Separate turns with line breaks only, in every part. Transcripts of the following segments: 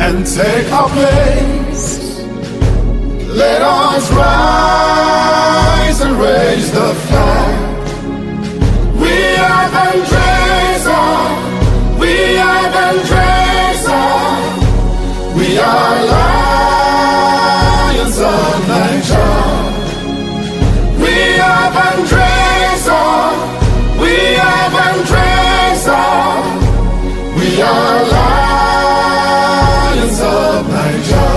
and take our place. Let us rise and raise the flag. We are Vandrezzer, we are Vandrezzer, we are lions of Niger. We are Vandrezzer, we are Vandrezzer, we are lions of Niger.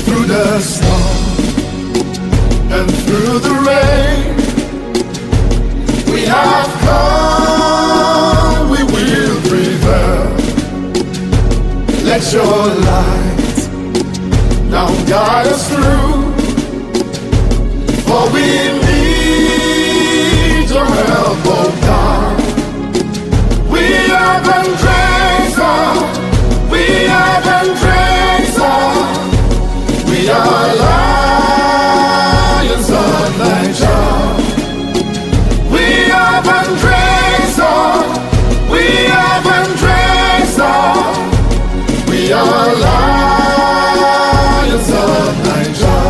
Through the storm and through the rain, we have come, we will prevail. Let your light now guide us through, for we need your help, oh God. We are Vandrezzer, we are Vandrezzer, we are lions of Niger. We are Vandrezzer, we are Vandrezzer, we are lions of Niger.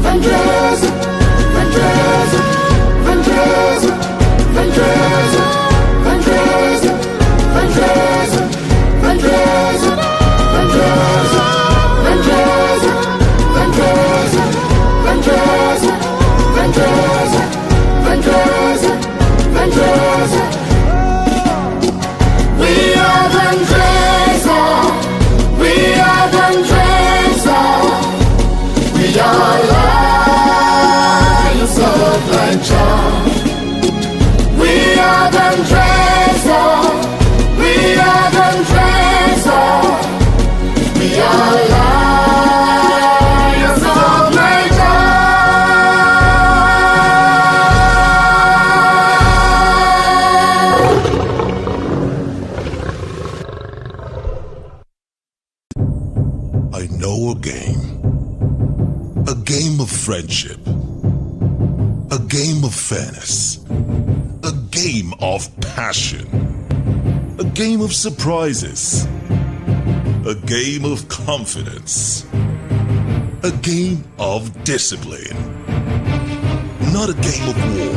Vandrezzer, Vandrezzer, Vandrezzer, Vandrezzer, Vandrezzer, Vandrezzer, Vandrezzer, Vandrezzer, Vandrezzer, Vandrezzer, Vandrezzer, Vandrezzer, Vandrezzer, Vandrezzer. We are Vandrezzer, we are Vandrezzer, we are lions of Niger. We are Vandrezzer, we are Vandrezzer, we are lions of Niger.
I know a game of friendship, a game of fairness, a game of passion, a game of surprises, a game of confidence, a game of discipline. Not a game of war,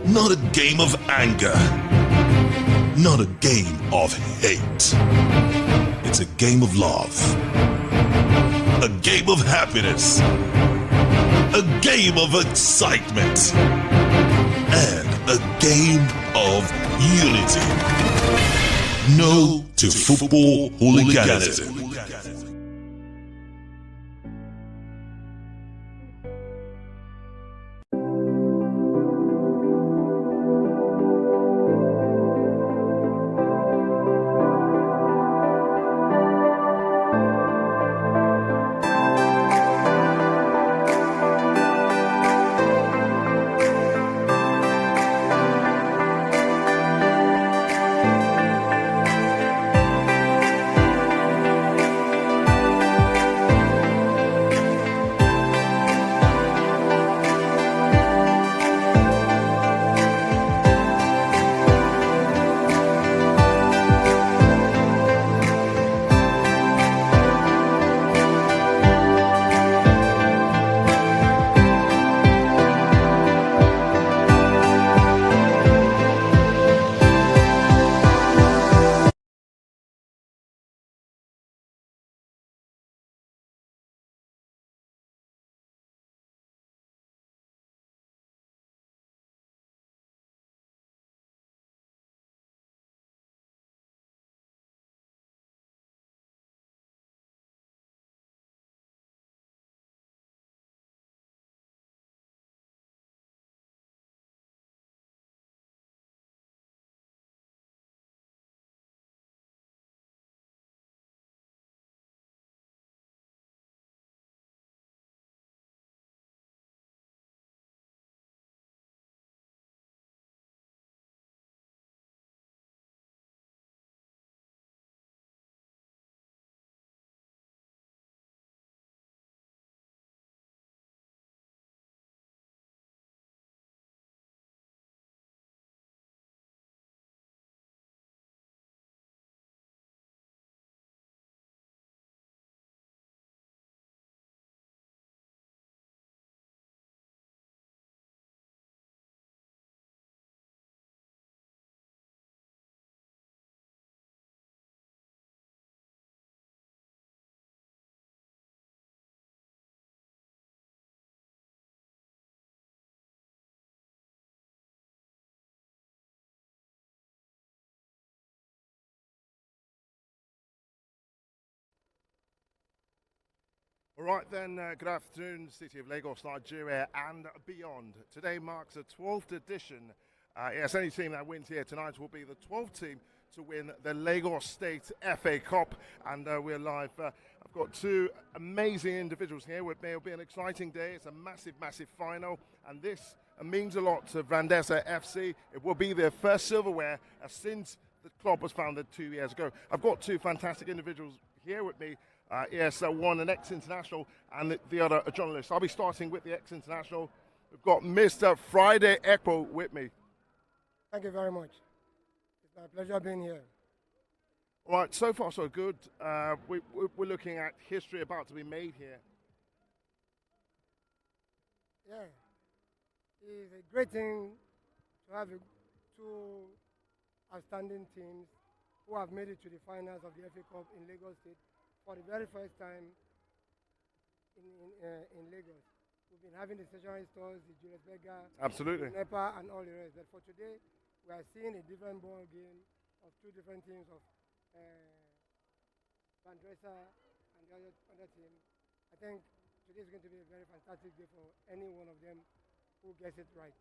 not a game of anger, not a game of hate. It's a game of love, a game of happiness, a game of excitement, and a game of unity. No to football hooliganism.
All right then, good afternoon, City of Lagos, Nigeria and beyond. Today marks the 12th edition. Yes, any team that wins here tonight will be the 12th team to win the Lagos State FA Cup. And we're live. I've got two amazing individuals here with me. It'll be an exciting day. It's a massive, massive final. And this means a lot to Vandrezzer FC. It will be their first silverware since the club was founded 2 years ago. I've got two fantastic individuals here with me. One an ex-international and the other a journalist. I'll be starting with the ex-international. We've got Mr. Friday Ekpo with me.
Thank you very much. It's my pleasure being here.
All right, so far so good. We're looking at history about to be made here.
Yeah, it's a great thing to have two outstanding teams who have made it to the finals of the FA Cup in Lagos State for the very first time in Lagos. We've been having the stationery stores, the Julius Berger,
Absolutely.
the NEPA, and all the rest. But for today, we are seeing a different ball game of two different teams of Vandrezzer and the other team. I think today is going to be a very fantastic day for any one of them who gets it right.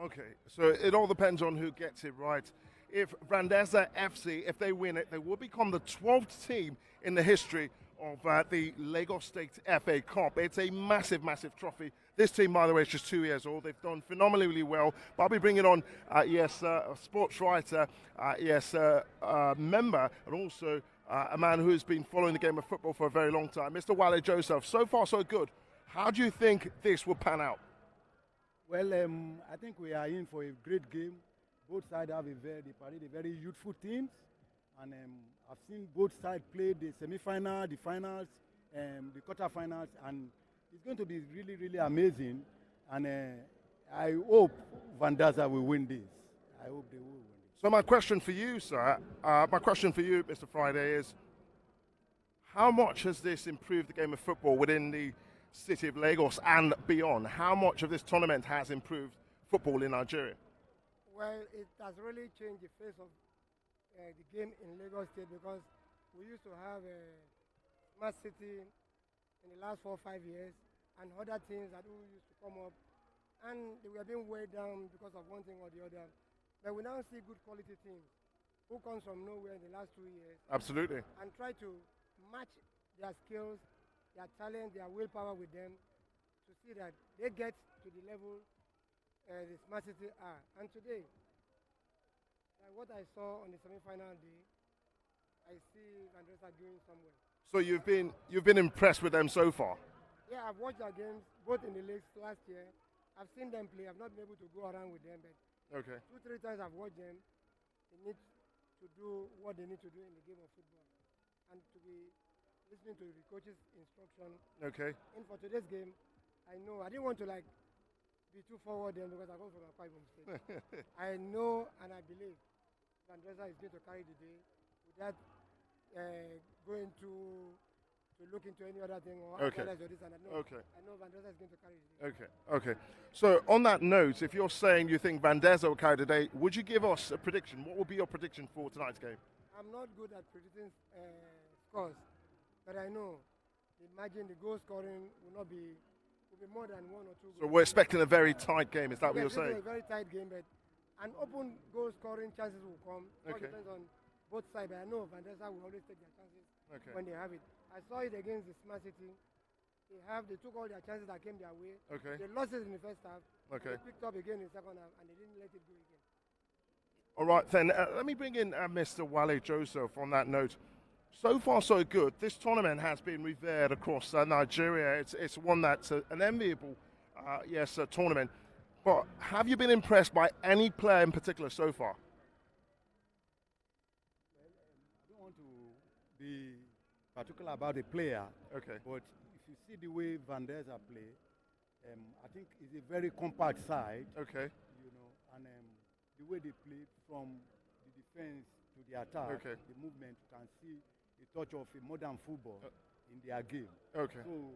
Okay, so it all depends on who gets it right. If Vandrezzer FC, if they win it, they will become the 12th team in the history of the Lagos State FA Cup. It's a massive, massive trophy. This team, by the way, is just 2 years old. They've done phenomenally well. But I'll be bringing on, a sports writer, member, and also a man who's been following the game of football for a very long time, Mr. Wale Joseph. So far, so good. How do you think this will pan out?
Well, I think we are in for a great game. Both sides have very youthful teams, and I've seen both sides play the semi-final, the finals, the quarter-finals, and it's going to be really, really amazing. And I hope Vandrezzer will win this. I hope they will win it.
So my question for you, sir, Mr. Friday, is how much has this improved the game of football within the City of Lagos and beyond? How much of this tournament has improved football in Nigeria?
Well, it has really changed the face of the game in Lagos State, because we used to have a smart city in the last 4 or 5 years, and other teams that used to come up, and they were being weighed down because of one thing or the other. But we now see good quality teams who comes from nowhere in the last 2 years.
Absolutely.
And try to match their skills, their talent, their willpower with them to see that they get to the level the smart city are. And today, what I saw on the semi-final day, I see Vandrezzer going somewhere.
So you've been impressed with them so far?
Yeah, I've watched their games both in the leagues last year. I've seen them play. I've not been able to go around with them, but
okay,
2-3 times I've watched them. They need to do what they need to do in the game of football, and to be listening to the coach's instruction.
Okay.
And for today's game, I know I didn't want to be too forward then, because I come from a 5-home state. I know and I believe Vandrezzer is going to carry the day without going to look into any other thing or
okay.
or this and that. No,
okay.
I know Vandrezzer is going to carry the day.
Okay. So on that note, if you're saying you think Vandrezzer will carry the day, would you give us a prediction? What would be your prediction for tonight's game?
I'm not good at predicting scores, but I know the goal scoring will be more than 1 or 2 goals.
So we're expecting a very tight game. Is that what you're saying?
It's a very tight game, but an open goal scoring chances will come. It all depends on both sides, but I know Vandrezzer will always take their chances when they have it. I saw it against the Smart City. They took all their chances that came their way.
Okay.
They lost it in the first half.
Okay.
They picked up again in the second half, and they didn't let it go again.
All right, then. Let me bring in Mr. Wale Joseph on that note. So far, so good. This tournament has been revered across Nigeria. It's one that's an enviable, tournament. But have you been impressed by any player in particular so far?
Well, I don't want to be particular about the player.
Okay.
But if you see the way Vandrezzer play, I think it's a very compact side.
Okay.
And the way they play from the defense to the attack,
okay.
the movement, you can see a touch of a modern football in their game.
Okay.
So,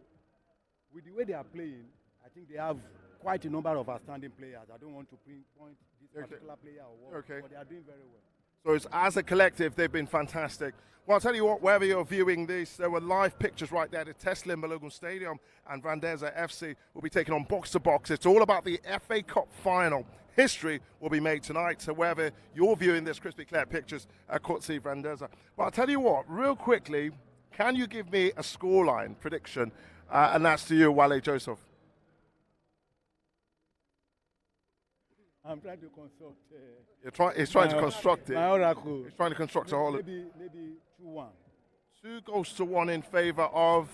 with the way they are playing, I think they have quite a number of outstanding players. I don't want to pinpoint this particular player or what, but they are doing very well.
So it's, as a collective, they've been fantastic. Well, I'll tell you what, wherever you're viewing this, there were live pictures right there at Tesla Balogun Stadium, and Vandrezzer FC will be taking on Box2Box. It's all about the FA Cup final. History will be made tonight, so wherever you're viewing this, crispy clear pictures at Courtsea Vandrezzer. But I'll tell you what, real quickly, can you give me a scoreline prediction? And that's to you, Wale Joseph.
I'm trying to construct.
He's trying to construct it.
My oracle.
He's trying to construct a whole.
Maybe 2-1.
2-1 in favour of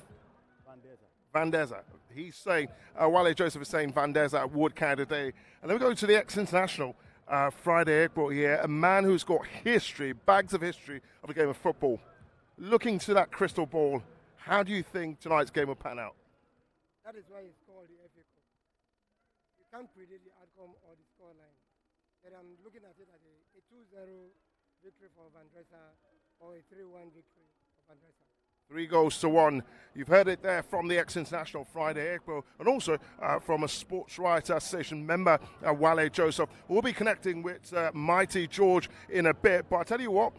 Vandrezzer. He's saying, Wale Joseph is saying Vandrezzer would carry today. And then we go to the ex-international, Friday April here, a man who's got history, bags of history of a game of football. Looking to that crystal ball, how do you think tonight's game will pan out?
That is why it's called the FA Cup. You can't predict the outcome or the scoreline. But I'm looking at it as a 2-0 victory for Vandrezzer or a 3-1 victory for Vandrezzer.
3-1. You've heard it there from the ex-international Friday April, and also from a Sports Writer Association member, Wale Joseph. We'll be connecting with Mighty George in a bit, but I tell you what,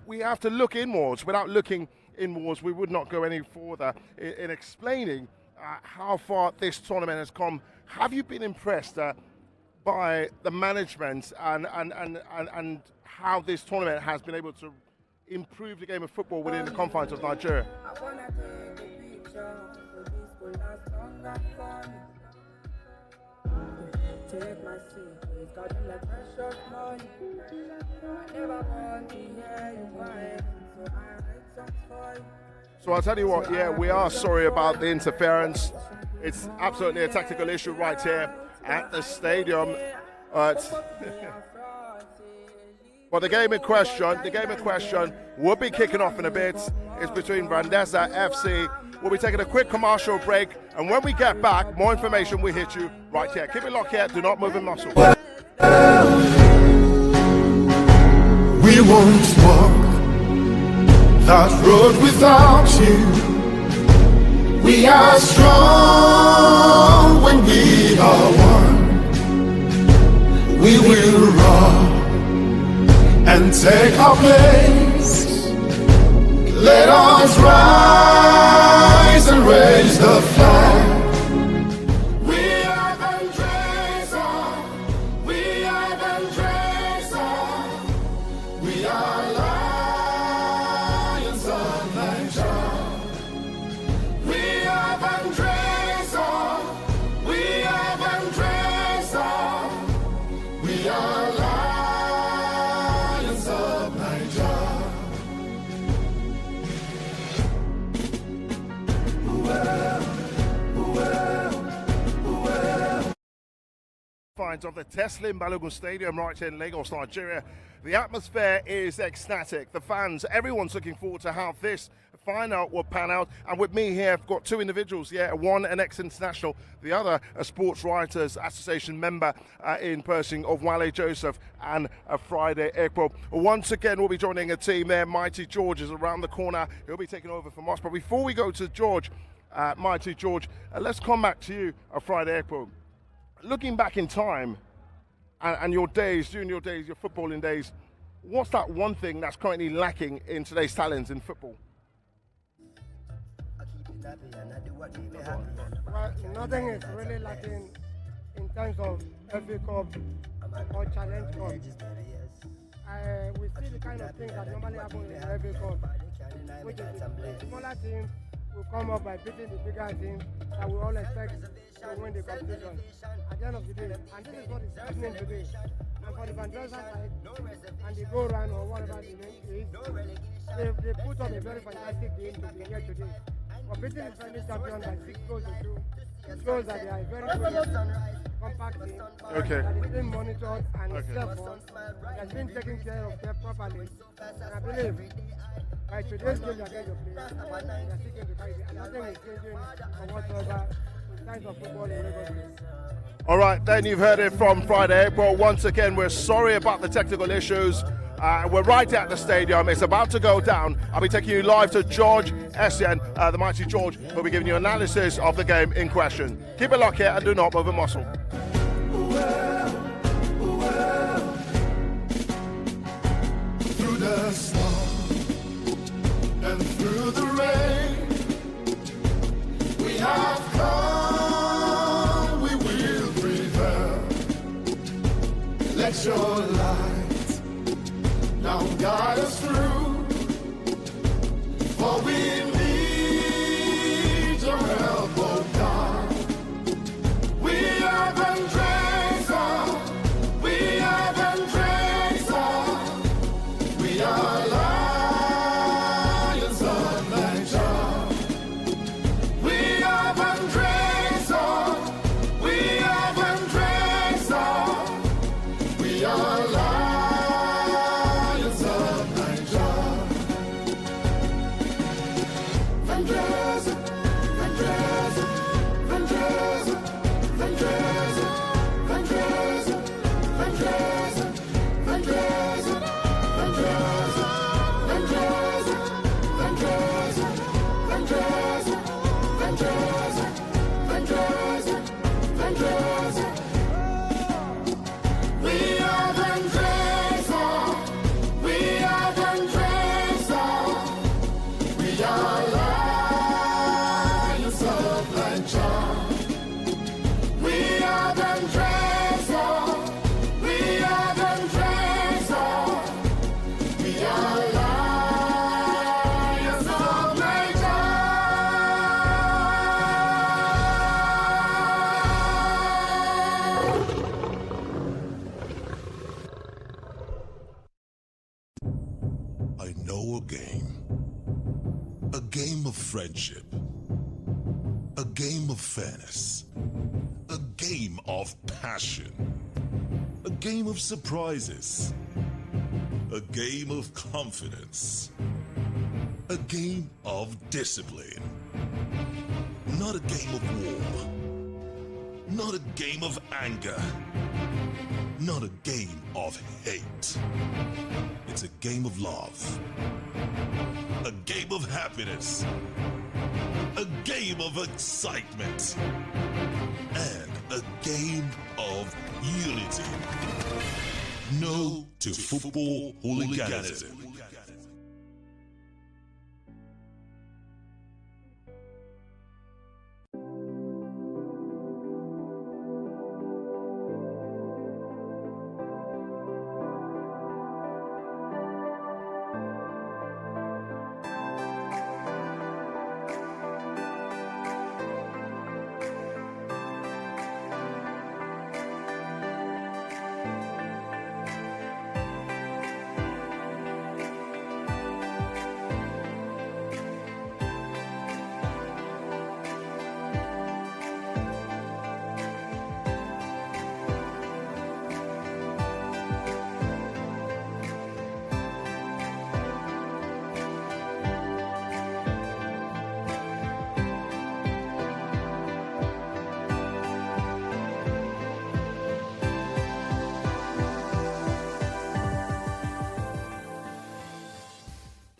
we have to look inwards. Without looking inwards, we would not go any further in explaining how far this tournament has come. Have you been impressed by the management and how this tournament has been able to improve the game of football within the confines of Nigeria? So I'll tell you what, yeah, we are sorry about the interference. It's absolutely a tactical issue right here at the stadium. Well, the game in question will be kicking off in a bit. It's between Vandrezzer FC. We'll be taking a quick commercial break, and when we get back, more information will hit you right here. Keep it locked here. Do not move a muscle.
We won't walk that road without you. We are strong when we are one. We will run and take our place. Let us rise and raise the flag. We are Vandrezzer. We are Vandrezzer. We are lions of Nigeria. We are Vandrezzer. We are Vandrezzer. We are lions of Nigeria.
Of the Tesla Balogun Stadium right here in Lagos, Nigeria. The atmosphere is ecstatic. The fans, everyone's looking forward to how this final will pan out. And with me here, I've got two individuals here, one an ex-international, the other a Sports Writers Association member in person of Wale Joseph and Friday April. Once again, we'll be joining a team there. Mighty George is around the corner. He'll be taking over from us. But before we go to George, Mighty George, let's come back to you, Friday April. Looking back in time and your days, during your days, your footballing days, what's that one thing that's currently lacking in today's talents in football?
Well, nothing is really lacking in terms of FA Cup or Challenge Cup. We see the kind of things that normally happen in FA Cup, which is the smaller teams will come up by beating the bigger teams that we all expect to win the competition at the end of the day. And this is what is happening today. And for the Vandrezzer side, and the go round or whatever the name is, they put up a very fantastic game to be here today. For beating the defending champion by 6-2, it shows that they are a very good compact team that is being monitored and careful, and has been taken care of them properly. And I believe by today's game they are going to play, they are still going to carry it, and nothing is changing or whatsoever in terms of football in Lagos.
All right, then you've heard it from Friday April. Once again, we're sorry about the technical issues. We're right at the stadium. It's about to go down. I'll be taking you live to George Essien, the Mighty George, who'll be giving you analysis of the game in question. Keep it locked here and do not move a muscle.
let your light now guide us through. For we need your help, oh God. We are Vandrezzer. We are Vandrezzer. We are lions of Niger. We are Vandrezzer. We are Vandrezzer. We are lions of Niger. Vandrezzer, Vandrezzer, Vandrezzer, Vandrezzer, Vandrezzer, Vandrezzer, Vandrezzer, Vandrezzer, Vandrezzer, Vandrezzer, Vandrezzer, Vandrezzer, Vandrezzer, Vandrezzer. We are Vandrezzer. We are Vandrezzer. We are lions of Niger. We are Vandrezzer. We are Vandrezzer. We are lions of Niger.
I know a game of friendship, a game of fairness, a game of passion, a game of surprises, a game of confidence, a game of discipline. Not a game of war, not a game of anger, not a game of hate. It's a game of love, a game of happiness, a game of excitement, and a game of unity. No to football hooliganism.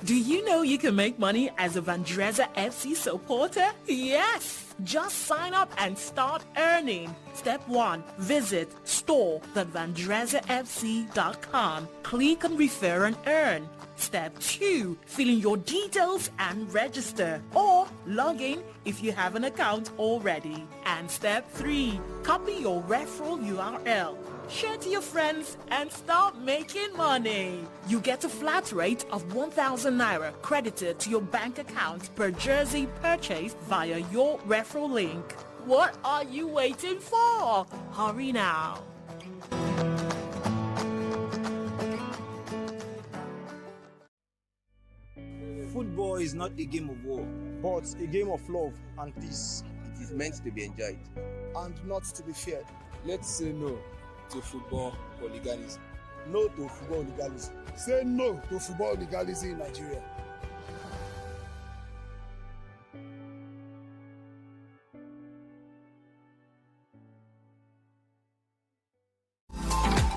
Do you know you can make money as a Vandrezzer FC supporter? Yes! Just sign up and start earning. Step 1. Visit store.vandrezzerfc.com. Click on Refer and Earn. Step 2. Fill in your details and register. Or log in if you have an account already. And Step 3. Copy your referral URL. Share to your friends and start making money. You get a flat rate of 1,000 Naira credited to your bank account per jersey purchased via your referral link. What are you waiting for? Hurry now.
Football is not a game of war,
but a game of love and peace,
It is meant to be enjoyed.
and not to be feared.
Let's say no to football hooliganism.
No to football legalism. Say no to football legalism in Nigeria.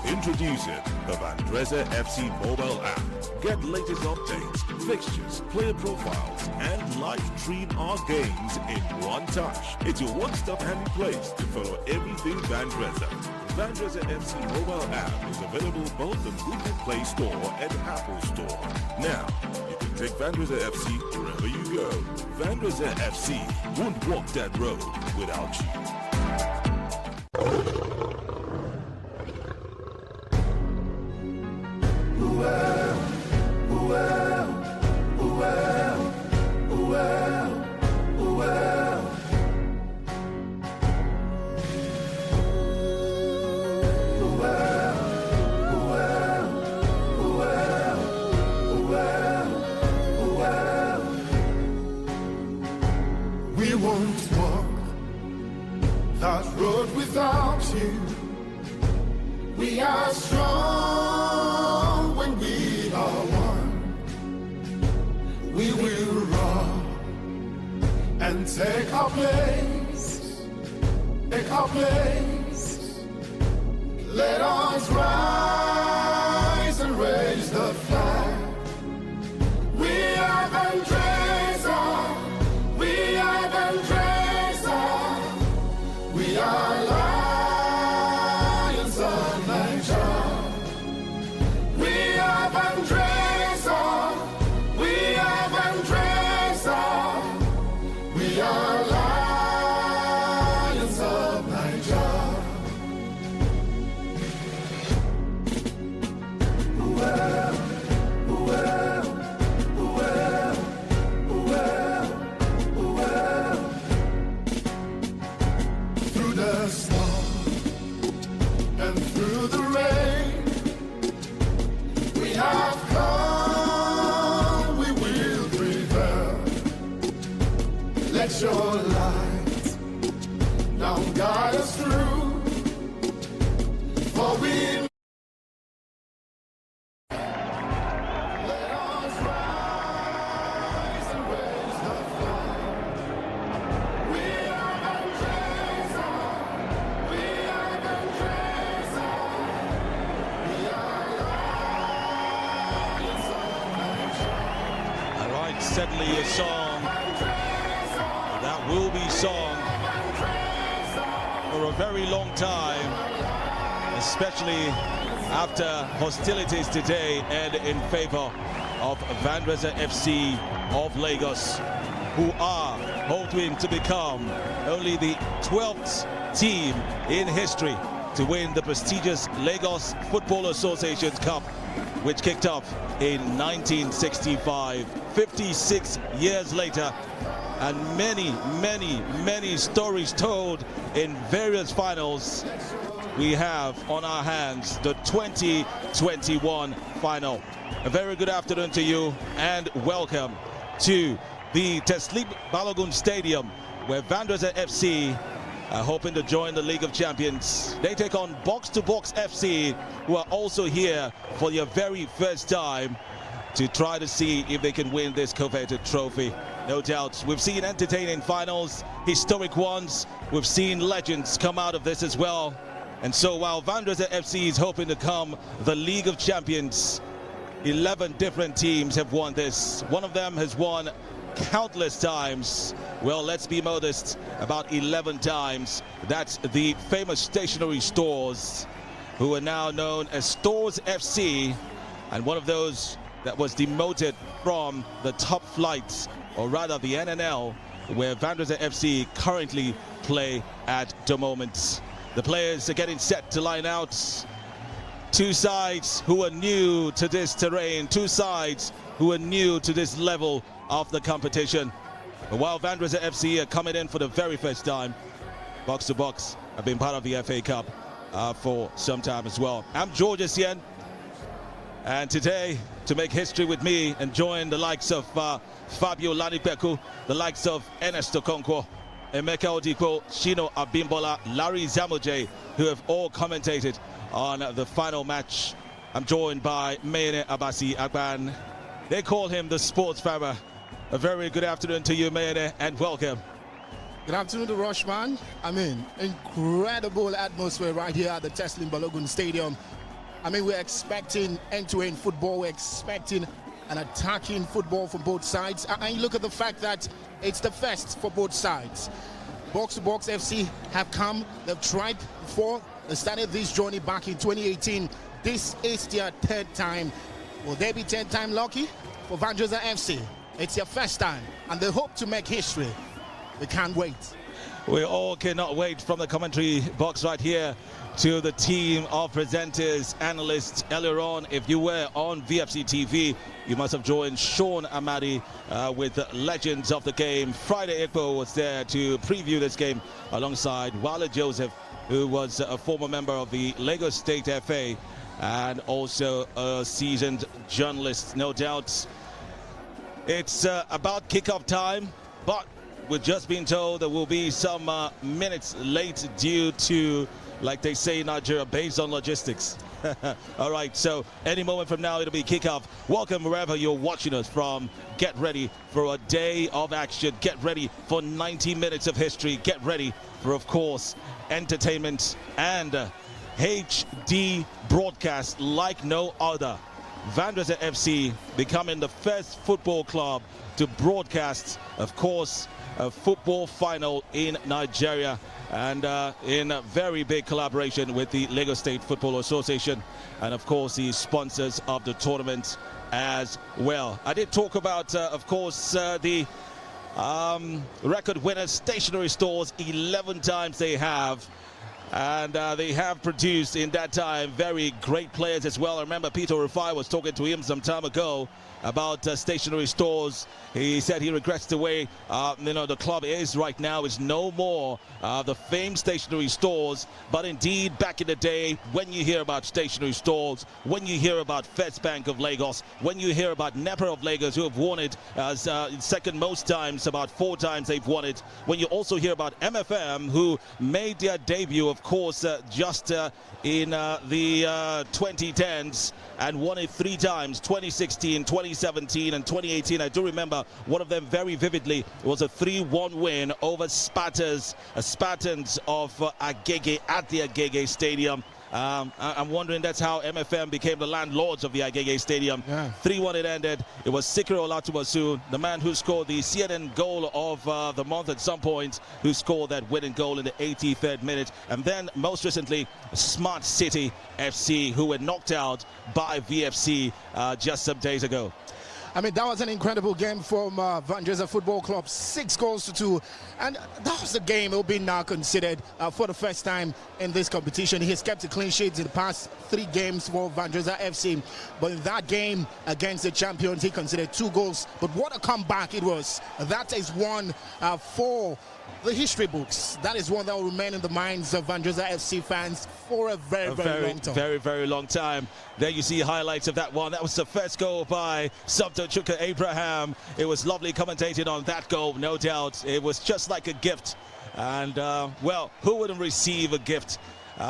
Introducing the Vandrezzer FC mobile app. Get latest updates, fixtures, player profiles, and live stream our games in one touch. It's your one-stop handy place to follow everything Vandrezzer. Vandrezzer FC mobile app is available both on Google Play Store and Apple Store. Now, you can take Vandrezzer FC wherever you go. Vandrezzer FC won't walk that road without you.
are strong when we are one. We will run and take our place. Take our place. Let us rise and raise the flag. We are Vandrezzer. We are Vandrezzer. We are lions of Nigeria. We are Vandrezzer. We are Vandrezzer. We are lions of Nigeria. Through the storm and through the rain, we have come, we will prevail. Let your light now guide us through, for we let us rise and raise the flag. We are Vandrezzer. We are Vandrezzer. We are lions of Nigeria.
All right, certainly a song that will be sung for a very long time, especially after hostilities today and in favor of Vandrezzer FC of Lagos, who are hoping to become only the 12th team in history to win the prestigious Lagos Football Association's Cup, which kicked off in 1965. 56 years later, and many stories told in various finals, we have on our hands the 2021 final. A very good afternoon to you and welcome to the Teslim Balogun Stadium, where Vandrezzer FC are hoping to join the League of Champions. They take on Box2Box FC, who are also here for their very first time to try to see if they can win this coveted trophy. No doubt, we've seen entertaining finals, historic ones. We've seen legends come out of this as well. And so while Vandrezzer FC is hoping to become the League of Champions, 11 different teams have won this. One of them has won countless times. Well, let's be modest, about 11 times. That's the famous stationery stores, who are now known as Stores FC, and one of those that was demoted from the top flight, or rather the NNL, where Vandrezzer FC currently play at the moment. The players are getting set to line out. Two sides who are new to this terrain, two sides who are new to this level of the competition. But while Vandrezzer FC are coming in for the very first time, Box2Box have been part of the FA Cup for some time as well. I'm George Essien, and today, to make history with me and join the likes of Fabio Lanipeku, the likes of Ernesto Conco, Emeka Odiko, Shino Abimbola, Larry Zamoje, who have all commentated on the final match. I'm joined by Mene Abasi Agban. They call him the sports farmer. A very good afternoon to you, Mene, and welcome.
Good afternoon to Rushman. I mean, incredible atmosphere right here at the Teslim Balogun Stadium. I mean, we're expecting end-to-end football. We're expecting an attacking football from both sides. And you look at the fact that it's the first for both sides. Box2Box FC have come, they've tried before. They started this journey back in 2018. This is their third time. Will they be 10-time lucky? For Vandrezzer FC, it's their first time, and they hope to make history. We can't wait.
We all cannot wait from the commentary box right here to the team of presenters, analysts. Earlier on, if you were on VFC TV, you must have joined Sean Amadi with the legends of the game. Friday Ekpo was there to preview this game alongside Wale Joseph, who was a former member of the Lagos State FA and also a seasoned journalist. No doubt it's about kickoff time, but we've just been told there will be some minutes late due to like they say in Nigeria, based on logistics. All right, so any moment from now, it'll be kickoff. Welcome wherever you're watching us from. Get ready for a day of action. Get ready for 90 minutes of history. Get ready for, of course, entertainment and HD broadcast like no other. Vandrezzer FC becoming the first football club to broadcast, of course, a football final in Nigeria, and in a very big collaboration with the Lagos State Football Association and, of course, the sponsors of the tournament as well. I did talk about, of course, the record winners, stationery stores. 11 times they have. And they have produced in that time very great players as well. I remember Peter Rufai was talking to him some time ago about stationery stores. He said he regrets the way the club is right now. Is no more the famed stationery stores, but indeed back in the day, when you hear about stationery stores, when you hear about First Bank of Lagos, when you hear about NEPA of Lagos, who have won it as second most times, about 4 times they've won it, when you also hear about MFM, who made their debut, of course, just in the 2010s and won it 3 times, 2016, 2017 and 2018. I do remember one of them very vividly. It was a 3-1 win over Spartans of Agege at the Agege Stadium. I'm wondering that's how MFM became the landlords of the Agege Stadium. 3-1 it ended. It was Sikri Olatubosu, the man who scored the CNN goal of the month at some point, who scored that winning goal in the 83rd minute. And then most recently, Smart City FC, who were knocked out by VFC just some days ago.
I mean, that was an incredible game from Vandrezzer Football Club, 6 goals to 2. And that was the game he'll be now considered for the first time in this competition. He has kept a clean sheet in the past 3 games for Vandrezzer FC. But in that game against the champions, he considered 2 goals. But what a comeback it was. That is one for the history books. That is one that will remain in the minds of Vandrezzer FC fans for a very long time.
Very long time. There you see highlights of that one. That was the first goal by Sumter Chuka Abraham. It was lovely commentated on that goal, no doubt. It was just like a gift. And, well, who wouldn't receive a gift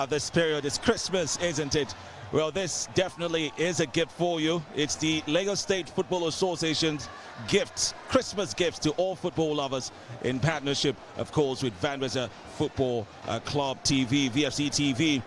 this period? It's Christmas, isn't it? Well, this definitely is a gift for you. It's the Lagos State Football Association's gifts, Christmas gifts to all football lovers, in partnership, of course, with Vandrezzer Football Club TV, VFC TV.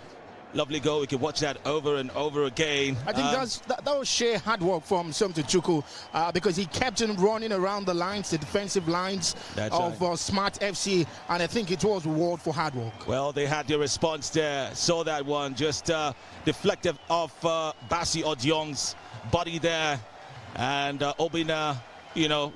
Lovely goal. We can watch that over and over again.
I think that was sheer hard work from Sumter Chuku, because he kept him running around the lines, the defensive lines of Smart FC, and I think it was reward for hard work.
Well, they had their response there. Saw that one, just deflective of Basi Odiong's body there, and Obina,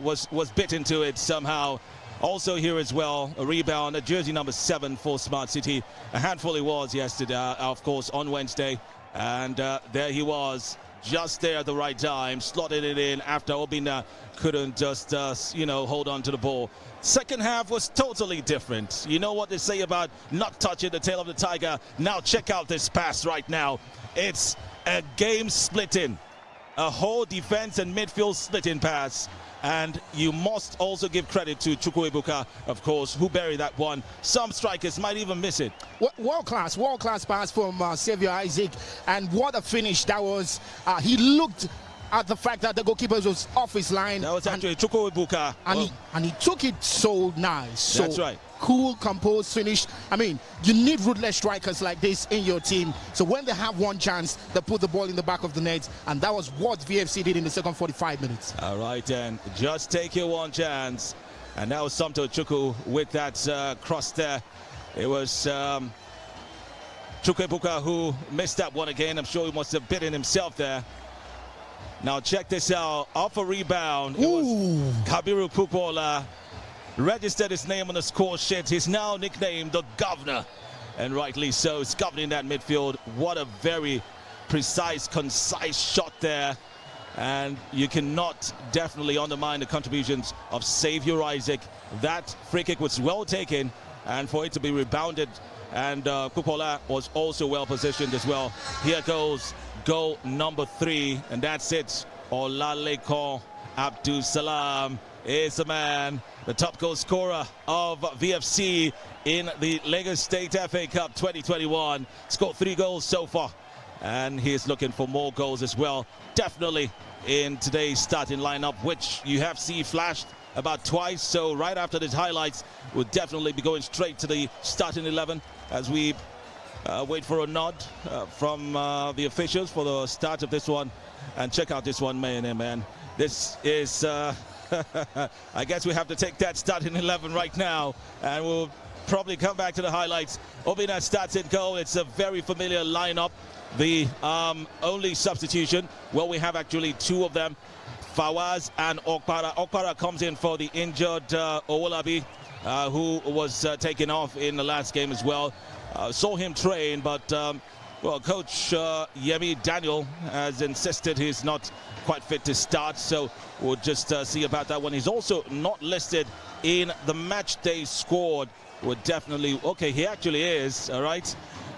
was bit into it somehow. Also here as well, a rebound, a jersey number 7 for Smart City. A handful it was yesterday, of course, on Wednesday. And there he was, just there at the right time, slotted it in after Obina couldn't just, hold on to the ball. Second half was totally different. You know what they say about not touching the tail of the tiger? Now check out this pass right now. It's a game splitting, a whole defense and midfield splitting pass. And you must also give credit to Chukwuebuka, of course, who buried that one. Some strikers might even miss it.
World-class pass from Xavier Isaac. And what a finish that was. He looked at the fact that the goalkeeper was off his line.
That was actually Chukwuebuka.
And he took it so nice. So
that's right.
Cool, composed finish. I mean, you need ruthless strikers like this in your team. So when they have one chance, they put the ball in the back of the net. And that was what VFC did in the second 45 minutes.
All right, then. Just take your one chance. And now Sumter Chuku with that cross there. It was Chukwuebuka who missed that one again. I'm sure he must have bitten himself there. Now check this out. Off a rebound. It was Kabiru Kupola. Registered his name on the score sheet. He's now nicknamed the Governor, and rightly so. He's governing that midfield. What a very precise, concise shot there, and you cannot definitely undermine the contributions of Xavier Isaac. That free kick was well taken, and for it to be rebounded, and Kupola was also well positioned as well. Here goes goal number 3, and that's it. Olalekan Abdul Salam is the man, the top goal scorer of VFC in the Lagos State FA Cup 2021. Scored 3 goals so far, and he's looking for more goals as well. Definitely in today's starting lineup, which you have seen flashed about twice. So right after these highlights, we'll definitely be going straight to the starting 11 as we wait for a nod from the officials for the start of this one. And check out this one, man. This is, I guess we have to take that starting 11 right now, and we'll probably come back to the highlights. Obina starts in goal. It's a very familiar lineup. The only substitution, well, we have actually 2 of them, Fawaz and Okpara. Okpara comes in for the injured Owolabi, who was taken off in the last game as well. Saw him train, but well, Coach Yemi Daniel has insisted he's not quite fit to start, so we'll just see about that one. He's also not listed in the match day squad. We're definitely, okay, he actually is, all right.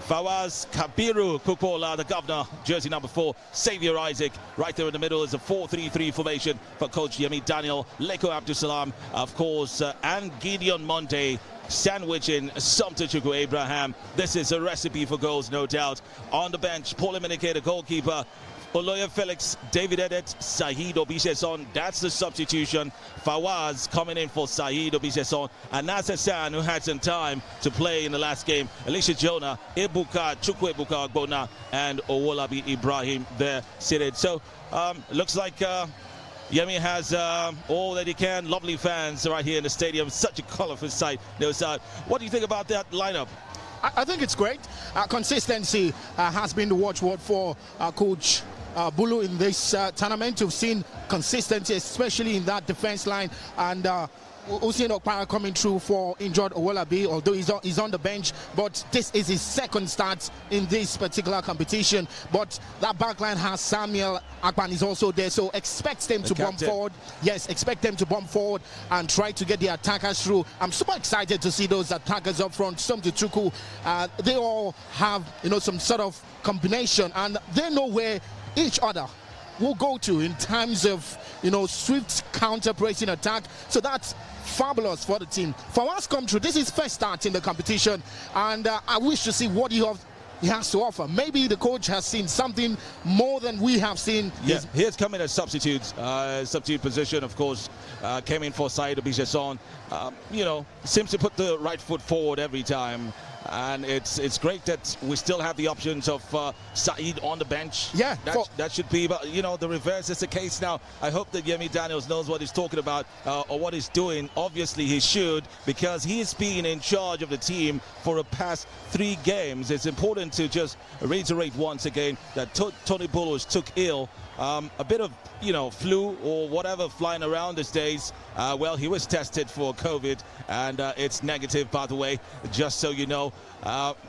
Fawaz Kabiru Kukola, the governor, jersey number 4, Xavier Isaac. Right there in the middle is a 4-3-3 formation for Coach Yemi Daniel. Leko Abdusalam, of course, and Gideon Monday, sandwiching Somto Chukwu Abraham. This is a recipe for goals, no doubt. On the bench, Paul Emenike, the goalkeeper. Oloye Felix, David Edet, Saheed Obiseson. That's the substitution. Fawaz coming in for Saheed Obiseson. And Nasser San, who had some time to play in the last game. Alicia Jonah, Ibuka, Chukwu Ebuka Agbona, and Owolabi Ibrahim there seated. So, looks like Yemi has all that he can. Lovely fans right here in the stadium. Such a colorful sight. What do you think about that lineup?
I think it's great. Consistency has been the watchword for Coach Bulu in this tournament. We've seen consistency, especially in that defense line, and Usain Okpara coming through for injured Owolabi, although he's on the bench, but this is his second start in this particular competition. But that back line has Samuel Akpan is also there, so expect them to bomb forward. Yes, expect them to bomb forward and try to get the attackers through. I'm super excited to see those attackers up front. Somto Chukwu, they all have, you know, some sort of combination, and they know where each other will go to in terms of, you know, swift counter-pressing attack. So that's fabulous for the team. Fawaz come through. This is first start in the competition, and I wish to see what he has to offer. Maybe the coach has seen something more than we have seen.
Yeah, he's coming as substitute position, of course. Came in for Saheed Obiseson. You know, seems to put the right foot forward every time. And it's great that we still have the options of Saeed on the bench.
Yeah,
that should be, but you know, the reverse is the case now. I hope that Yemi Daniels knows what he's talking about or what he's doing. Obviously, he should, because he's been in charge of the team for the past 3 games. It's important to just reiterate once again that Tony Bullock took ill. A bit of, you know, flu or whatever flying around these days. Well, he was tested for COVID, and it's negative, by the way, just so you know.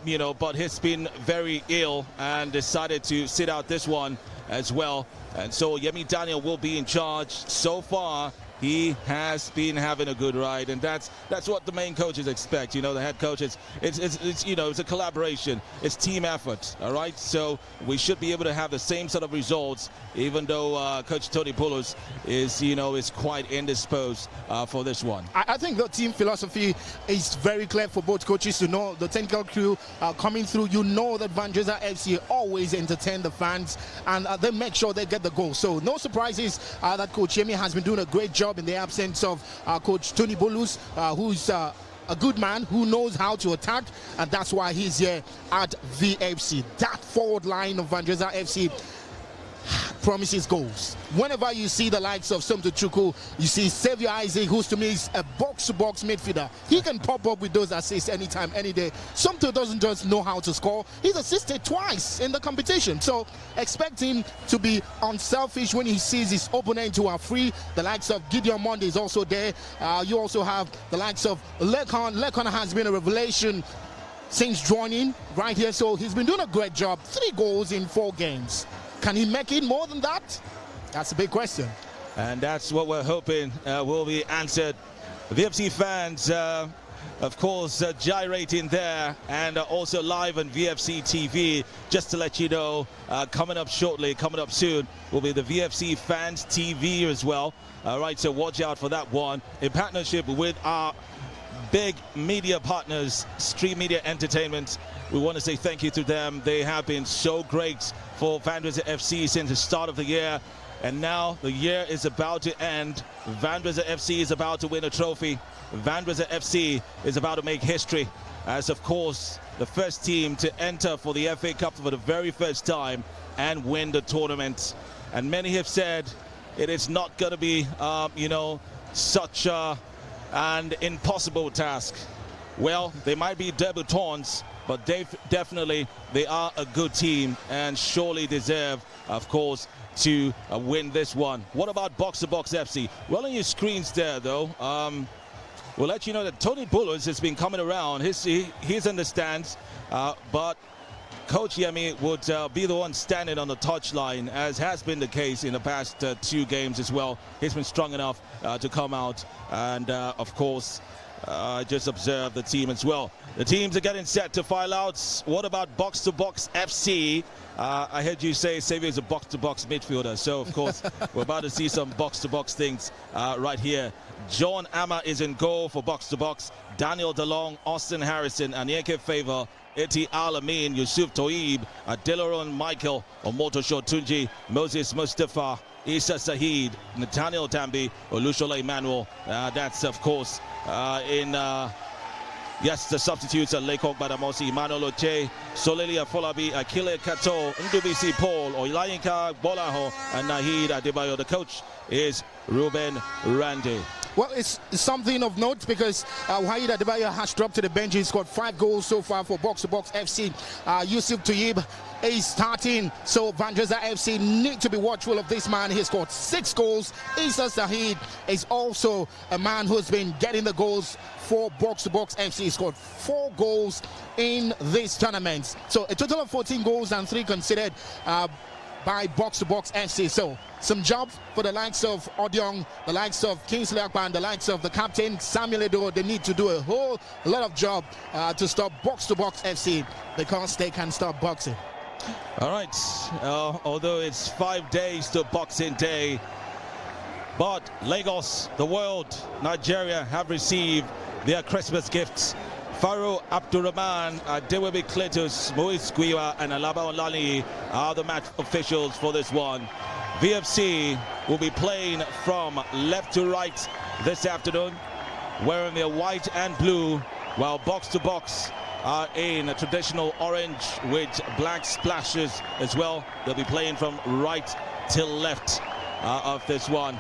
You know, but he's been very ill and decided to sit out this one as well. And so Yemi Daniel will be in charge. So far, he has been having a good ride, and that's what the main coaches expect. You know, the head coach, it's you know, it's a collaboration, it's team effort. All right, so we should be able to have the same sort of results, even though Coach Tony Poulos is quite indisposed for this one.
I think the team philosophy is very clear for both coaches to know. The technical crew coming through, you know that Vandrezzer FC always entertain the fans, and they make sure they get the goal. So no surprises that Coach Yemi has been doing a great job in the absence of Coach Tony Bulus, who's a good man who knows how to attack, and that's why he's here at VFC. That forward line of Vandrezzer FC promises goals. Whenever you see the likes of Somto Chukwu, you see Xavier Isaac, who's to me is a box-to-box midfielder. He can pop up with those assists anytime, any day. Somto doesn't just know how to score. He's assisted twice in the competition. So expect him to be unselfish when he sees his opponent who are free. The likes of Gideon Monday is also there. You also have the likes of Lekon. Lekon has been a revelation since joining right here. So he's been doing a great job. 3 goals in 4 games. Can he make it more than that? That's a big question.
And that's what we're hoping will be answered. VFC fans, of course, gyrating there, and also live on VFC TV. Just to let you know, coming up soon, will be the VFC Fans TV as well. All right, so watch out for that one. In partnership with our big media partners, Stream Media Entertainment, we want to say thank you to them. They have been so great for Vandrezzer FC since the start of the year. And now the year is about to end. Vandrezzer FC is about to win a trophy. Vandrezzer FC is about to make history as, of course, the first team to enter for the FA Cup for the very first time and win the tournament. And many have said it is not going to be, such an impossible task. Well, they might be debutants, but definitely they are a good team and surely deserve, of course, to win this one. What about Box2Box FC? Well, on your screens there, though, we'll let you know that Tony Bullis has been coming around. He's in the stands, but Coach Yemi would be the one standing on the touchline, as has been the case in the past 2 games as well. He's been strong enough to come out and, of course, just observe the team as well. The teams are getting set to file out. What about Box2Box FC? I heard you say Xavier is a box-to-box midfielder, so of course we're about to see some box-to-box things right here. John Amma is in goal for Box2Box. Daniel DeLong, Austin Harrison, Anyeke Favor, Eti Al-Amin, Yusuf Toib, Adilaron Michael, Omotosho Tunji, Moses Mustafa, Issa Saheed, Nathaniel Tambi, Olushola Emmanuel. That's, of course, yes, the substitutes are Lekok Badamosi, Emmanuel Oche, Solelia Folabi, Akile Kato, Ndubisi Paul, Olayinka Bolaho, and Nahid Adebayo. The coach is Ruben Rande.
Well, it's something of note because Wahid Adebayo has dropped to the bench. He's got 5 goals so far for Box2Box FC. Yusuf Toib is starting, so Vandrezzer FC need to be watchful of this man. He's got 6 goals. Issa Saheed is also a man who's been getting the goals for Box2Box FC. He's got 4 goals in this tournament. So a total of 14 goals and 3 considered by Box2Box FC. So some job for the likes of Odiong, the likes of Kingsley Akpan, the likes of the captain Samuel Edo. They need to do a whole lot of job to stop Box2Box FC because they can stop boxing.
All right, although it's 5 days to Boxing Day, but Lagos, the world, Nigeria have received their Christmas gifts. Farouk Abdurrahman, Dewebi Kletus, Moise Guiwa, and Alaba Olani are the match officials for this one. VFC will be playing from left to right this afternoon, wearing their white and blue, while Box2Box are in a traditional orange with black splashes as well. They'll be playing from right till left of this one.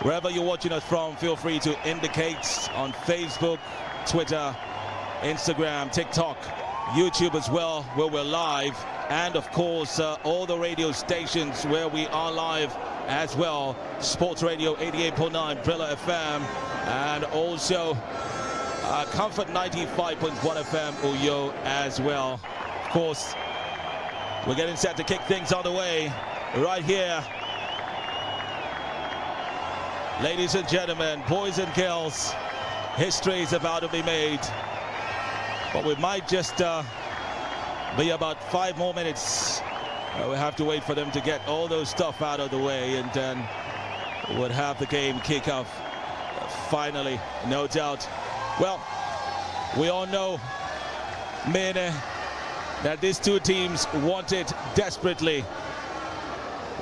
Wherever you're watching us from, feel free to indicate on Facebook, Twitter, Instagram, TikTok, YouTube as well, where we're live, and of course all the radio stations where we are live as well. Sports Radio 88.9 Brilla FM, and also Comfort 95.1 FM Uyo as well. Of course, we're getting set to kick things on the way right here. Ladies and gentlemen, boys and girls, history is about to be made. But we might just be about 5 more minutes. We have to wait for them to get all those stuff out of the way, and then we'll have the game kick off finally, no doubt. Well, we all know, Mene, that these 2 teams want it desperately.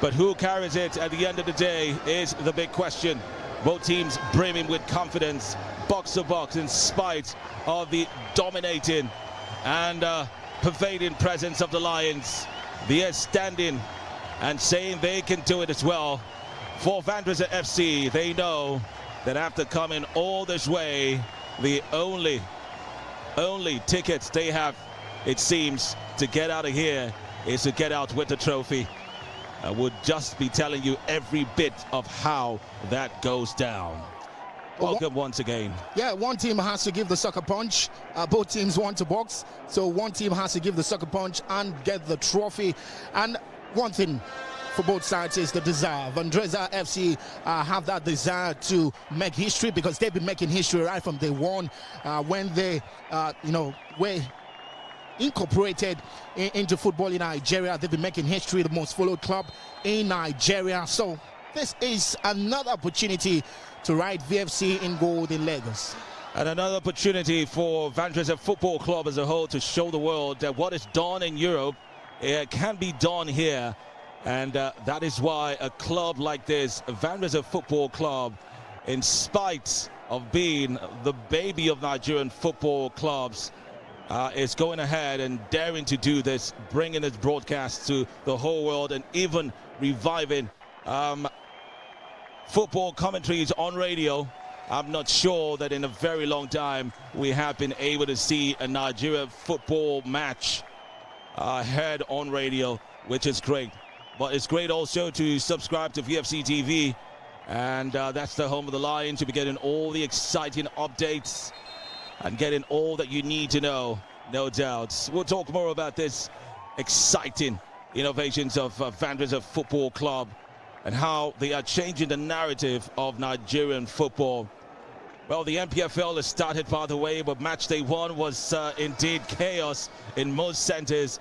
But who carries it at the end of the day is the big question. Both teams brimming with confidence. Box2Box, in spite of the dominating and pervading presence of the Lions, they're standing and saying they can do it as well. For Vandrezzer FC, they know that after coming all this way, the only tickets they have, it seems, to get out of here is to get out with the trophy. I would just be telling you every bit of how that goes down. Welcome once again.
Yeah, one team has to give the sucker punch. Both teams want to box. So one team has to give the sucker punch and get the trophy. And one thing for both sides is the desire. Vandrezzer FC have that desire to make history, because they've been making history right from day one when they, were incorporated into football in Nigeria. They've been making history, the most followed club in Nigeria. So this is another opportunity to write VFC in gold in Lagos.
And another opportunity for Vandrezzer Football Club as a whole to show the world that what is done in Europe, it can be done here. And that is why a club like this, Vandrezzer Football Club, in spite of being the baby of Nigerian football clubs, is going ahead and daring to do this, bringing its broadcast to the whole world, and even reviving football commentaries on radio. I'm not sure that in a very long time we have been able to see a Nigeria football match heard on radio, which is great. But it's great also to subscribe to VFC TV, and that's the home of the Lions, to be getting all the exciting updates and getting all that you need to know, no doubt. We'll talk more about this exciting innovations of Vandrezzer Football Club and how they are changing the narrative of Nigerian football. Well, the NPFL has started, by the way, but match day one was indeed chaos in most centers.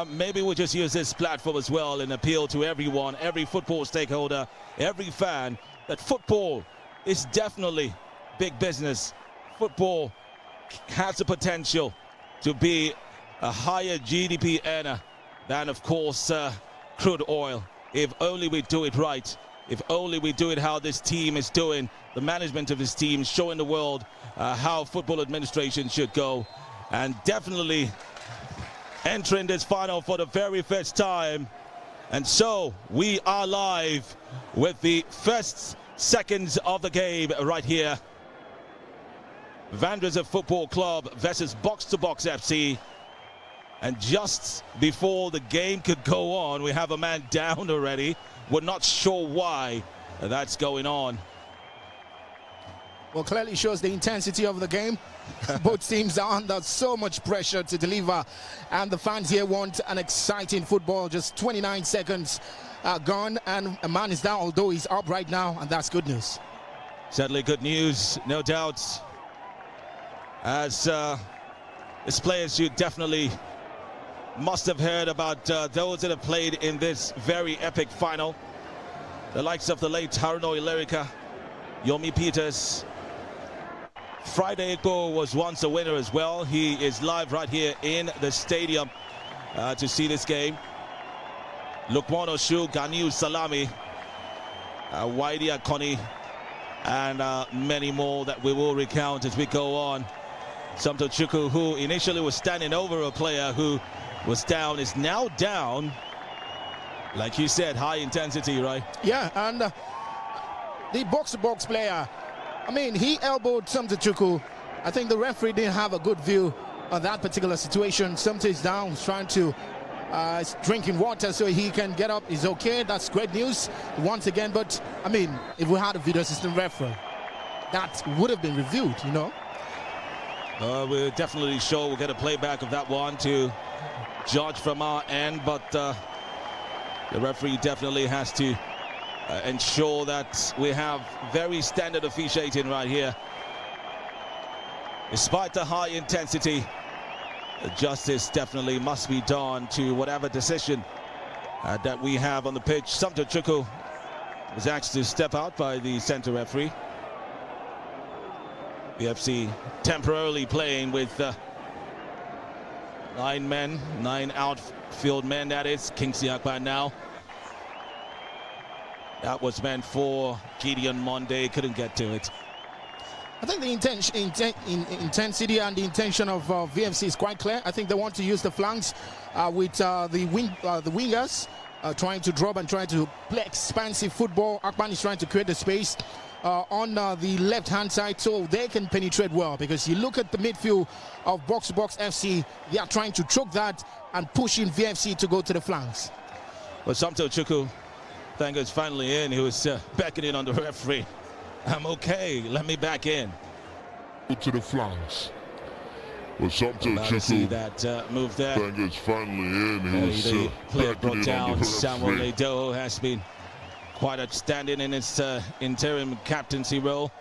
Maybe we'll just use this platform as well and appeal to everyone, every football stakeholder, every fan, that football is definitely big business. Football has the potential to be a higher GDP earner than, of course, crude oil. If only we do it right, if only we do it how this team is doing, the management of this team, showing the world how football administration should go, and definitely entering this final for the very first time. And so we are live with the first seconds of the game right here. Vandrezzer Football Club versus Box2Box FC. And just before the game could go on, we have a man down already. We're not sure why that's going on.
Well, clearly shows the intensity of the game. Both teams are under so much pressure to deliver, and the fans here want an exciting football. Just 29 seconds gone, and a man is down, although he's up right now, and that's good news.
Certainly good news, no doubt. As this players, you definitely must have heard about those that have played in this very epic final. The likes of the late Haruna Ilerica, Yomi Peters. Friday Igbo was once a winner as well. He is live right here in the stadium to see this game. Lukman Oshu, Ganiu Salami, Waidi Akoni, and many more that we will recount as we go on. Samto Chukwu, who initially was standing over a player who was down, is now down. Like you said, high intensity, right?
Yeah, and the box-to-box player, I mean, he elbowed Samto Chukwu. I think the referee didn't have a good view of that particular situation. Samto is down, he's trying to drinking water so he can get up. He's okay, that's great news once again. But I mean, if we had a video assistant referee, that would have been reviewed, you know.
We're definitely sure we'll get a playback of that one to judge from our end, but the referee definitely has to ensure that we have very standard officiating right here. Despite the high intensity, justice definitely must be done to whatever decision that we have on the pitch. Samto Chukwu was asked to step out by the center referee. VFC temporarily playing with 9 men, 9 outfield men, that is. Kingsley Akpan now. That was meant for Gideon Monday, couldn't get to it.
I think the intensity and the intention of VFC is quite clear. I think they want to use the flanks with the wingers trying to drop and trying to play expansive football. Akpan is trying to create the space on the left-hand side so they can penetrate well, because you look at the midfield of Box2Box FC, they are trying to choke that and pushing VFC to go to the flanks.
Well, Samto Chukwu, thank God, is finally in. He was beckoning on the referee. I'm okay, let me back in.
To the flanks.
But sometimes
to see that move there.
Bangers finally in.
The player brought down Samuel
referee.
Ledo has been quite outstanding in his interim captaincy role.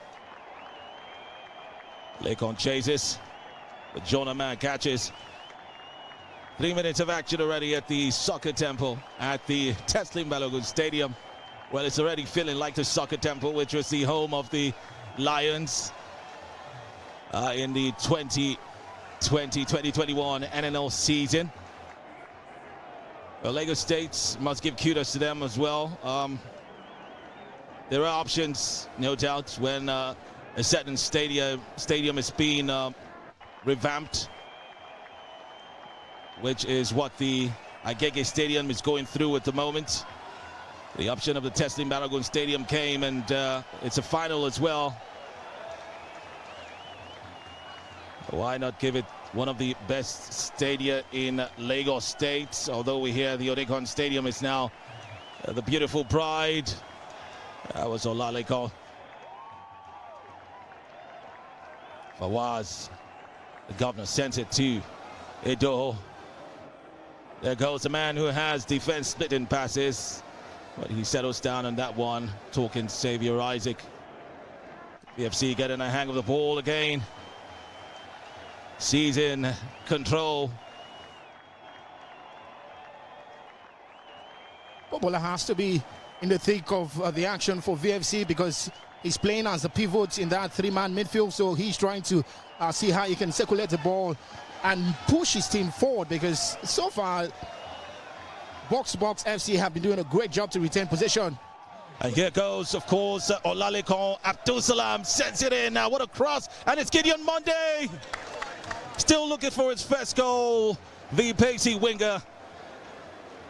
Lekon chases, but Jonah Man catches. 3 minutes of action already at the Soccer Temple at the Teslim Balogun Stadium. Well, it's already feeling like the Soccer Temple, which was the home of the Lions in the 2020-2021 NNL season. Well, Lagos State must give kudos to them as well. There are options, no doubt, when a certain stadium is being revamped, which is what the Agege Stadium is going through at the moment. The option of the Teslim Balogun Stadium came, and it's a final as well. Why not give it one of the best stadia in Lagos State? Although we hear the Odegon Stadium is now the beautiful pride. That was Olaleko. Fawaz, the governor, sends it to Edo. There goes the man who has defense splitting passes, but he settles down on that one, talking Xavier Isaac. VFC getting a hang of the ball again. Season control.
Bobola has to be in the thick of the action for VFC because he's playing as a pivot in that three-man midfield, so he's trying to see how he can circulate the ball and push his team forward, because so far Box2Box FC have been doing a great job to retain possession.
And here goes, of course, Olaleko. Abdul Salam sends it in. Now what a cross, and it's Gideon Monday still looking for his first goal. The pacey winger,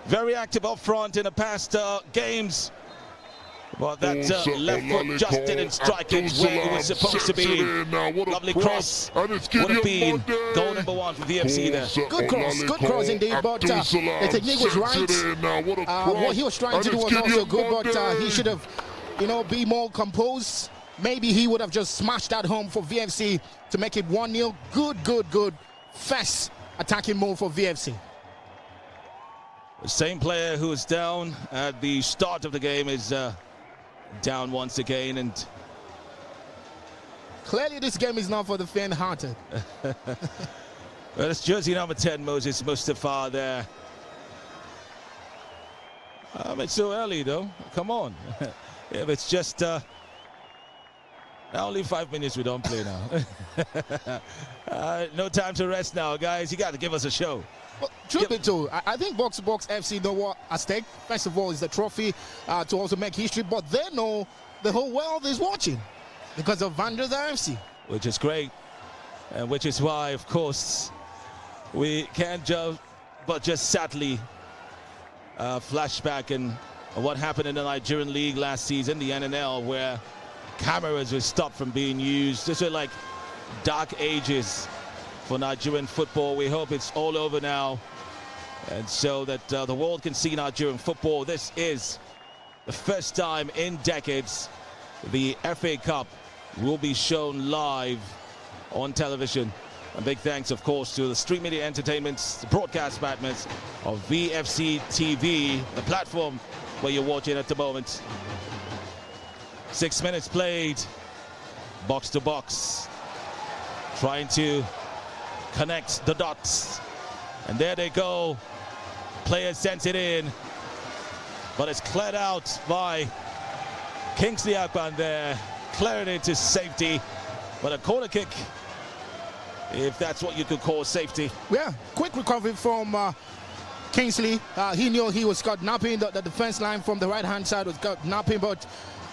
very active up front in the past games, but that left foot just didn't strike it where it was supposed to be. Lovely cross would have been goal number one for VFC there.
Good cross indeed, but the technique was right. What he was trying to do was also good, but he should have, be more composed. Maybe he would have just smashed that home for VFC to make it 1-0. Good fast attacking move for VFC.
The same player who was down at the start of the game is down once again, and
clearly this game is not for the faint-hearted.
Well, it's jersey number 10, Moses Mustafa there. It's so early though, come on. If it's just only 5 minutes we don't play now. No time to rest now, guys. You got to give us a show.
Well, truth be told, I think Box2Box FC know what at stake. First of all, is the trophy to also make history, but they know the whole world is watching because of Vandrezzer FC.
Which is great, and which is why, of course, we can't just sadly flashback and what happened in the Nigerian League last season, the NNL, where cameras were stopped from being used. These were like dark ages for Nigerian football. We hope it's all over now, and so that the world can see Nigerian football. This is the first time in decades the FA Cup will be shown live on television. A big thanks, of course, to the Street Media Entertainment's the broadcast partners of VFC TV, the platform where you're watching at the moment. 6 minutes played. Box2Box trying to connect the dots, and there they go. Player sends it in, but it's cleared out by Kingsley Akpan there, clearing it to safety. But a corner kick, if that's what you could call safety.
Yeah, quick recovery from Kingsley. He knew he was caught napping. The defense line from the right-hand side was caught napping, but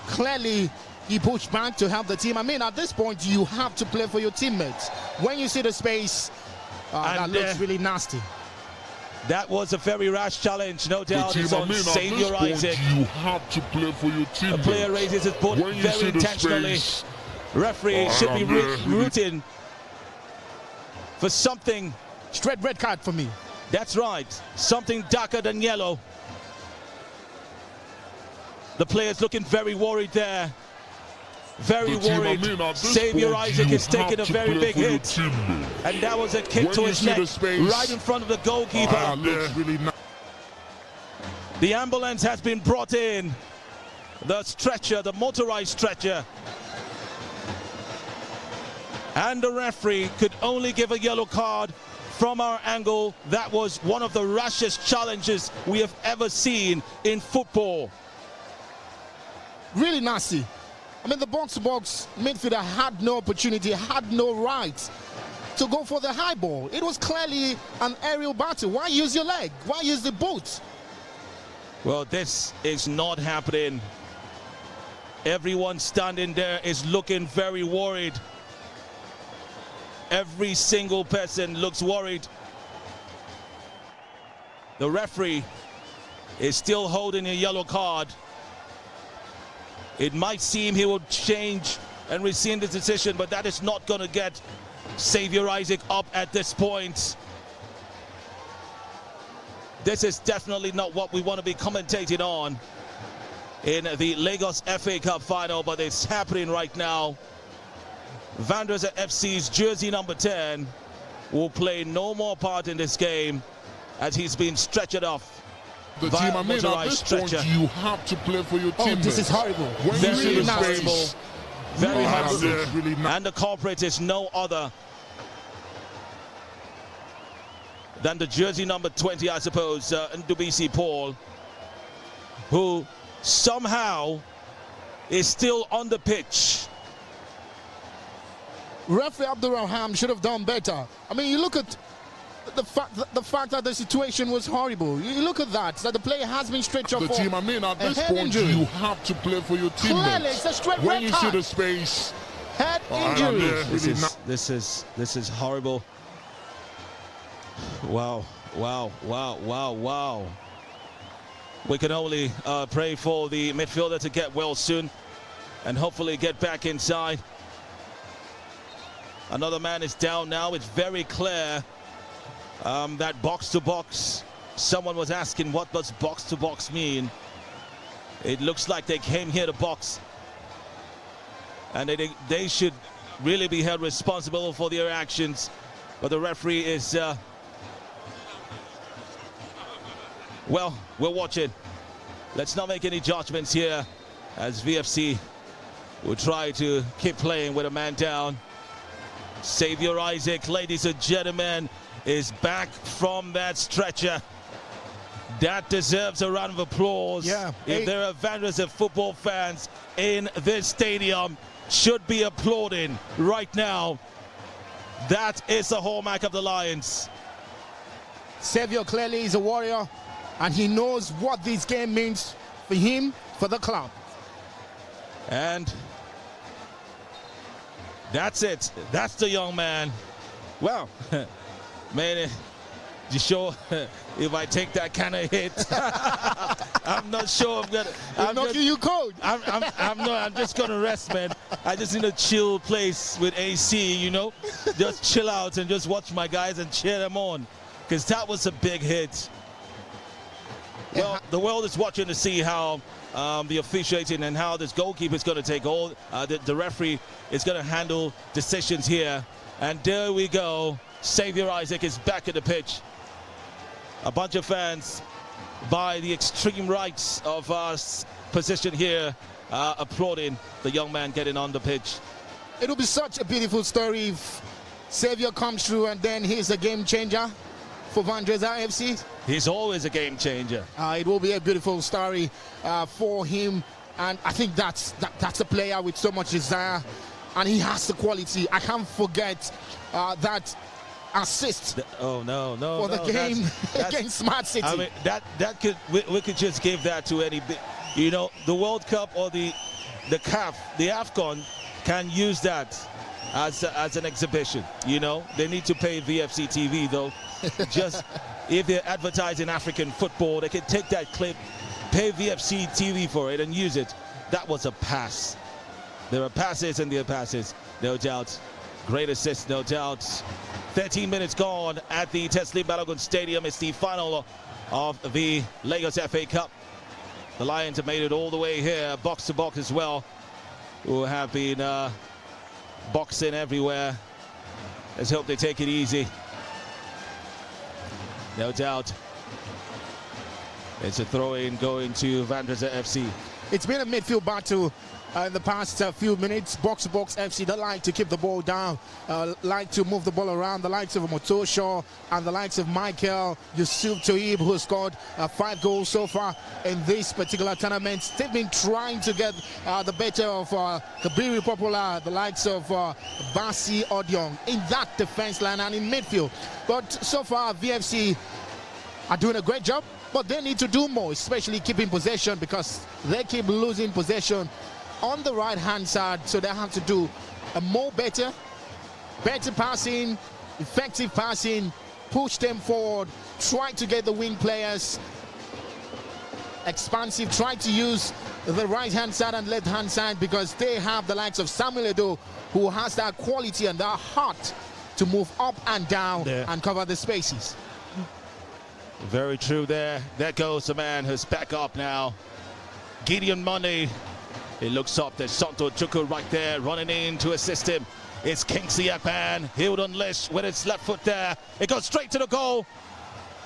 clearly he pushed back to help the team. I mean, at this point, you have to play for your teammates. When you see the space, that looks really nasty.
That was a very rash challenge, no doubt. It's on Xavier Isaac.
You have to play for your team.
The player raises his foot very intentionally. Referee should be rooting for something.
Straight red card for me.
That's right. Something darker than yellow. The player's looking very worried there. very worried. Xavier Isaac is taking a very big hit. And that was a kick to his neck right in front of the goalkeeper. The ambulance has been brought in. The stretcher, the motorized stretcher. And the referee could only give a yellow card. From our angle, that was one of the rashest challenges we have ever seen in football.
Really nasty. I mean, the box-to-box midfielder had no opportunity, had no right to go for the high ball. It was clearly an aerial battle. Why use your leg? Why use the boot?
Well, this is not happening. Everyone standing there is looking very worried. Every single person looks worried. The referee is still holding a yellow card. It might seem he will change and rescind his decision, but that is not going to get Xavier Isaac up at this point. This is definitely not what we want to be commentating on in the Lagos FA Cup final, but it's happening right now. Vandrezzer FC's jersey number 10 will play no more part in this game as he's been stretchered off.
The team, I mean, at this point, you have to play for your team.
This is horrible.
Very horrible. Very horrible.
Really
and the culprit is no other than the jersey number 20, I suppose, Ndubisi Paul, who somehow is still on the pitch.
Referee Abdurrahman should have done better. I mean, you look at the fact that the situation was horrible. You look at that the player has been stretched off.
The team, I mean, at this point,
injury.
you have to play for your team.
Clearly, it's a straight
when
red
you
card.
see the space.
Head injury.
This is horrible. Wow. We can only pray for the midfielder to get well soon and hopefully get back inside. Another man is down now. It's very clear that box-to-box. Someone was asking what does box-to-box mean. It looks like they came here to box. And they should really be held responsible for their actions. But the referee is... well, we're watching. Let's not make any judgments here as VFC will try to keep playing with a man down. Xavier Isaac, ladies and gentlemen, is back from that stretcher. That deserves a round of applause.
Yeah.
If there are Vandrezzer football fans in this stadium, should be applauding right now. That is the hallmark of the Lions.
Xavier clearly is a warrior, and he knows what this game means for him, for the club.
And that's it. That's the young man. Well, man, you sure if I take that kind of hit, I'm not sure I'm gonna. I'm
knocking you cold.
I'm just gonna rest, man. I just need a chill place with AC, you know, just chill out and just watch my guys and cheer them on, because that was a big hit. Well, the world is watching to see how the officiating and how this goalkeeper is going to take all. The referee is going to handle decisions here. And there we go. Xavier Isaac is back at the pitch. A bunch of fans by the extreme rights of our position here applauding the young man getting on the pitch.
It'll be such a beautiful story if Xavier comes through and then he's a game changer for Vandrezzer FC.
He's always a game changer.
It will be a beautiful story for him, and I think that's a player with so much desire, and he has the quality. I can't forget that assist.
For
the game against Smart City.
I mean, that could we could just give that to any, you know, the World Cup or the CAF, the AFCON can use that as an exhibition. You know, they need to pay VFC TV though. Just if they're advertising African football, they can take that clip, pay VFC TV for it and use it. That was a pass. There are passes and there are passes, no doubt. Great assist, no doubt. 13 minutes gone at the Teslim Balogun Stadium. It's the final of the Lagos FA Cup. The Lions have made it all the way here, box to box as well. who have been boxing everywhere. Let's hope they take it easy. No doubt. It's a throw-in going to Vandrezzer FC.
It's been a midfield battle in the past few minutes. Box2Box FC, they like to keep the ball down, like to move the ball around. The likes of Motosho and the likes of Michael Yusuf Toib, who scored 5 goals so far in this particular tournament. They've been trying to get the better of the very popular, the likes of Basi Odiong in that defense line and in midfield. But so far, VFC are doing a great job, but they need to do more, especially keeping possession, because they keep losing possession on the right-hand side. So they have to do a better passing, effective passing, push them forward, try to get the wing players expansive, try to use the right-hand side and left-hand side, because they have the likes of Samuel Edo, who has that quality and that heart to move up and down and cover the spaces.
Very true there. There goes the man who's back up now. Gideon Money. He looks up. There's Santo Chuku right there running in to assist him. It's Kingsley Akpan. He'll unleash with his left foot there. It goes straight to the goal.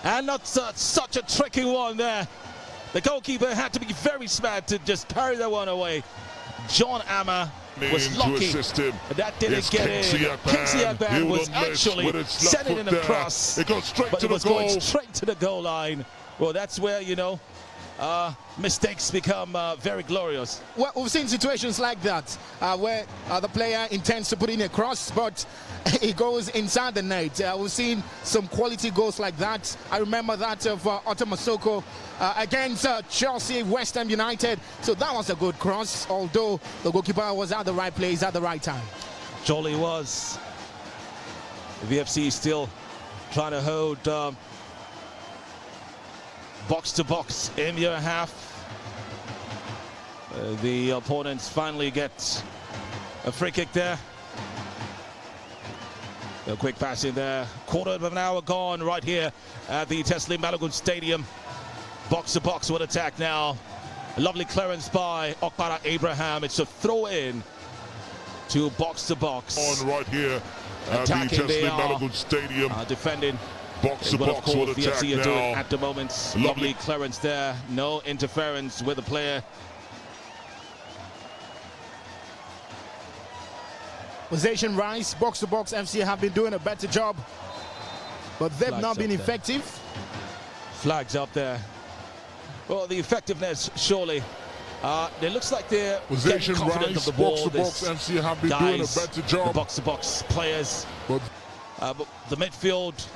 And not such a tricky one there. The goalkeeper had to be very smart to just parry that one away. John Amma was lucky that didn't get in. Kingsley Akpan was actually sending in a cross,
it goes straight
but
to
it was
the goal.
going straight to the goal line. Well, that's where, you know, mistakes become very glorious.
Well, we've seen situations like that where the player intends to put in a cross, but it goes inside the net. We've seen some quality goals like that. I remember that of Otto Masoko against Chelsea, West Ham United. So that was a good cross, although the goalkeeper was at the right place at the right time.
Jolly was. VFC still trying to hold Box2Box in your half. The opponents finally get a free kick there. A quick pass in there. Quarter of an hour gone right here at the Teslim Balogun Stadium. Box2Box will attack now. A lovely clearance by Okpara Abraham. It's a throw in to Box2Box.
On right here at the Teslim Balogun Stadium.
Defending.
Box2Box will attack
VFC are
now.
doing at the moment. Lovely clearance there. No interference with the player.
Possession rise. Box2Box FC have been doing a better job, but they've not been effective.
Flags up there. Well, the effectiveness, surely. It looks like they're
Possession
getting confident
rise.
of the ball.
Box2Box FC have been doing a better job.
The Box2Box players. But the midfield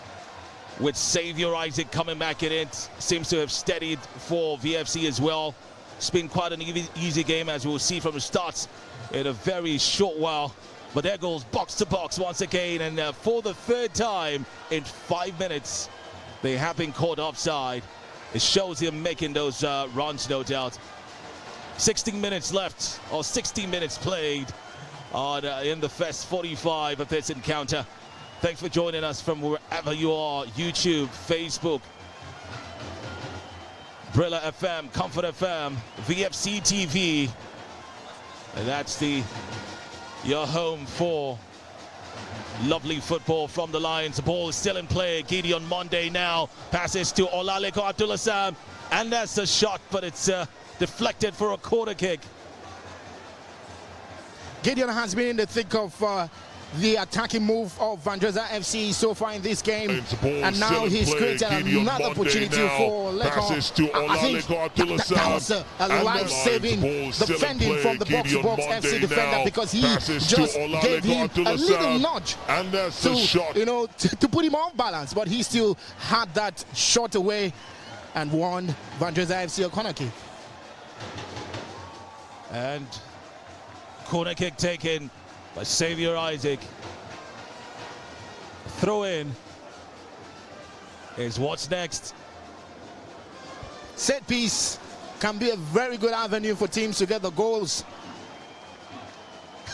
with Xavier Isaac coming back in it seems to have steadied for VFC as well. It's been quite an easy game, as we'll see from the start in a very short while. But there goes Box2Box once again, and for the third time in 5 minutes, they have been caught offside. It shows him making those runs, no doubt. 16 minutes left, or 16 minutes played in the first 45 of this encounter. Thanks for joining us from wherever you are, YouTube, Facebook, Brilla FM, Comfort FM, VFC TV. And that's your home for lovely football from the Lions. The ball is still in play. Gideon Monday now passes to Olaleko Abdullah Sam, and that's a shot, but it's deflected for a corner kick.
Gideon has been in the thick of the attacking move of Vandrezzer FC so far in this game, and now he's created another opportunity for Leko. I think that was a life-saving defending from the Box2Box FC defender, because he just gave him a little nudge to put him off balance, but he still had that shot away and won Vandrezzer FC a corner kick.
And corner kick taken by Xavier Isaac. Throw in is what's next.
Set piece can be a very good avenue for teams to get the goals.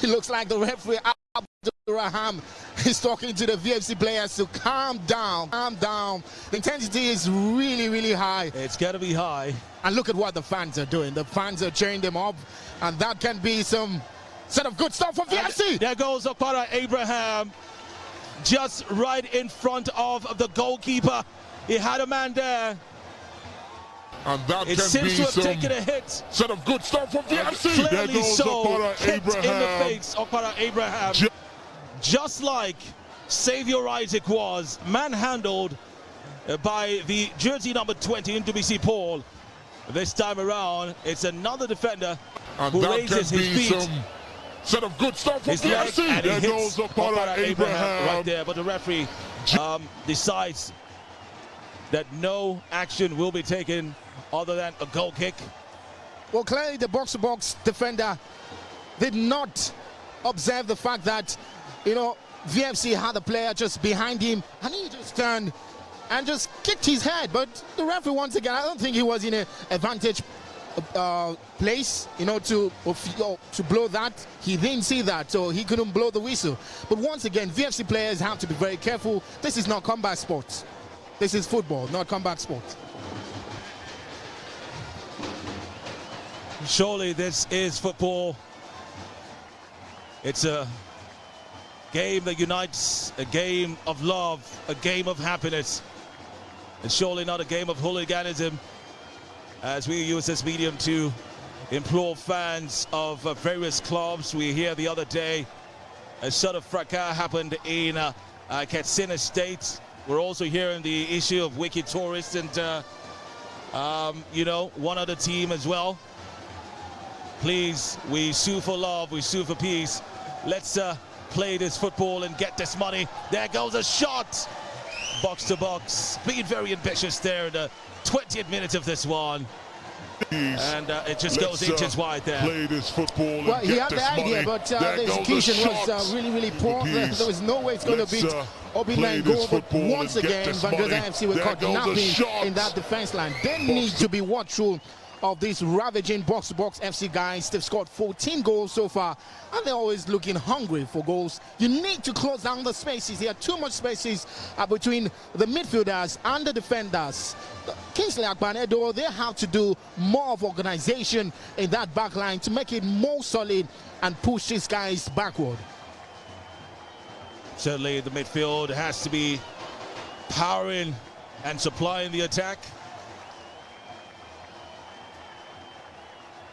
It looks like the referee Abdulraham is talking to the VFC players to calm down, calm down. The intensity is really, really high.
It's got to be high.
And look at what the fans are doing. The fans are cheering them up, and that can be some Set of good stuff for VFC.
There goes Okpara Abraham, just right in front of the goalkeeper. He had a man there.
And that
It
can
seems
be
to have
some
taken a hit.
set of good stuff from VFC. There
Clearly
goes
so,
Okpara
hit in the
Abraham.
face. Okpara Abraham, just like Xavier Isaac was manhandled by the jersey number 20 Ndubisi Paul. This time around, it's another defender
And
who
that
raises
can
his
be
feet.
some set of good stuff from
His leg,
VFC.
and he
There
hits
goes Okpara Abraham.
right there, but the referee decides that no action will be taken other than a goal kick.
Well, clearly the box-to-box defender did not observe the fact that, you know, VFC had a player just behind him, and he just turned and just kicked his head. But the referee, once again, I don't think he was in an advantage place, you know, to blow that. He didn't see that, so he couldn't blow the whistle. But once again, VFC players have to be very careful. This is not combat sports. This is football, not combat sports.
Surely this is football. It's a game that unites, a game of love, a game of happiness. It's surely not a game of hooliganism, as we use this medium to implore fans of various clubs. We hear the other day a sort of fracas happened in Katsina State. We're also hearing the issue of wicked tourists and, you know, one other team as well. Please, we sue for love, we sue for peace. Let's play this football and get this money. There goes a shot. Box to box, being very ambitious there in the 20th minute of this one. And it just goes inches wide there.
Play this football.
Well,
and
he
get
had the
this
idea,
money.
but
There
the
goes
execution
the
was really, really poor. There was no way it's going to beat Obi
this
Mango. But
football
once
and get
again,
this
Vandrezzer
money.
FC were
There
caught
goes the
napping
shot.
in that defense line. They need to be watchful of these ravaging box-to-box FC guys. They've scored 14 goals so far, and they're always looking hungry for goals. You need to close down the spaces. There are too much spaces between the midfielders and the defenders. Kingsley Akpanedo, they have to do more of organization in that back line to make it more solid and push these guys backward.
Certainly the midfield has to be powering and supplying the attack.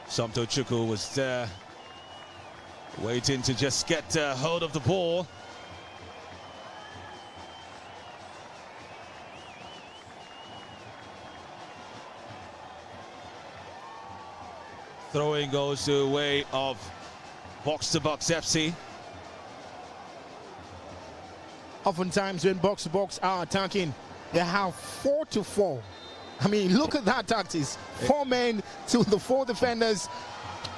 Somto Chukwu was there, waiting to just get hold of the ball. Throwing goes the way of Box2Box FC.
Oftentimes when Box2Box are attacking, they have 4-4. I mean, look at that tactics. 4 men to the 4 defenders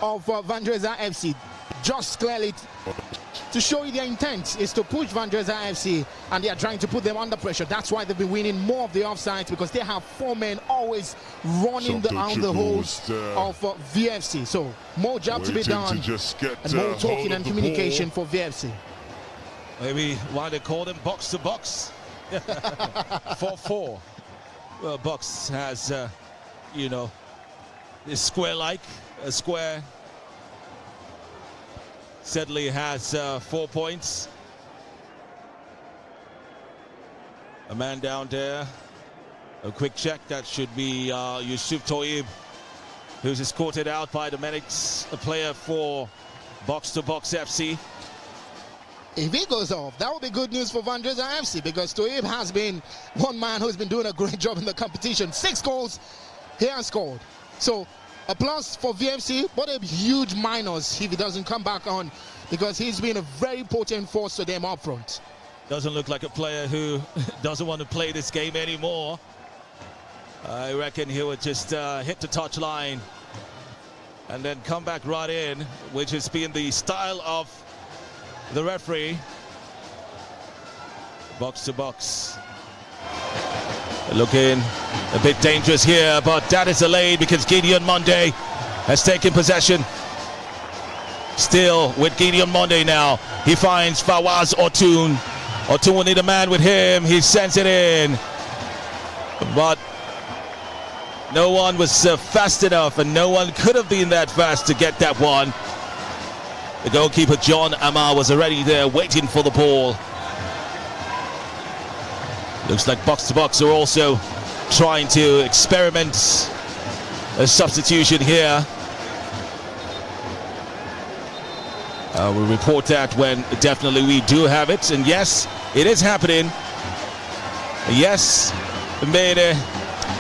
of Vandrezzer FC. Just clearly to show you their intent is to push Vandrezzer FC, and they are trying to put them under pressure. That's why they've been winning more of the offsides, because they have 4 men always running around the holes of VFC. So more job to be done, and more talking and communication for VFC.
Maybe why they call them Box2Box. 4-4. Well, Box has, you know, is square-like, a square. Sedley has 4 points. A man down there. A quick check. That should be Yusuf Toib, who's escorted out by the medics, a player for Box2Box FC.
If he goes off, that would be good news for Vandrezzer FC, because Toib has been one man who's been doing a great job in the competition. 6 goals he has scored. So a plus for VFC, but a huge minus if he doesn't come back on, because he's been a very potent force to them up front.
Doesn't look like a player who doesn't want to play this game anymore. I reckon he would just hit the touchline and then come back right in, which has been the style of the referee. Box2Box looking a bit dangerous here, but that is delayed because Gideon Monday has taken possession. Still with Gideon Monday now. He finds Fawaz Otun. Otun will need a man with him. He sends it in, but no one was fast enough, and no one could have been that fast to get that one. The goalkeeper John Amar was already there waiting for the ball. Looks like Box2Box are also trying to experiment a substitution here. We'll report that when definitely we do have it. And yes, it is happening. Yes,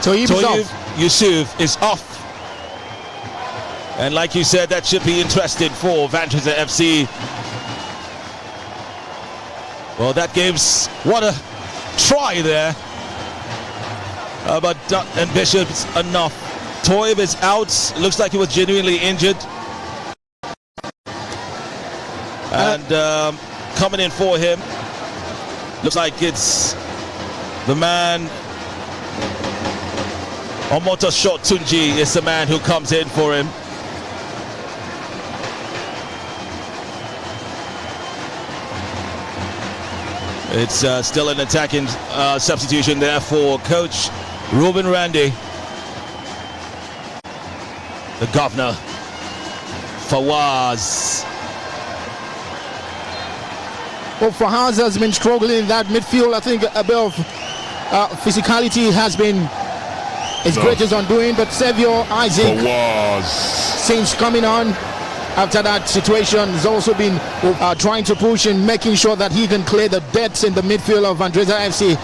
Toyib Yusuf is off. And like you said, that should be interesting for Vandrezzer FC. Well, that gives what a try there. But not ambitious enough. Toyib is out. Looks like he was genuinely injured. And coming in for him, looks like it's the man. Omoto Shot Tunji is the man who comes in for him. It's still an attacking substitution there for coach Ruben Randy. The governor, Fawaz.
Well, Fawaz has been struggling in that midfield. I think a bit of physicality has been his greatest undoing, but Xavier Isaac since coming on after that situation has also been trying to push and making sure that he can clear the debts in the midfield of Vandrezzer FC.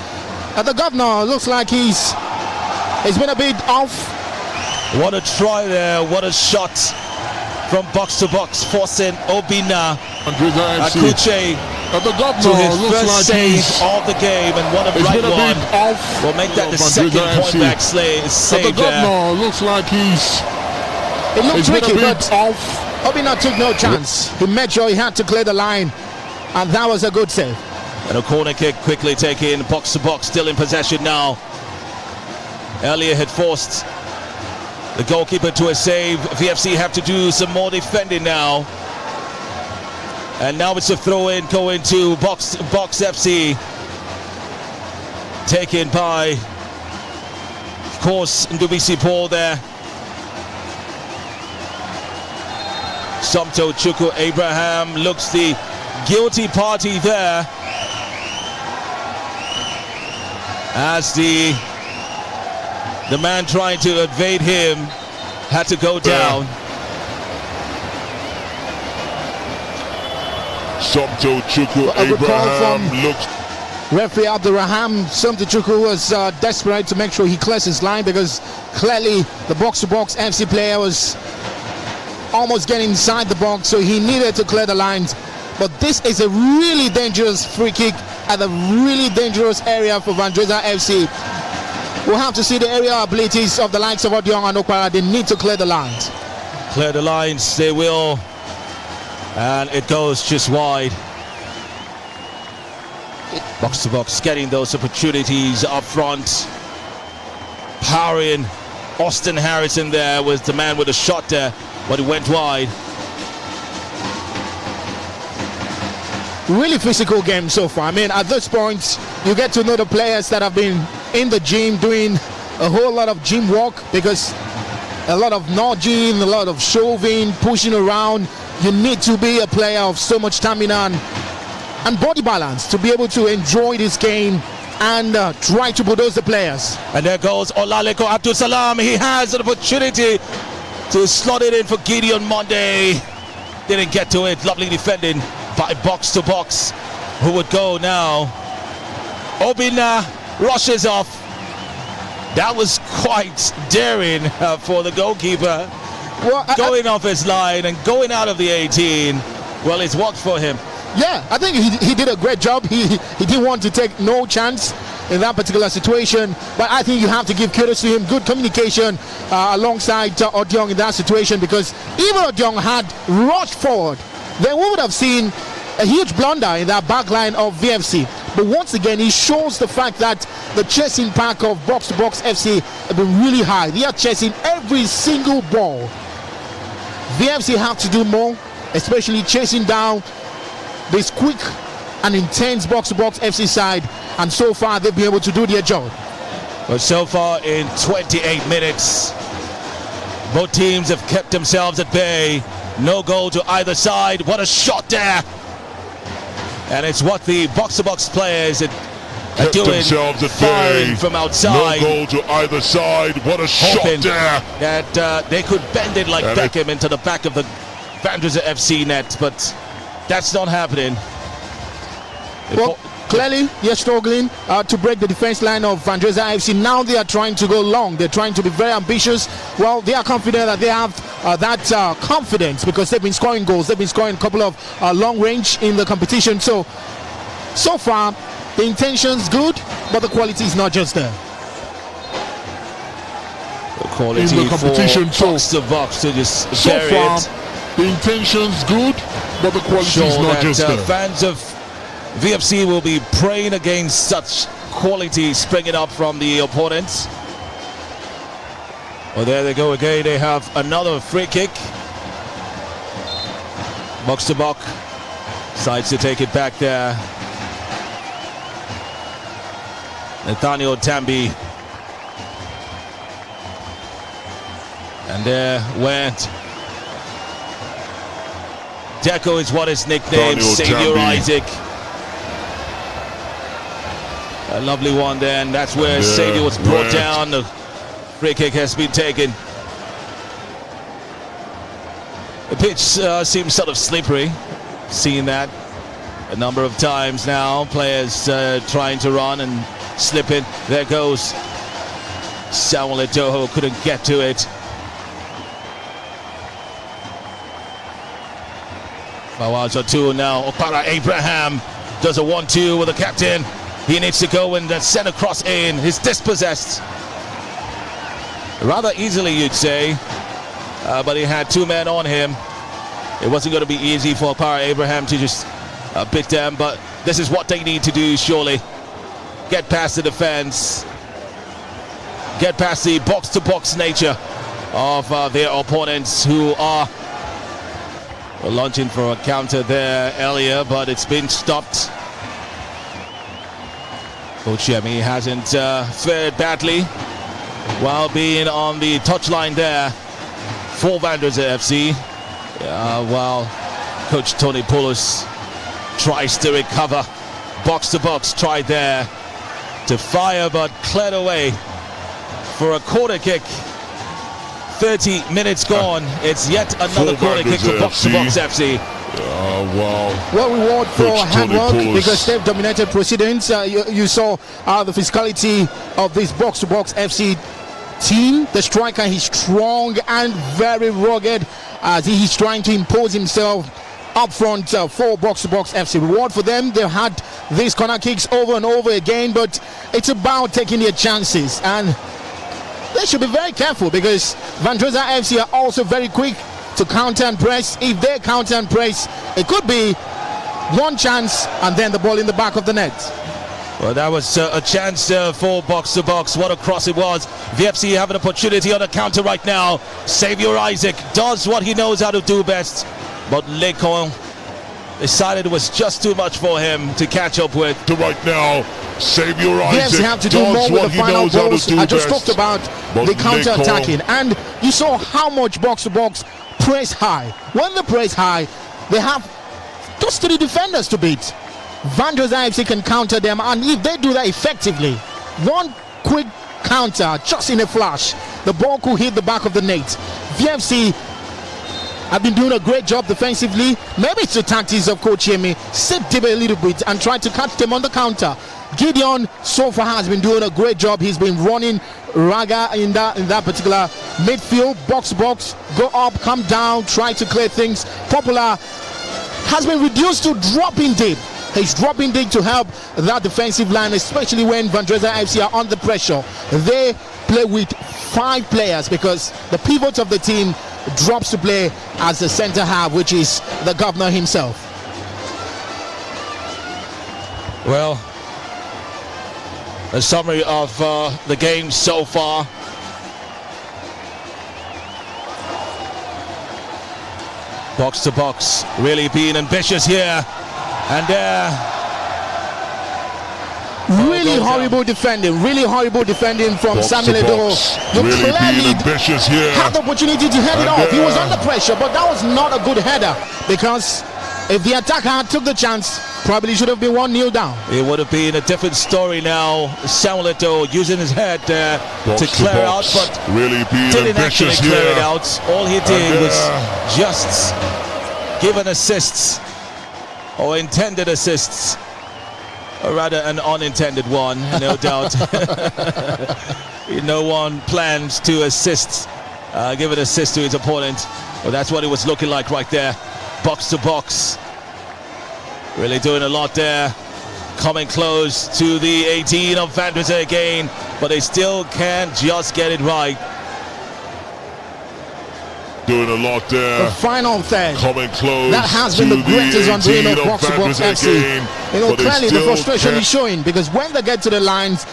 The governor looks like he's been a bit off.
What a try there, what a shot from Box2Box, forcing Obina Akuche to his first save of the game, and what a bright one. We'll make that the second point back save
the governor looks like
it looked tricky, but Obina took no chance. He made sure he had to clear the line, and that was a good save.
And a corner kick quickly taken. Box2Box still in possession now. Earlier had forced the goalkeeper to a save. VFC have to do some more defending now. And now it's a throw-in going to Box FC. Taken by, of course, Ndubisi Paul there. Somto Chukwu Abraham looks the guilty party there, as the man trying to evade him had to go down.
Somto Chukwu Abraham looks.
Referee Abdurraham Somto Chukwu was desperate to make sure he clears his line, because clearly the Box2Box FC player was almost getting inside the box, so he needed to clear the lines. But this is a really dangerous free kick at a really dangerous area for Vandrezzer FC. We'll have to see the aerial abilities of the likes of Odion and Okwara. They need to clear the lines.
Clear the lines, they will. And it goes just wide. Box2Box getting those opportunities up front. Powering Austin Harrison there was the man with a shot there, but it went wide.
Really physical game so far. I mean, at this point, you get to know the players that have been in the gym doing a whole lot of gym work, because a lot of nudging, a lot of shoving, pushing around. You need to be a player of so much stamina and body balance to be able to enjoy this game and try to bulldoze the players.
And there goes Olaleko Abdul Salam. He has an opportunity to slot it in for Gideon Monday. Didn't get to it. Lovely defending by Box2Box, who would go now. Obina rushes off. That was quite daring for the goalkeeper.
Well,
going off his line and going out of the 18. Well, it's worked for him.
Yeah, I think he did a great job. He didn't want to take no chance in that particular situation, but I think you have to give kudos to him. Good communication alongside Odion in that situation, because even Odion had rushed forward, then we would have seen a huge blunder in that back line of VFC. But once again, he shows the fact that the chasing pack of Box2Box FC have been really high. They are chasing every single ball. VFC have to do more, especially chasing down this quick and intense Box2Box FC side, and so far they've been able to do their job.
But so far in 28 minutes, both teams have kept themselves at bay. No goal to either side. What a shot there. And it's what the box-to-box players are doing,
themselves at
firing
bay.
from outside.
No goal to either side. What a shot there.
That they could bend it like Beckham into the back of the Vandrezzer FC net, but that's not happening.
Well, clearly, you're struggling to break the defense line of Vandrezzer FC. Now they are trying to go long. They're trying to be very ambitious. Well, they are confident that they have that confidence because they've been scoring goals. They've been scoring a couple of long range in the competition. So far, the intention's good, but the quality is not just there.
The quality
in the competition,
for Box2Box to just
so
carry
far,
it.
the intention's good, but the quality is not just there.
Fans of VFC will be praying against such quality springing up from the opponents. Well, there they go again. They have another free kick. Box2Box decides to take it back there. Nathaniel Tambi. And there went Deco is what is nicknamed, Savior Isaac. A lovely one there, and that's where Savior was brought down. The free kick has been taken. The pitch seems sort of slippery. Seen that a number of times now. Players trying to run and slipping. There goes Samuel Eto'o, couldn't get to it. Fawaza 2 now. Okpara Abraham does a 1-2 with the captain. He needs to go and send a cross in. He's dispossessed rather easily, you'd say, but he had two men on him. It wasn't going to be easy for Okpara Abraham to just beat them, but this is what they need to do, surely. Get past the defense, get past the box-to-box nature of their opponents, who are launching for a counter there earlier, but it's been stopped. Coach Yemi hasn't fared badly while being on the touchline there for Vandrezzer FC, while Coach Tony Poulos tries to recover. Box2Box tried there to fire, but cleared away for a corner kick. 30 minutes gone. It's yet another corner kick for Box2Box FC.
Wow.
Well, reward for hard work because they've dominated proceedings. You saw the physicality of this Box2Box FC team. The striker, he's strong and very rugged as he's trying to impose himself up front for Box2Box FC. Reward for them. They've had these corner kicks over and over again, but it's about taking their chances, and they should be very careful because Vandrezzer FC are also very quick to counter and press. If they counter and press, it could be one chance and then the ball in the back of the net.
Well, that was a chance for Box2Box. What a cross it was. VFC have an opportunity on the counter right now. Savior Isaac does what he knows how to do best, but Lekon decided it was just too much for him to catch up with.
Right now, Savior Isaac
VFC have to do more with the final balls. I just talked about the counter-attacking, and you saw how much Box2Box press high. When they press high, they have just 3 defenders to beat. Vandrezzer FC can counter them, and if they do that effectively, one quick counter just in a flash, the ball could hit the back of the net. VFC have been doing a great job defensively. Maybe it's the tactics of Coach Yemi. Sit deep a little bit and try to catch them on the counter. Gideon so far has been doing a great job. He's been running raga in that particular midfield. Box2Box, go up, come down, try to clear things. Popular has been reduced to dropping deep. He's dropping deep to help that defensive line, especially when Vandrezzer FC are under pressure. They play with 5 players because the pivot of the team drops to play as the center half, which is the governor himself.
Well, a summary of the game so far. Box2Box really being ambitious here, and
really horrible defending from Samuel Edoho. You
Really
clearly
being ambitious here.
had the opportunity to head it off. He was under pressure, but that was not a good header, because if the attacker took the chance, probably should have been 1-0 down.
It would have been a different story now. Samuel Edoho using his head to clear out, but
really being
didn't actually
ambitious
clear
here.
it out. All he did was just give an assist, or intended assists, or rather an unintended one, no doubt. No one plans to assist, give an assist to his opponent. Well, that's what it was looking like right there. Box to box. Really doing a lot there. Coming close to the 18 of Vandrezzer again, but they still can't just get it right.
Doing a lot there.
The final third.
Coming close.
That has been the greatest undoing of Box2Box FC. You know, clearly the frustration is showing, because when they get to the lines,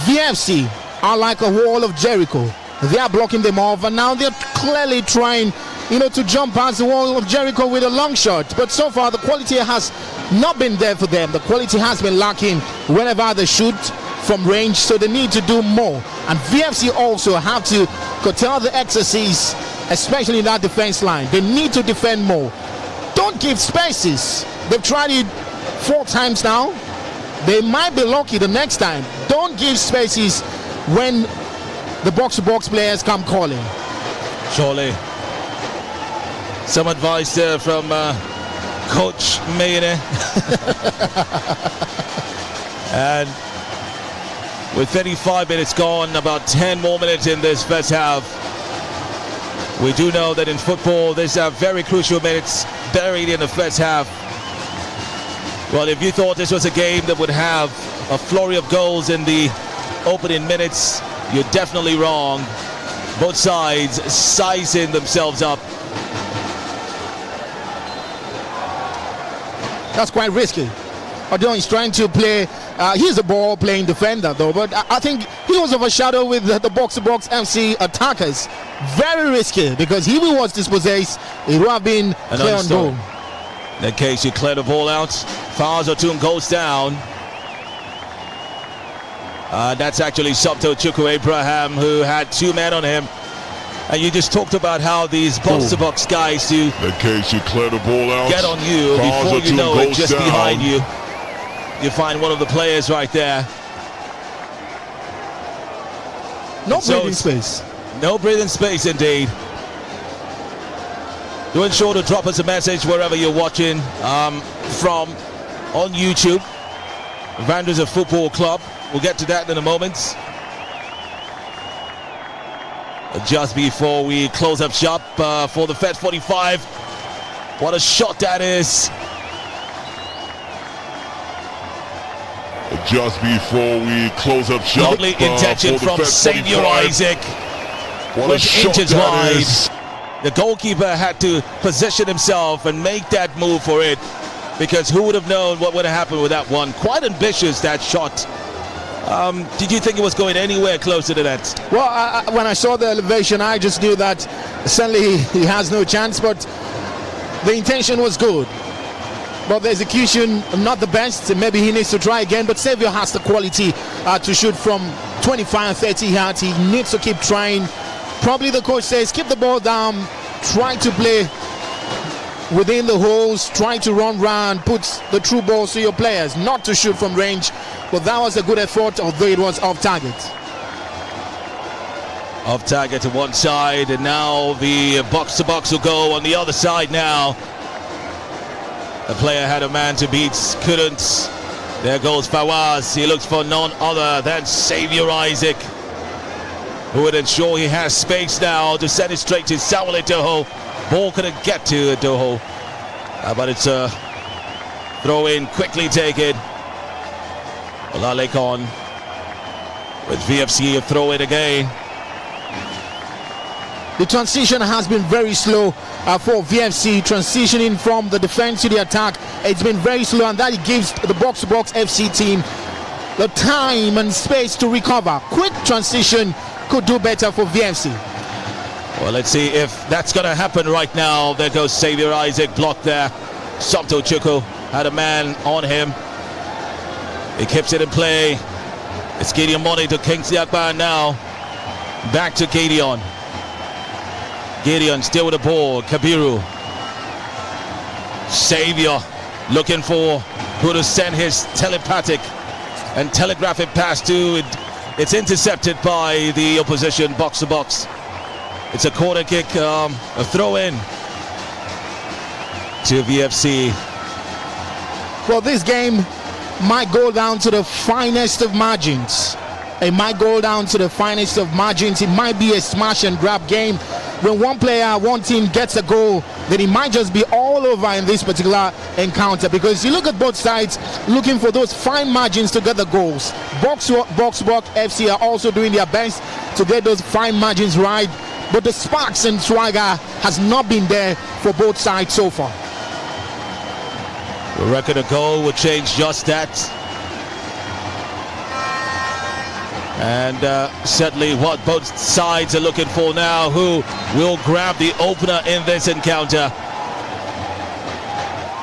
VFC are like a wall of Jericho. They are blocking them off, and now they're clearly trying, you know, to jump past the wall of Jericho with a long shot. But so far, the quality has not been there for them. The quality has been lacking whenever they shoot from range, so they need to do more. And VFC also have to curtail the excesses, especially in that defense line. They need to defend more. Don't give spaces. They've tried it 4 times now. They might be lucky the next time. Don't give spaces when the box-to-box players come calling.
Surely. Some advice there from Coach Mayne. And with 35 minutes gone, about 10 more minutes in this first half, we do know that in football there's very crucial minutes buried in the first half. Well, if you thought this was a game that would have a flurry of goals in the opening minutes, you're definitely wrong. Both sides sizing themselves up.
That's quite risky. Although he's trying to play, he's a ball-playing defender though, but I think he was overshadowed with the Box2Box FC attackers. Very risky, because if he was dispossessed, it would have been clear on goal.
In that case, you clear the ball out. Fars Otun goes down. That's actually Sobto Chukwu Abraham, who had 2 men on him. And you just talked about how these box-to-box guys do
case you clear the ball out,
get on you before you know it, just behind you. You find one of the players right there.
No breathing space.
No breathing space indeed. Do ensure to drop us a message wherever you're watching from on YouTube. Vandrezzer Football Club. We'll get to that in a moment. Just before we close up shop for the Fed 45. What a shot that is.
Just before we close up shop.
Lovely intention from Xavier Isaac.
What a shot
inches
that
wide.
is.
The goalkeeper had to position himself and make that move for it, because who would have known what would have happened with that one? Quite ambitious, that shot. Did you think it was going anywhere closer to that?
Well, when I saw the elevation, I just knew that certainly he has no chance, but the intention was good. But the execution, not the best. Maybe he needs to try again, but Xavier has the quality to shoot from 25 and 30 yards. He needs to keep trying. Probably the coach says, keep the ball down, try to play within the holes, try to run round, put the true balls to your players, not to shoot from range. But that was a good effort, although it was off target.
Off target to one side, and now the box-to-box will go on the other side now. The player had a man to beat, couldn't. There goes Fawaz. He looks for none other than Xavier Isaac, who would ensure he has space now to send it straight to Samuel Edoho. Ball couldn't get to Edoho, but it's a throw in, quickly taken. Olalekon with VFC, a throw in again.
The transition has been very slow for VFC, transitioning from the defense to the attack. It's been very slow, and that gives the Box2Box FC team the time and space to recover. Quick transition could do better for VFC.
Well, let's see if that's going to happen right now. There goes Xavier Isaac, blocked there. Sobto Chukwu had a man on him. He keeps it in play. It's Gideon Mone to Kingsley Akbar now. Back to Gideon. Gideon still with the ball. Kabiru. Xavier looking for who to send his telepathic and telegraphic pass to. It's intercepted by the opposition. Box2Box. It's a corner kick, a throw in to VFC.
Well, this game might go down to the finest of margins. It might go down to the finest of margins. It might be a smash and grab game. When one player, one team gets a goal, then it might just be all over in this particular encounter, because you look at both sides looking for those fine margins to get the goals. Box2Box FC are also doing their best to get those fine margins right, but the sparks and swagger has not been there for both sides so far.
The record of goal will change just that. And certainly what both sides are looking for now, who will grab the opener in this encounter.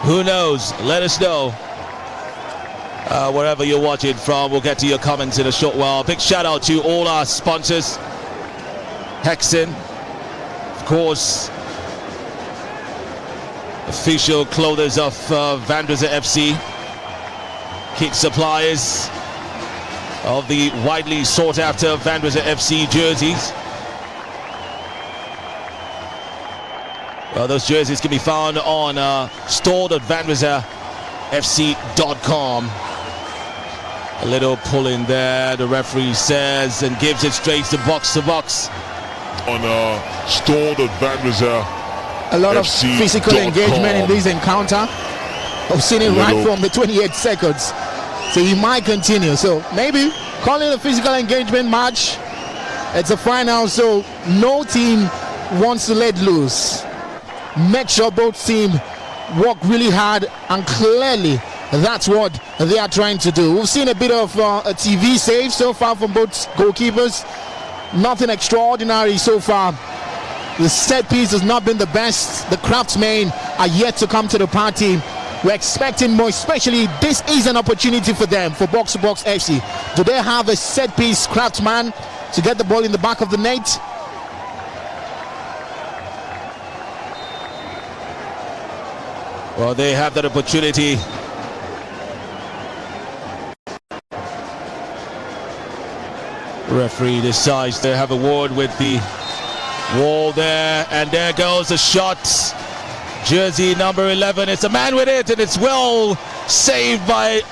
Who knows? Let us know. Wherever you're watching from, we'll get to your comments in a short while. Big shout out to all our sponsors. Hexen, of course, official clothers of Vandrezzer FC, kit suppliers of the widely sought after Vandrezzer FC jerseys. Well, those jerseys can be found on store.vandrezzerfc.com. A little pull in there, the referee says, and gives it straight to Box2Box.
On store.vandrezzerfc.com.
A lot of physical engagement in this encounter. I've seen it right from the 28 seconds. So he might continue. So maybe call it a physical engagement match. It's a final, so no team wants to let loose. Make sure both teams work really hard, and clearly that's what they are trying to do. We've seen a bit of a TV save so far from both goalkeepers. Nothing extraordinary so far. The set piece has not been the best. The craftsmen are yet to come to the party. We're expecting more, especially this is an opportunity for them, for Box2Box FC. Do they have a set piece craftsman to get the ball in the back of the net?
Well, they have that opportunity. Referee decides to have a word with the wall there, and there goes the shot. Jersey number 11, it's a man with it, and it's well saved by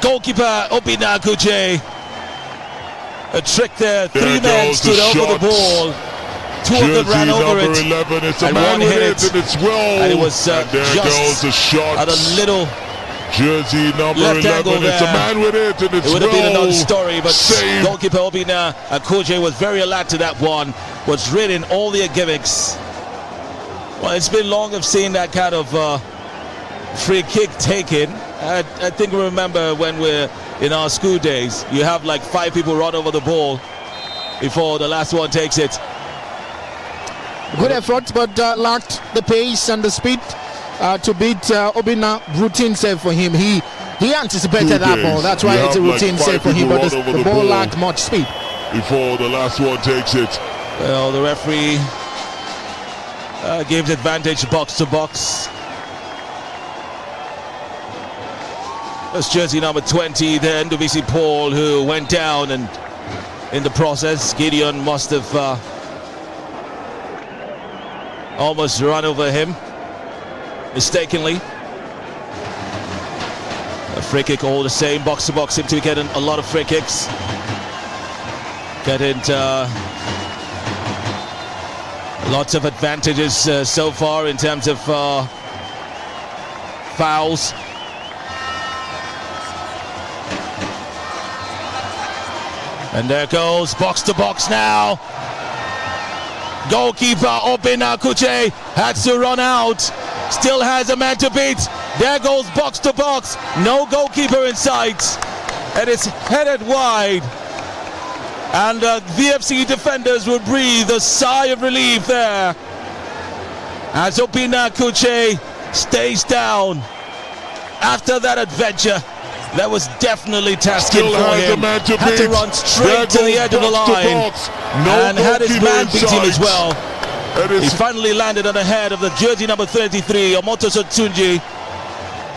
goalkeeper Obina Kuche. A trick there, three men stood over the ball. Two of them ran over it,
11, it's
and
a man
one
with
hit
it, and it's well.
And it was
and there goes the shot.
At a little
Jersey number
left
11,
angle
it's a man with it, and it's
it would have been
well
another story, but
saved.
goalkeeper Obina Kuche was very alert to that one, was reading all the gimmicks. Well, it's been long of seeing that kind of free kick taken. I think we remember when we're in our school days, you have like 5 people run over the ball before the last one takes it.
Good effort, but lacked the pace and the speed to beat Obina. Routine save for him. He anticipated that ball. That's why it's a routine save for him, but the ball lacked much speed
before the last one takes it.
Well, the referee gives advantage Box2Box. That's jersey number 20, then Ndubisi Paul, who went down, and in the process Gideon must have almost run over him mistakenly. A free kick all the same. Box2Box seem to be getting a lot of free kicks, getting lots of advantages so far in terms of fouls. And there goes Box2Box now. Goalkeeper Obina Kuche had to run out. Still has a man to beat. There goes Box2Box. No goalkeeper in sight. And it's headed wide. And VFC defenders will breathe a sigh of relief there, as Obina Kuche stays down after that adventure. that was definitely tasking
Still
for
has
him.
a man to
Had to
beat.
run straight to
There
the
goes
edge of the
box to
line
box. No
and had his
goalkeeper
man
in
beat him as
sight.
well. He finally landed on the head of the jersey number 33, Omoto Sotunji,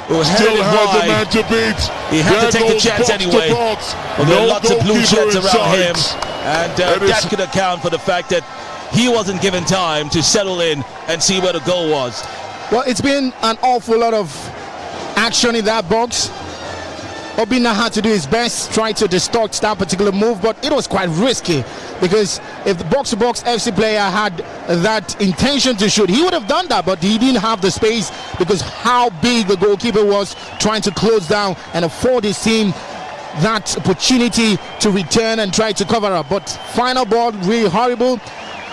who headed
Still
it
has a
wide.
man to beat.
He had
There
to take the
goes
chance
box
anyway.
to box.
Well, there are
No
lots of blue
goalkeeper
shirts
in
around him,
sight.
and that could account for the fact that he wasn't given time to settle in and see where the goal was.
Well, it's been an awful lot of action in that box. Obina had to do his best, try to distort that particular move, but it was quite risky because if the Box2Box FC player had that intention to shoot, he would have done that, but he didn't have the space because how big the goalkeeper was trying to close down and afford his team that opportunity to return and try to cover up. But final ball, really horrible.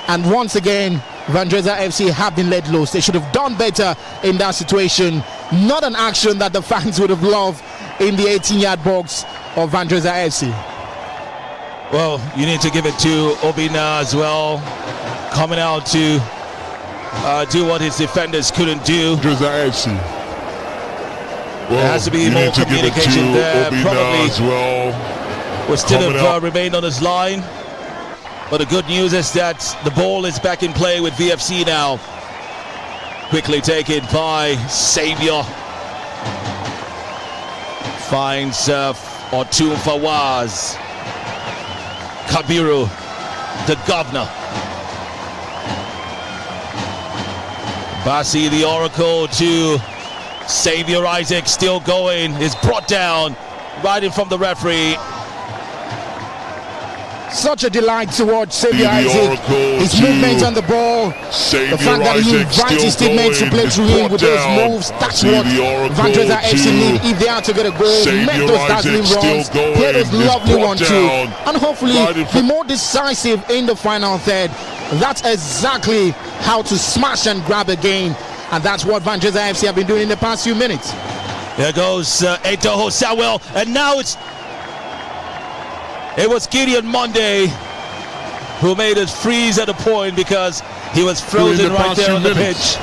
And once again, Vandrezzer FC have been let loose. They should have done better in that situation. Not an action that the fans would have loved in the 18-yard box of Vandrezzer FC.
Well, you need to give it to Obina as well, coming out to do what his defenders couldn't do.
Vandrezzer FC. Well,
there has to be more communication there.
Obina
Probably
as well.
would still have remained on his line. But the good news is that the ball is back in play with VFC now. Quickly taken by Savior. Finds Otum Fawaz. Kabiru, the governor. Basi, the oracle, to Savior Isaac, still going, is brought down right in from the referee.
Such a delight to watch Savior Isaac. His movement on the ball, the fact that he invites his teammates to play through him with those moves, that's what Vandrezzer FC need if they are to get a goal. Make those dazzling runs, play those lovely ones too, and hopefully be more decisive in the final third. That's exactly how to smash and grab a game, and that's what Vandrezzer FC have been doing in the past few minutes.
There goes Etoho Sawell, and now it was Gideon Monday who made us freeze at a point because he was frozen right there on the pitch.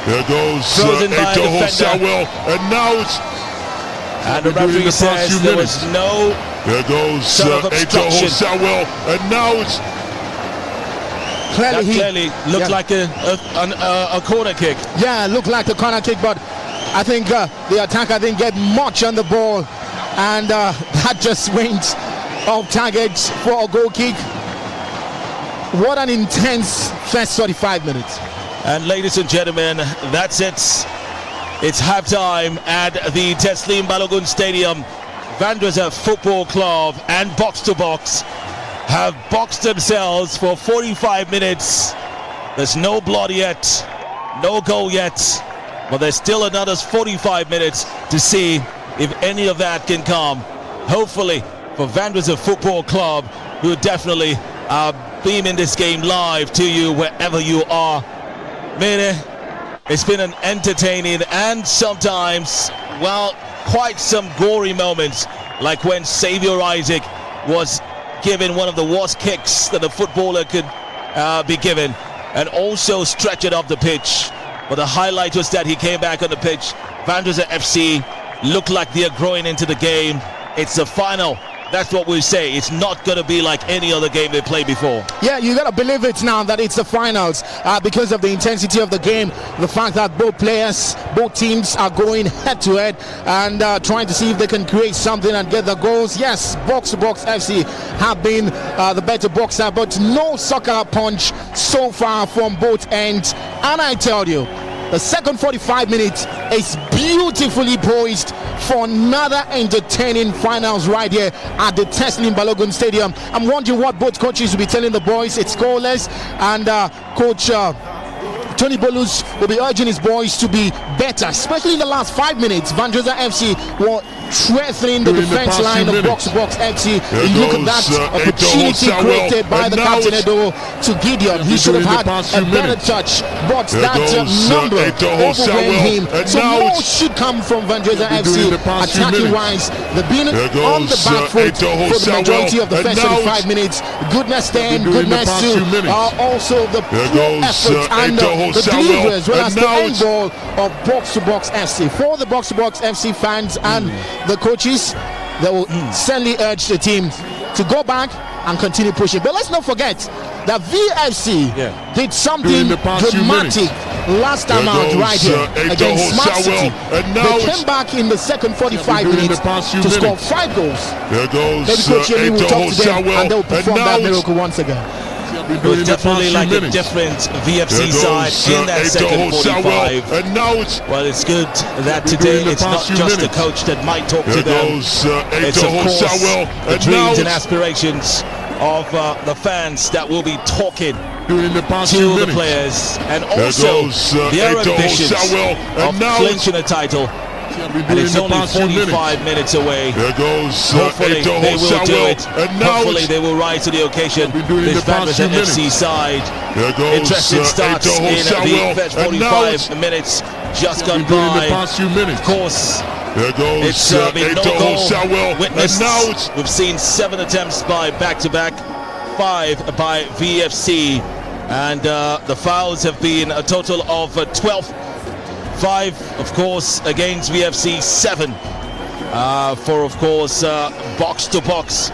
There goes
Etoho
Sawell, and now it's...
And the referee says there was no
There goes
Etoho
Sawell, and now it's...
Clearly looked like a corner kick.
Yeah, looked like a corner kick, but I think the attacker didn't get much on the ball, and that just went off target for a goal kick. What an intense first 45 minutes.
And ladies and gentlemen, that's it. It's halftime at the Teslim Balogun Stadium. Vandrezzer Football Club and Box2Box have boxed themselves for 45 minutes. There's no blood yet, no goal yet, but there's still another 45 minutes to see if any of that can come. Hopefully for Vandrezzer Football Club, who definitely are beaming this game live to you wherever you are. Mene, it's been an entertaining and sometimes, well, quite some gory moments, like when Savior Isaac was given one of the worst kicks that a footballer could be given, and also stretch it off the pitch. But the highlight was that he came back on the pitch. Vandrezzer FC looked like they're growing into the game. It's the final. That's what we say. It's not going to be like any other game they played before.
Yeah, you got to believe it now that it's the finals because of the intensity of the game, the fact that both teams are going head-to-head and trying to see if they can create something and get the goals. Yes, Box2Box FC have been the better boxer, but no sucker punch so far from both ends. And I tell you, the second 45 minutes is beautifully poised for another entertaining finals right here at the Teslim Balogun Stadium. I'm wondering what both coaches will be telling the boys. It's goalless, and Coach Tony Bolus will be urging his boys to be better, especially in the last 5 minutes. Vandrezzer FC were threatening the defense line of Box2Box FC. And look at that opportunity created by the captain Edo to Gideon. He should have had a better touch, but that number overwhelmed him. So more should come from Vandrezzer FC attacking wise. They've been on the back foot for the majority of the first 35 minutes. Goodness 10, goodness 2. Also the effort and the delivery as well as the end goal of Box2Box FC. For the Box2Box FC fans and the coaches, they will certainly urge the team to go back and continue pushing. But let's not forget that VFC did something dramatic last time out right here against Smart City. They came back in the second 45 minutes to score 5 goals. Maybe Coach Yemi will talk to them and they will perform that miracle once again.
It was definitely like a different VFC side in that second 45. Well, it's good that today it's not just the coach that might talk to them. It's of course the dreams and aspirations of the fans that will be talking to the players, and also their ambitions of clinching a title. And it's only 45 minutes away. Hopefully they will do it. Hopefully they will rise to the occasion. This Vandrezzer FC side. Interesting starts in the first 45 minutes just gone by. Of course, it's been no goal witnessed. We've seen 7 attempts by back-to-back, 5 by VFC, and the fouls have been a total of 12. 5, of course, against VFC, 7 for, of course, Box2Box.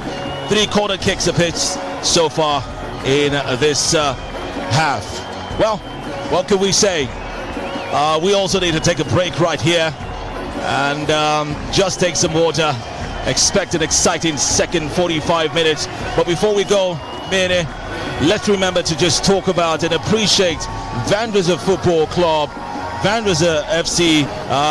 3 corner kicks apiece so far in this half. Well, what can we say? We also need to take a break right here and just take some water. Expect an exciting second 45 minutes. But before we go, Mene, let's remember to just talk about and appreciate Vandrezzer Football Club, Vandrezzer FC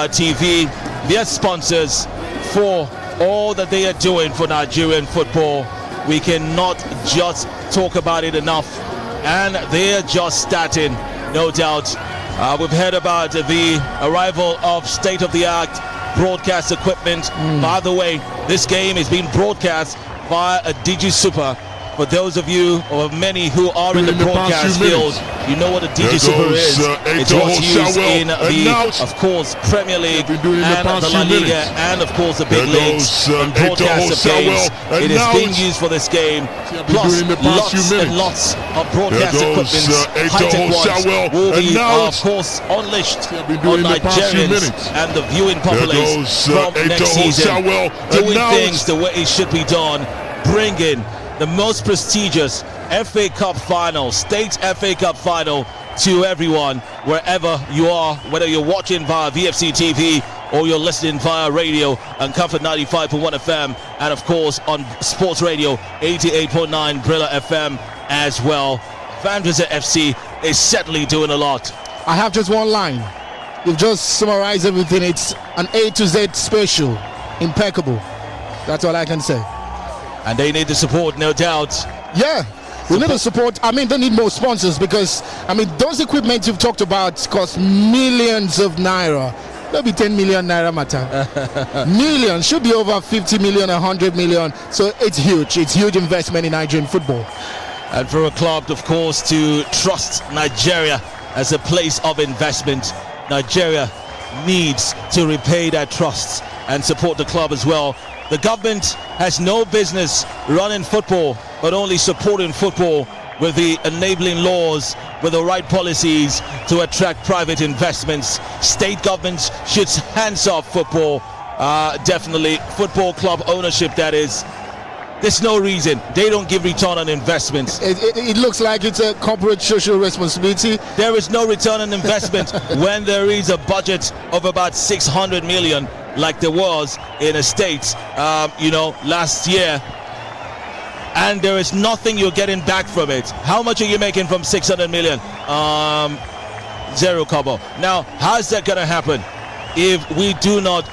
TV, their sponsors, for all that they are doing for Nigerian football. We cannot just talk about it enough, and they are just starting, no doubt. We've heard about the arrival of state-of-the-art broadcast equipment. By the way, this game is being broadcast via a Digi Super. For those of you, or many who are in the broadcast field, you know what a Digi Super is. It's what's used in the, of course, Premier League and the La Liga, and of course the big leagues and broadcast of games. It is being used for this game, plus lots and lots of broadcast equipment, high-tech ones, will be, of course, unleashed on Nigerians and the viewing populace from next season, doing things the way it should be done, bringing the most prestigious FA Cup final, State FA Cup final, to everyone, wherever you are, whether you're watching via VFC TV or you're listening via radio on Comfort 95.1 FM, and of course on Sports Radio 88.9 Brilla FM as well. Vandrezzer FC is certainly doing a lot.
I have just one line. You've just summarized everything. It's an A to Z special. Impeccable. That's all I can say.
And they need the support, no doubt.
Yeah, we need the support. I mean, they need more sponsors, because, I mean, those equipment you've talked about cost millions of naira. Maybe 10 million naira matter. Millions, should be over 50 million, 100 million. So it's huge. It's huge investment in Nigerian football.
And for a club, of course, to trust Nigeria as a place of investment, Nigeria needs to repay that trust and support the club as well. The government has no business running football, but only supporting football with the enabling laws, with the right policies to attract private investments. State governments should hands off football, definitely. Football club ownership, that is. There's no reason. They don't give return on investments.
It looks like it's a corporate social responsibility.
There is no return on investment when there is a budget of about 600 million, like there was in a state, last year. And there is nothing you're getting back from it. How much are you making from 600 million? Zero kobo. Now, how's that going to happen if we do not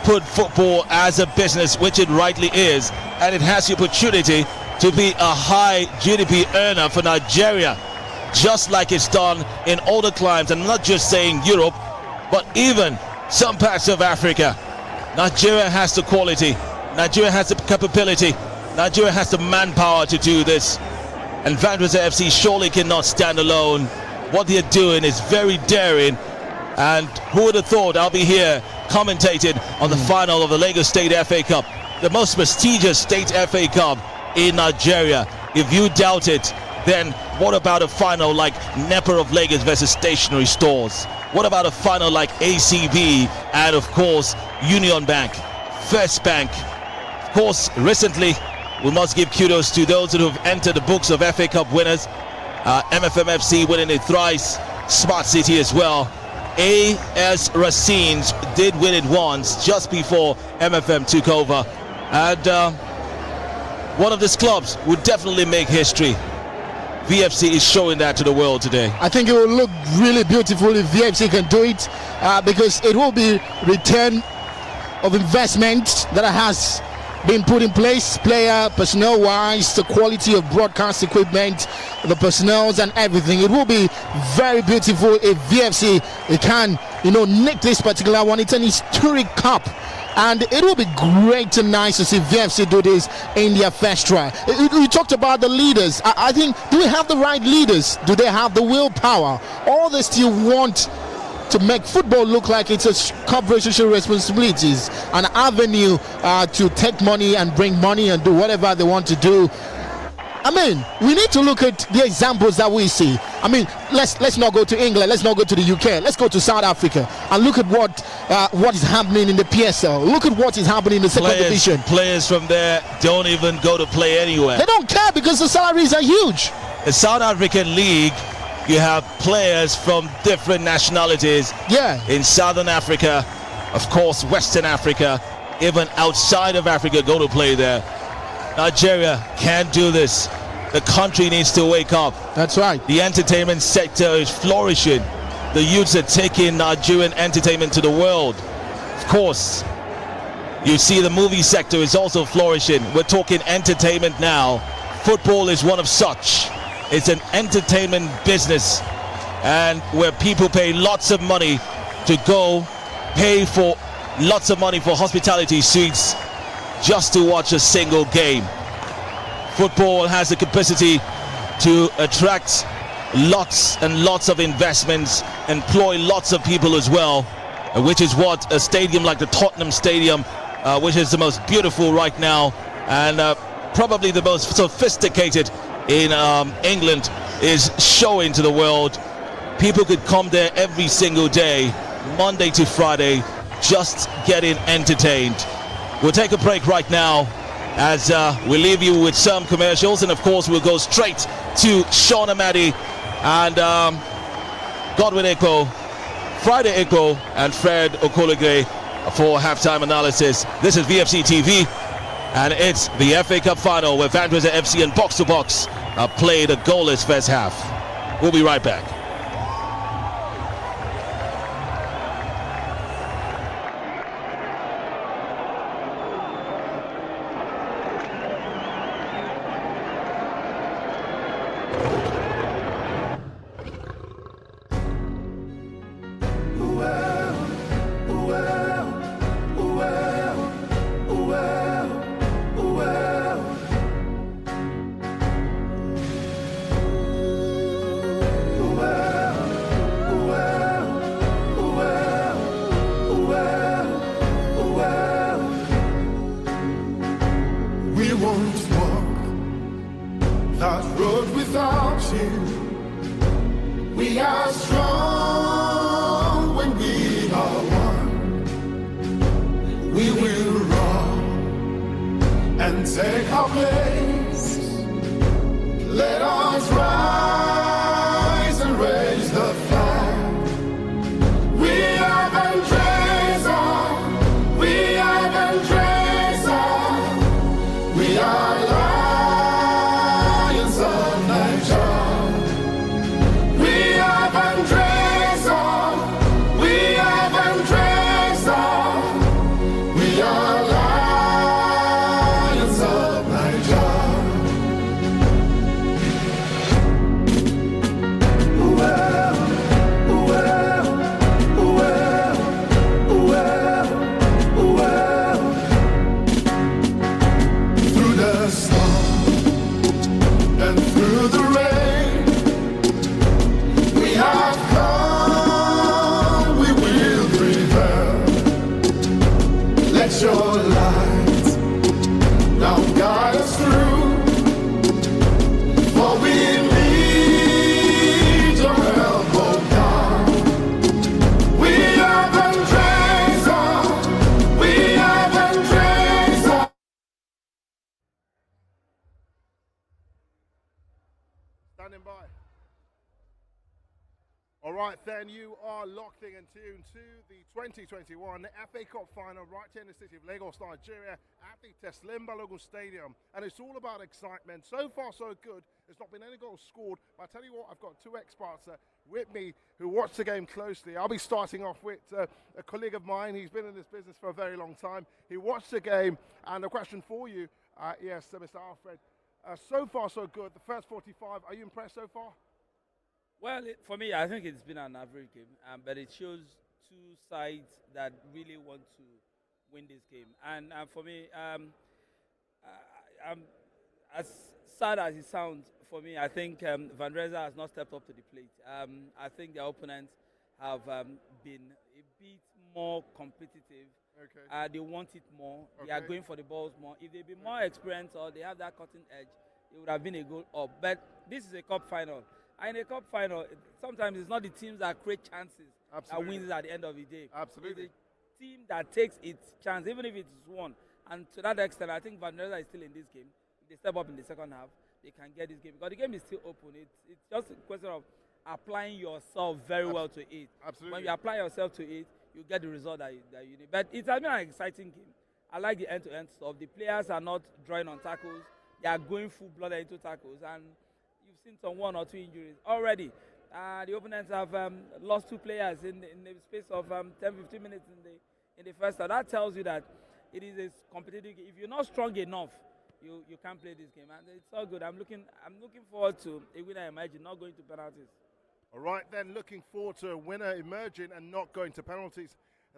put football as a business, which it rightly is, and it has the opportunity to be a high GDP earner for Nigeria, just like it's done in other climes? I'm not just saying Europe, but even some parts of Africa. Nigeria has the quality, Nigeria has the capability, Nigeria has the manpower to do this, and Vandrezzer FC surely cannot stand alone. What they're doing is very daring, and who would have thought I'll be here commentating on the final of the Lagos State FA Cup, the most prestigious State FA Cup in Nigeria. If you doubt it, then What about a final like Nepa of Lagos versus Stationery Stores? What about a final like ACB and, of course, Union Bank, First Bank? Of course, recently, we must give kudos to those who have entered the books of FA Cup winners. MFM FC winning it thrice, Smart City as well. AS Racines did win it once just before MFM took over. And one of these clubs would definitely make history. VFC is showing that to the world today.
I think it will look really beautiful if VFC can do it, because it will be return of investment that has been put in place, player, personnel wise, the quality of broadcast equipment, the personnels and everything. It will be very beautiful if VFC can, nick this particular one. It's an historic cup, and it will be great and nice to see VFC do this in their first try. You talked about the leaders. I think, do we have the right leaders? Do they have the willpower? Or they still want to make football look like it's a corporate social responsibilities, an avenue to take money and bring money and do whatever they want to do? I mean, we need to look at the examples that we see. I mean, let's not go to England, let's not go to the UK, let's go to South Africa and look at what is happening in the PSL. Look at what is happening in the second division.
Players from there don't even go to play anywhere.
They don't care because the salaries are huge.
The South African League, you have players from different nationalities.
Yeah.
In Southern Africa, of course, Western Africa, even outside of Africa go to play there. Nigeria can't do this. The country needs to wake up.
That's right.
The entertainment sector is flourishing. The youths are taking Nigerian entertainment to the world. Of course, you see the movie sector is also flourishing. We're talking entertainment now. Football is one of such. It's an entertainment business, and where people pay lots of money to go pay for lots of money for hospitality suites just to watch a single game. Football has the capacity to attract lots and lots of investments, employ lots of people as well, which is what a stadium like the Tottenham Stadium, which is the most beautiful right now and probably the most sophisticated in England, is showing to the world. People could come there every single day, Monday to Friday, just getting entertained. We'll take a break right now as we leave you with some commercials, and of course we'll go straight to Sean Amadi and Godwin Ekpo, Friday Ekpo and Fred Okoligwe for halftime analysis. This is VFC TV, and it's the FA Cup final where Vandrezzer FC and Box2Box played a goalless first half. We'll be right back.
We are strong when we are one. We will run and take our place. Let us rise and raise the flag. We are Vandrezzer. We are Vandrezzer. We are Lions of Nigeria. We are Lions of Nigeria.
right, then you are locked in and tuned to the 2021 FA Cup final right here in the city of Lagos, Nigeria at the Teslim Balogun Stadium. And it's all about excitement. So far, so good. There's not been any goals scored. But I tell you what, I've got two experts with me who watch the game closely. I'll be starting off with a colleague of mine. He's been in this business for a very long time. He watched the game. And a question for you, yes, Mr. Alfred. So far, so good. The first 45, are you impressed so far?
Well, for me, I think it's been an average game, but it shows two sides that really want to win this game. And for me, as sad as it sounds, for me, I think Vandrezzer has not stepped up to the plate. I think their opponents have been a bit more competitive. Okay. They want it more. Okay. They are going for the balls more. If they'd be more experienced or they have that cutting edge, it would have been a goal up. But this is a cup final. And in a cup final, sometimes it's not the teams that create chances that wins at the end of the day. Absolutely. It's the team that takes its chance, even if it's one. And to that extent, I think Vandrezzer is still in this game. If they step up in the second half, they can get this game. Because the game is still open. It's just a question of applying yourself very well to it. Absolutely. When you apply yourself to it, you get the result that you need. But it's been an exciting game. I like the end-to-end stuff. The players are not drawing on tackles. They are going full-blooded into tackles. And you've seen some 1 or 2 injuries already. The opponents have lost 2 players in the space of 10-15 minutes in the first half. That tells you that it is a competitive game. If you're not strong enough, you can't play this game. And it's all good. I'm looking forward to a winner emerging, not going to penalties.
All right, then, looking forward to a winner emerging and not going to penalties.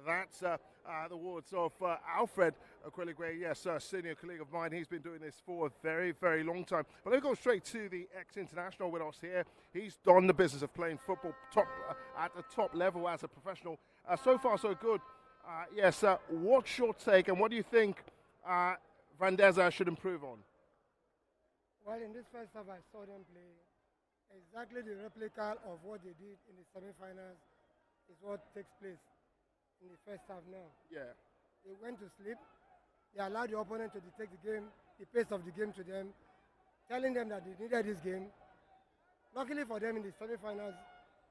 That's the words of Alfred Okweligwe, yes, senior colleague of mine. He's been doing this for a very, very long time. But let me go straight to the ex-international with us here. He's done the business of playing football at the top level as a professional. So far, so good. Yes, what's your take and what do you think Vandrezzer should improve on?
Well, in this first half, I saw them play exactly the replica of what they did in the semi-finals is what takes place in the first half now. Yeah. They went to sleep. They allowed the opponent to dictate the game, the pace of the game to them, telling them that they needed this game. Luckily for them in the semi-finals,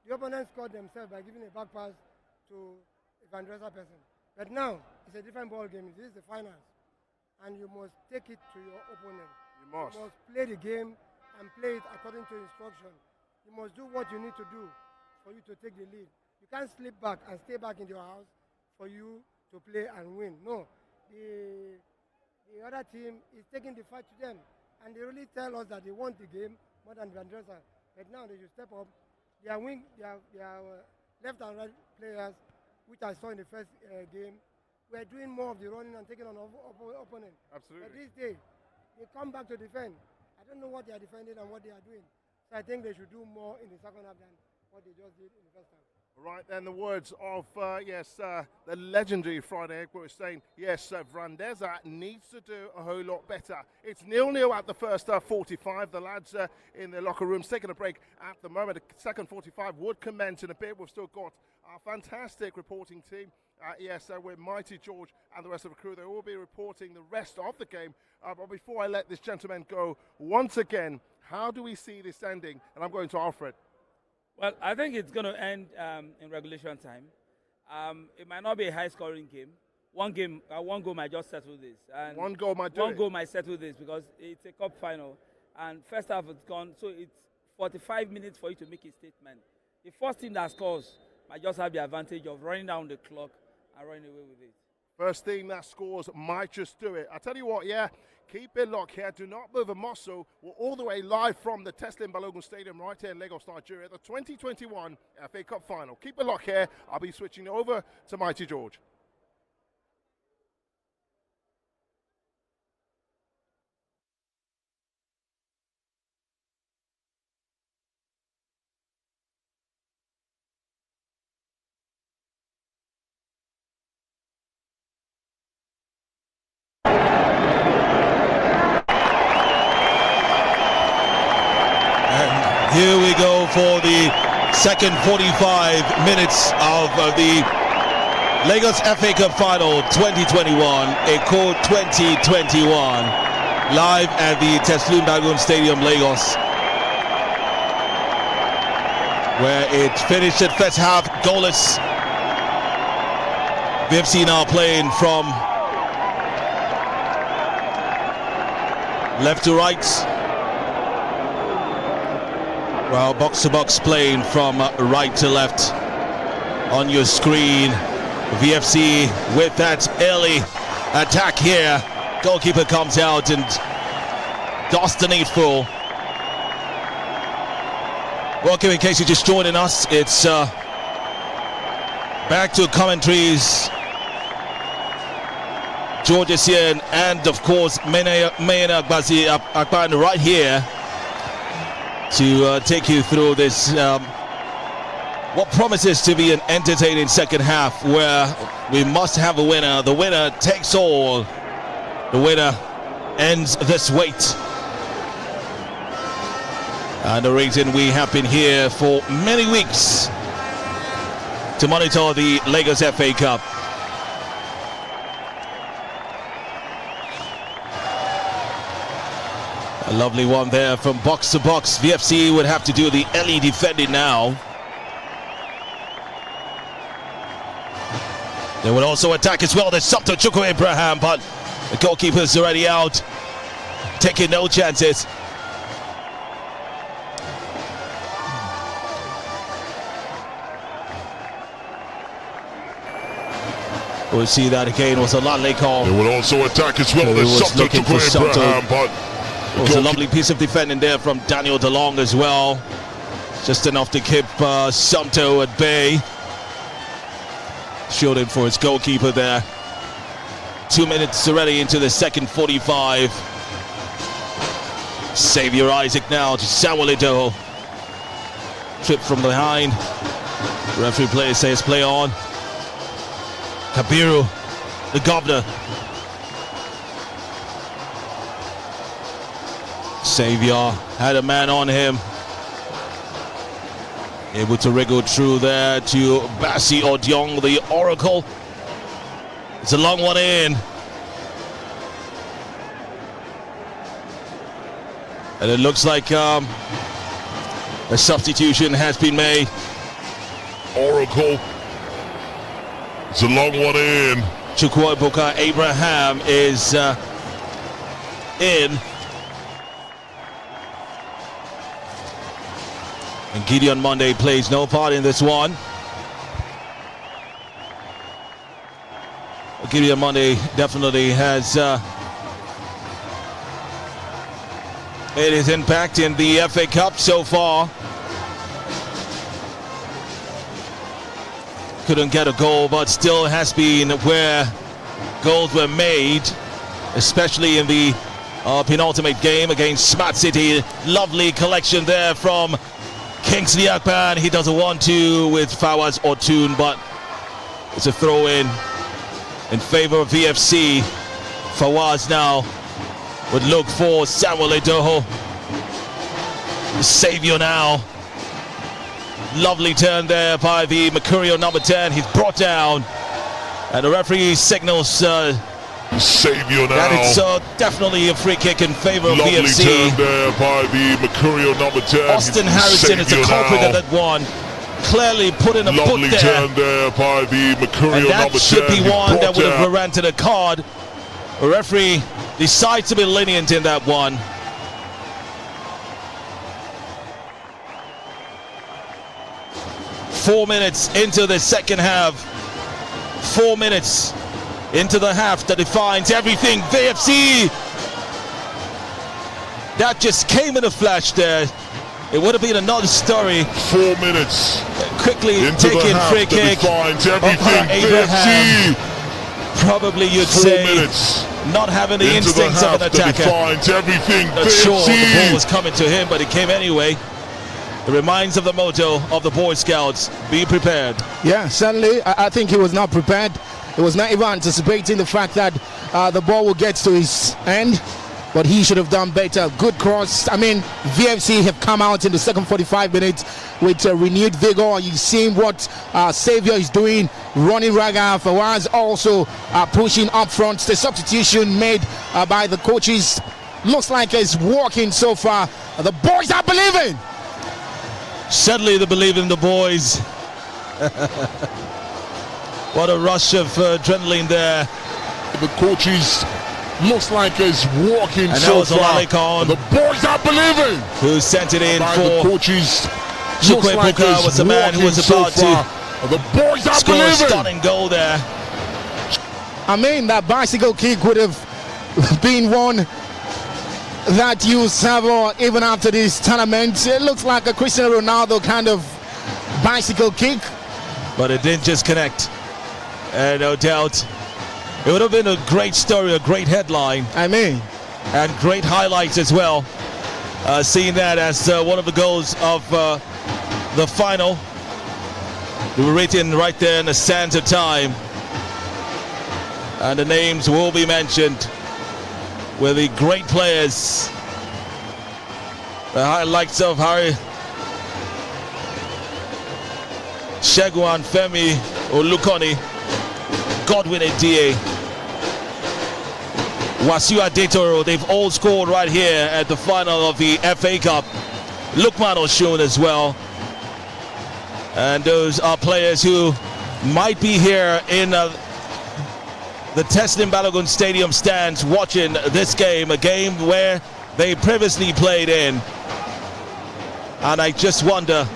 the opponent scored themselves by giving a back pass to a Vandrezzer person. But now, it's a different ball game. This is the finals. And you must take it to your opponent. You must play the game and play it according to instruction. You must do what you need to do for you to take the lead. You can't slip back and stay back in your house for you to play and win. No, the other team is taking the fight to them. And they really tell us that they want the game more than Vandrezzer. But now they should step up. Their left and right players, which I saw in the first game, were doing more of the running and taking on opponent. Absolutely. But this day, they come back to defend. I don't know what they are defending and what they are doing. So I think they should do more in the second half than what they just did in the first half.
Right, then the words of, the legendary Friday Egg was saying, yes, Vandrezzer needs to do a whole lot better. It's 0-0 at the first 45. The lads in the locker rooms taking a break at the moment. The second 45 would commence in a bit. We've still got our fantastic reporting team. With Mighty George and the rest of the crew. They will be reporting the rest of the game. But before I let this gentleman go, once again, how do we see this ending? And I'm going to Alfred.
Well, I think it's going to end in regulation time. It might not be a high-scoring game. One goal might just settle this. And
one goal might
settle this because it's a cup final. And first half is gone, so it's 45 minutes for you to make a statement. The first team that scores might just have the advantage of running down the clock and running away with it.
First team that scores might just do it. I tell you what, keep it locked here. Do not move a muscle. We're all the way live from the Teslim Balogun Stadium right here in Lagos, Nigeria, the 2021 FA Cup final. Keep it locked here. I'll be switching over to Mighty George.
Here we go for the second 45 minutes of the Lagos FA Cup Final 2021, Echo 2021, live at the Teslim Balogun Stadium, Lagos. where it finished at first half goalless. VFC now playing from left to right, while Box2Box playing from right to left. On your screen, VFC with that early attack here. Goalkeeper comes out and does the needful. Welcome, in case you're just joining us, it's back to commentaries. George Essien and of course Mayena Agbazi Akban right here to take you through this what promises to be an entertaining second half, where we must have a winner. The winner takes all. The winner ends this wait. And the reason we have been here for many weeks to monitor the Lagos FA Cup. A lovely one there from Box2Box. VFC would have to do the early defending now. They would also attack as well. There's Sumto Chukwu Abraham, but the goalkeeper's already out, taking no chances. We'll see that again. Was a Lanley call.
They would also attack as well. There's Sumto Chukwu Abraham, but
it was a lovely piece of defending there from Daniel DeLong as well. Just enough to keep Sumto at bay. Shielding for his goalkeeper there. 2 minutes already into the second 45. Xavier Isaac now to Samuel Idoho. Trip from behind. Referee player says play on. Kabiru, the governor. Xavier had a man on him. Able to wriggle through there to Bassi Odiong, the Oracle. It's a long one in. And it looks like a substitution has been made.
Oracle. It's a long one in.
Chukwu Abraham is in. And Gideon Monday plays no part in this one. Gideon Monday definitely has made his impact in the FA Cup so far. Couldn't get a goal, but still has been where goals were made, especially in the penultimate game against Smart City. Lovely collection there from Kingsley Akpan. He does a 1-2 with Fawaz Otun, but it's a throw-in favor of VFC. Fawaz now would look for Samuel Idoho. The savior now. Lovely turn there by the Mercurio number 10. He's brought down, and the referee signals
savior now.
That it's definitely a free kick in favor of
Lovely
VFC.
Turn there by the Mercurio number 10.
Austin Harrison is the culprit of that one. Clearly put in a foot there.
Lovely turn there by the Mercurio number 10.
That should be one that would have warranted a card. The referee decides to be lenient in that one. Four minutes into the second half. 4 minutes into the half that defines everything. VFC. That just came in a flash there. It would have been another story.
4 minutes.
Quickly taking free kick.
Everything.
Abraham. Probably you'd say
minutes.
Not having the instincts of an attacker.
Everything.
Not sure the ball was coming to him, but it came anyway. It reminds of the motto of the Boy Scouts: be prepared.
Yeah, certainly. I think he was not prepared. He was not even anticipating the fact that the ball will get to his end, but he should have done better. Good cross. I mean, VFC have come out in the second 45 minutes with renewed vigor. You've seen what Xavier is doing, running raga. Fawaz also pushing up front. The substitution made by the coaches looks like it's working so far. The boys are believing.
Certainly they believe in the boys. What a rush of adrenaline there.
The coaches looks like he's walking
and
so
far.
The boys are believing.
Who sent it in for
the coaches.
Chukwe
Like
Puka was the man who was about to
the boys are
score
believing.
a stunning goal there.
I mean, that bicycle kick would have been one that you savour even after this tournament. It looks like a Cristiano Ronaldo kind of bicycle kick.
But it didn't just connect. And no doubt, it would have been a great story, a great headline.
I mean.
And great highlights as well. Seeing that as one of the goals of the final. They were written right there in the sands of time. And the names will be mentioned with the great players. The highlights of Harry Shegun Femi Olukoni, Godwin Edie, Wasiu Adetoro, they've all scored right here at the final of the FA Cup. Lukman Oshun as well. And those are players who might be here in the Teslim Balogun Stadium stands watching this game, a game where they previously played in. And I just wonder,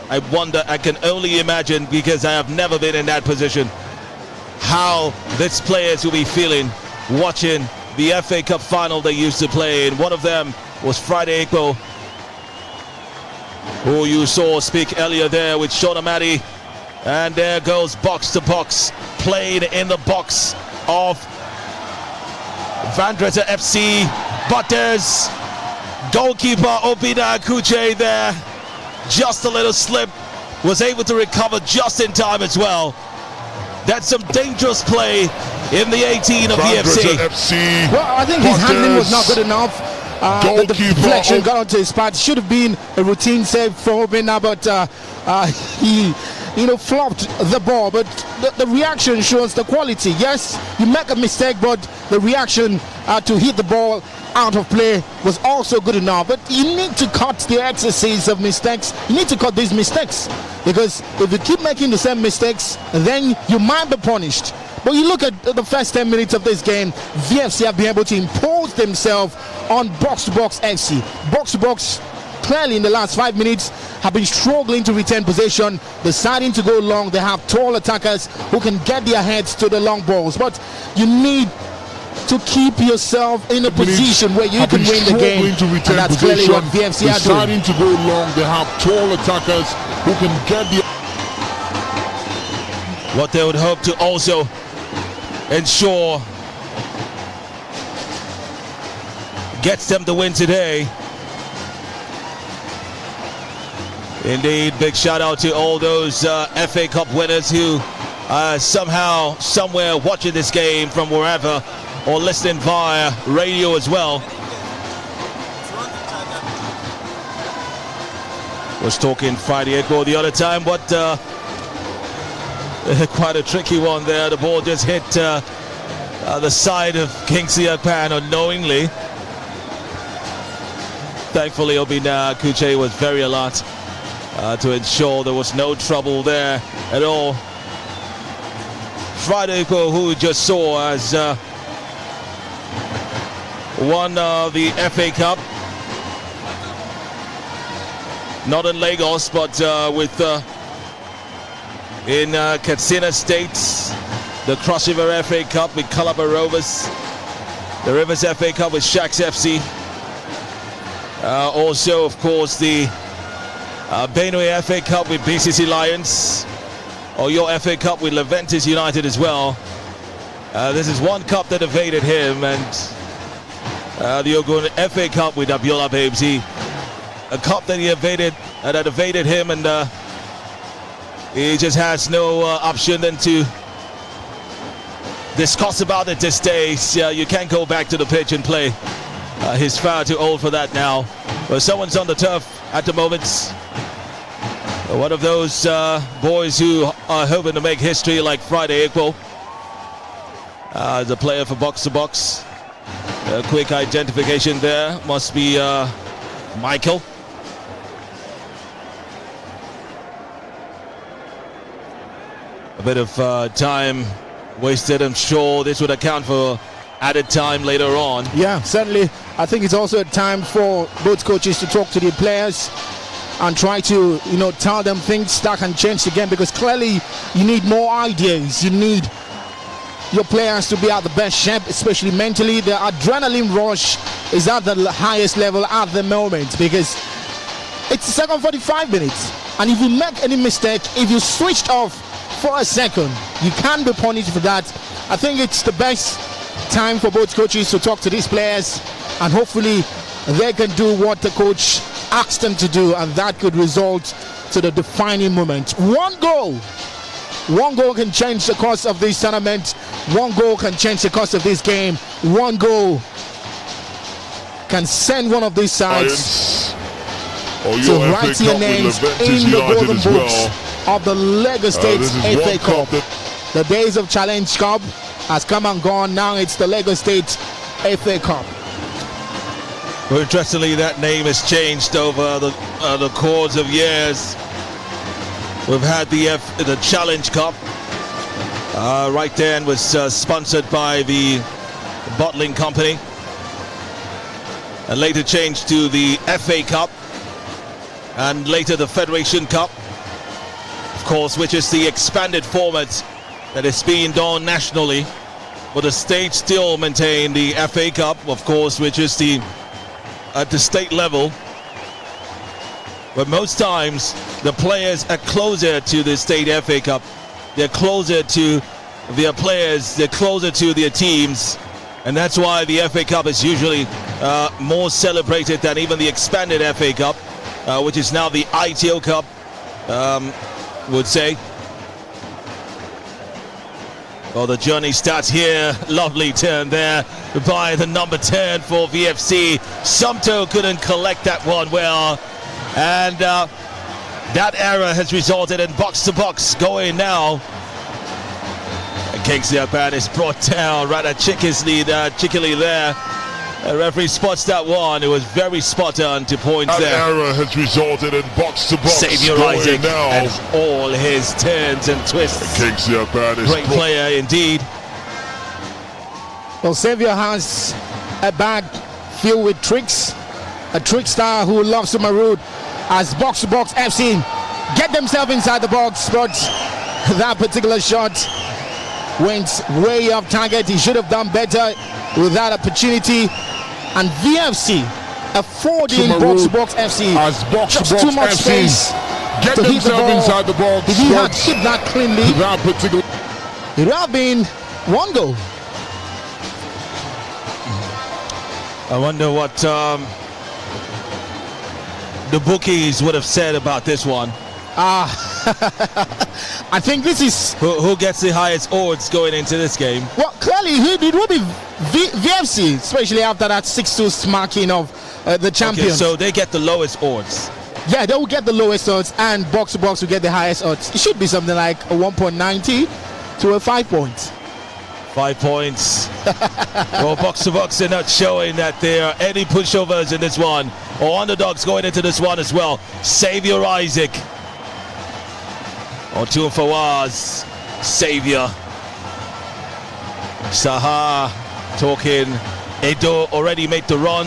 I can only imagine, because I have never been in that position, how these players will be feeling watching the FA Cup final they used to play in. One of them was Friday Ekpo, who you saw speak earlier there with Sean Amadi. And there goes Box2Box, played in the box of Vandrezzer FC. But there's goalkeeper Obida Akuche there. Just a little slip, was able to recover just in time as well. That's some dangerous play in the 18 of VFC.
Well, I think his handling was not good enough. The deflection got onto his path. Should have been a routine save for Obina, but he flopped the ball. But the reaction shows the quality. Yes, you make a mistake, but the reaction to hit the ball out of play was also good enough. But you need to cut the exercise of mistakes. You need to cut these mistakes, because if you keep making the same mistakes, then you might be punished. But you look at the first 10 minutes of this game, VFC have been able to impose themselves on Box2Box FC. Box2Box clearly in the last 5 minutes have been struggling to retain possession, deciding to go long. They have tall attackers who can get their heads to the long balls. But you need to keep yourself in a position where you can win the game, and that's clearly what VFC are doing.
Deciding to go long, they have tall attackers who can get the...
What they would hope to also ensure gets them the win today. Indeed, big shout out to all those FA Cup winners who somehow, somewhere watching this game from wherever, or listening via radio as well. Was talking Friday Ekpo the other time, but quite a tricky one there. The ball just hit the side of Kingsley Akpan unknowingly. Thankfully, Obina Akuche was very alert to ensure there was no trouble there at all. Friday Ekpo, who we just saw as won the FA Cup, not in Lagos, but with in Katsina State, the Cross River FA Cup with Calabar Rovers, the Rivers FA Cup with Sharks FC, also of course the Benue FA Cup with BCC Lions, or your FA Cup with Leventis United as well. This is one cup that evaded him, and the Ogun FA Cup with Abiola Babesy, a cup that he evaded, that evaded him, and he just has no option than to discuss about it this day. You can't go back to the pitch and play. He's far too old for that now. But someone's on the turf at the moment. One of those boys who are hoping to make history, like Friday Ekpo. The player for Box2Box. A quick identification there. Must be Michael. A bit of time wasted. I'm sure this would account for added time later on.
Yeah, certainly. I think it's also a time for both coaches to talk to the players and try to, tell them things that can change again, because clearly you need more ideas. You need your players to be at the best shape, especially mentally. The adrenaline rush is at the highest level at the moment, because it's the second 45 minutes. And if you make any mistake, if you switched off for a second, you can be punished for that. I think it's the best time for both coaches to talk to these players, and hopefully they can do what the coach asked them to do, and that could result to the defining moment. One goal can change the course of this tournament. One goal can change the course of this game. One goal can send one of these sides to write your names in the golden books of the Lagos State FA Cup. The days of Challenge Cup has come and gone. Now it's the Lagos State FA Cup.
Well, interestingly, that name has changed over the course of years. We've had the Challenge Cup right there, and was sponsored by the bottling company, and later changed to the FA Cup, and later the Federation Cup, of course, which is the expanded format that is being done nationally, but the state still maintain the FA Cup, of course, which is at the state level. But most times the players are closer to the state FA Cup. They're closer to their players, they're closer to their teams, and that's why the FA Cup is usually more celebrated than even the expanded FA Cup, which is now the ITO Cup, would say. Well, the journey starts here. Lovely turn there by the number 10 for VFC. Sumto couldn't collect that one well, and that error has resulted in Box2Box going now. And Kingsley Aban is brought down rather cheekily there. The referee spots that one. It was very spot on to point
that
there.
That error has resulted in Box2Box
Xavier
going
Isaac
now.
and all his turns and twists.
Kingsley Aban is
great player indeed.
Well, Xavier has a bag filled with tricks. A trickster who loves to maroon, as Box2Box FC get themselves inside the box, but that particular shot went way off target. He should have done better with that opportunity. And VFC affording Box2Box FC
as
just too much space
get
to hit the ball.
Inside the box.
If he had hit that cleanly, it would have been one goal.
I wonder what the bookies would have said about this one.
I think this is
who gets the highest odds going into this game.
Well, clearly it will be VFC, especially after that 6-2 smacking of the champions.
Okay, so they get the lowest odds.
Yeah, they will get the lowest odds, and Box2Box will get the highest odds. It should be something like a 1.90 to a 5 points.
5 points. Well, Box2Box are not showing that there are any pushovers in this one, or underdogs going into this one as well. Xavier Isaac. Otun Fawaz, Xavier. Saha talking. Edo already made the run.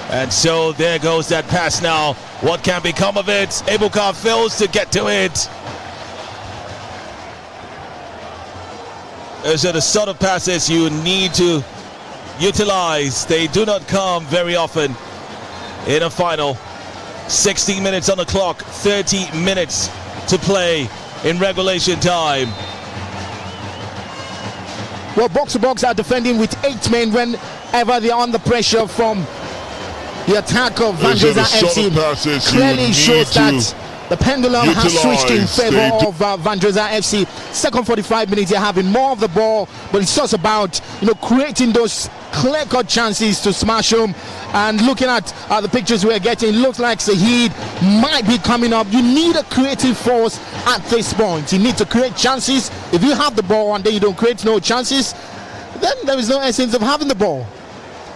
And so there goes that pass now. What can become of it? Ebuka fails to get to it. Those are the sort of passes you need to utilize. They do not come very often in a final. 60 minutes on the clock, 30 minutes to play in regulation time.
Well, Box2Box are defending with 8 men whenever they're under pressure from the attack of Vandrezzer FC. Clearly shows that the pendulum has switched in favor of Vandrezzer FC. Second 45 minutes, they're having more of the ball, but it's just about creating those clear-cut chances to smash home. And looking at the pictures we're getting, it looks like Sahid might be coming up. You need a creative force at this point. You need to create chances. If you have the ball and then you don't create no chances, then there is no essence of having the ball.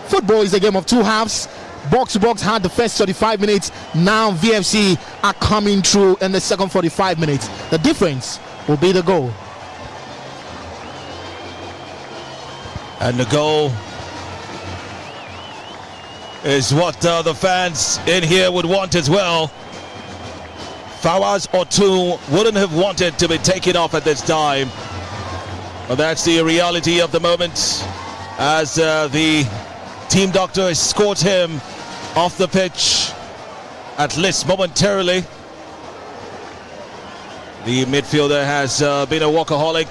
Football is a game of two halves. Box2Box had the first 35 minutes. Now VFC are coming through in the second 45 minutes. The difference will be the goal.
And the goal is what the fans in here would want as well. Fawaz Otu wouldn't have wanted to be taken off at this time. But that's the reality of the moment as the team doctor escorts him off the pitch, at least momentarily. The midfielder has been a workaholic,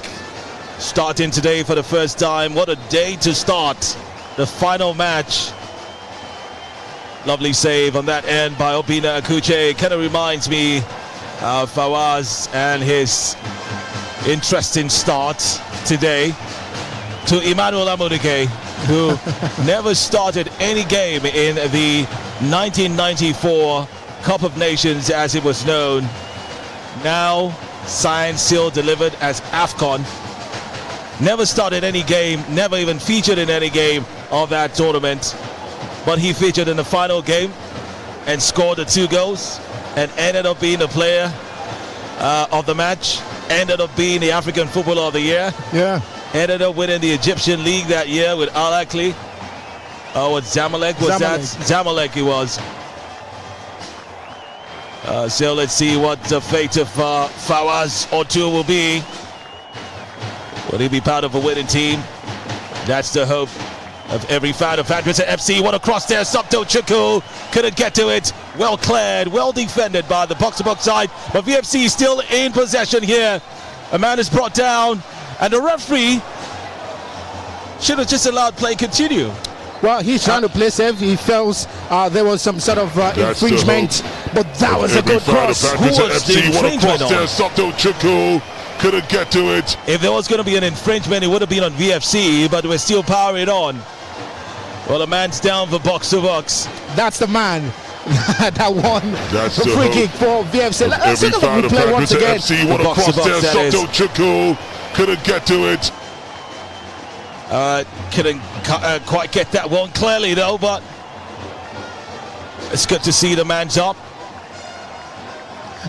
starting today for the first time. What a day to start the final match. Lovely save on that end by Obina Akuche. Kind of reminds me of Fawaz and his interesting start today to Emmanuel Amunike, who never started any game in the 1994 Cup of Nations as it was known. Now signed, sealed, delivered as AFCON. Never started any game, never even featured in any game of that tournament. But he featured in the final game and scored the 2 goals and ended up being the player of the match. Ended up being the African Footballer of the Year.
Yeah. Ended
up winning the Egyptian League that year with Al Ahly. What Zamalek was that? Zamalek he was. So let's see what the fate of Fawaz Otu will be. Will he be part of a winning team? That's the hope of every fan of Vandrezzer FC. What a cross there, Sabto Chukwu couldn't get to it. Well cleared, well defended by the Box2Box side, but VFC still in possession here. A man is brought down, and the referee should have just allowed play continue.
Well, he's trying to play safe. He feels there was some sort of infringement, but that was a good cross.
Who was the infringement on?
Sabto Chukwu couldn't get to it.
If there was going to be an infringement, it would have been on VFC, but we're still powering on. Well, a man's down for Box2Box.
That's the man that won the free kick for VFC. Let's see the replay once again.
FC, what a cross there, Sabto Chukwu couldn't get to it.
Couldn't quite get that one clearly though, but it's good to see the man's up.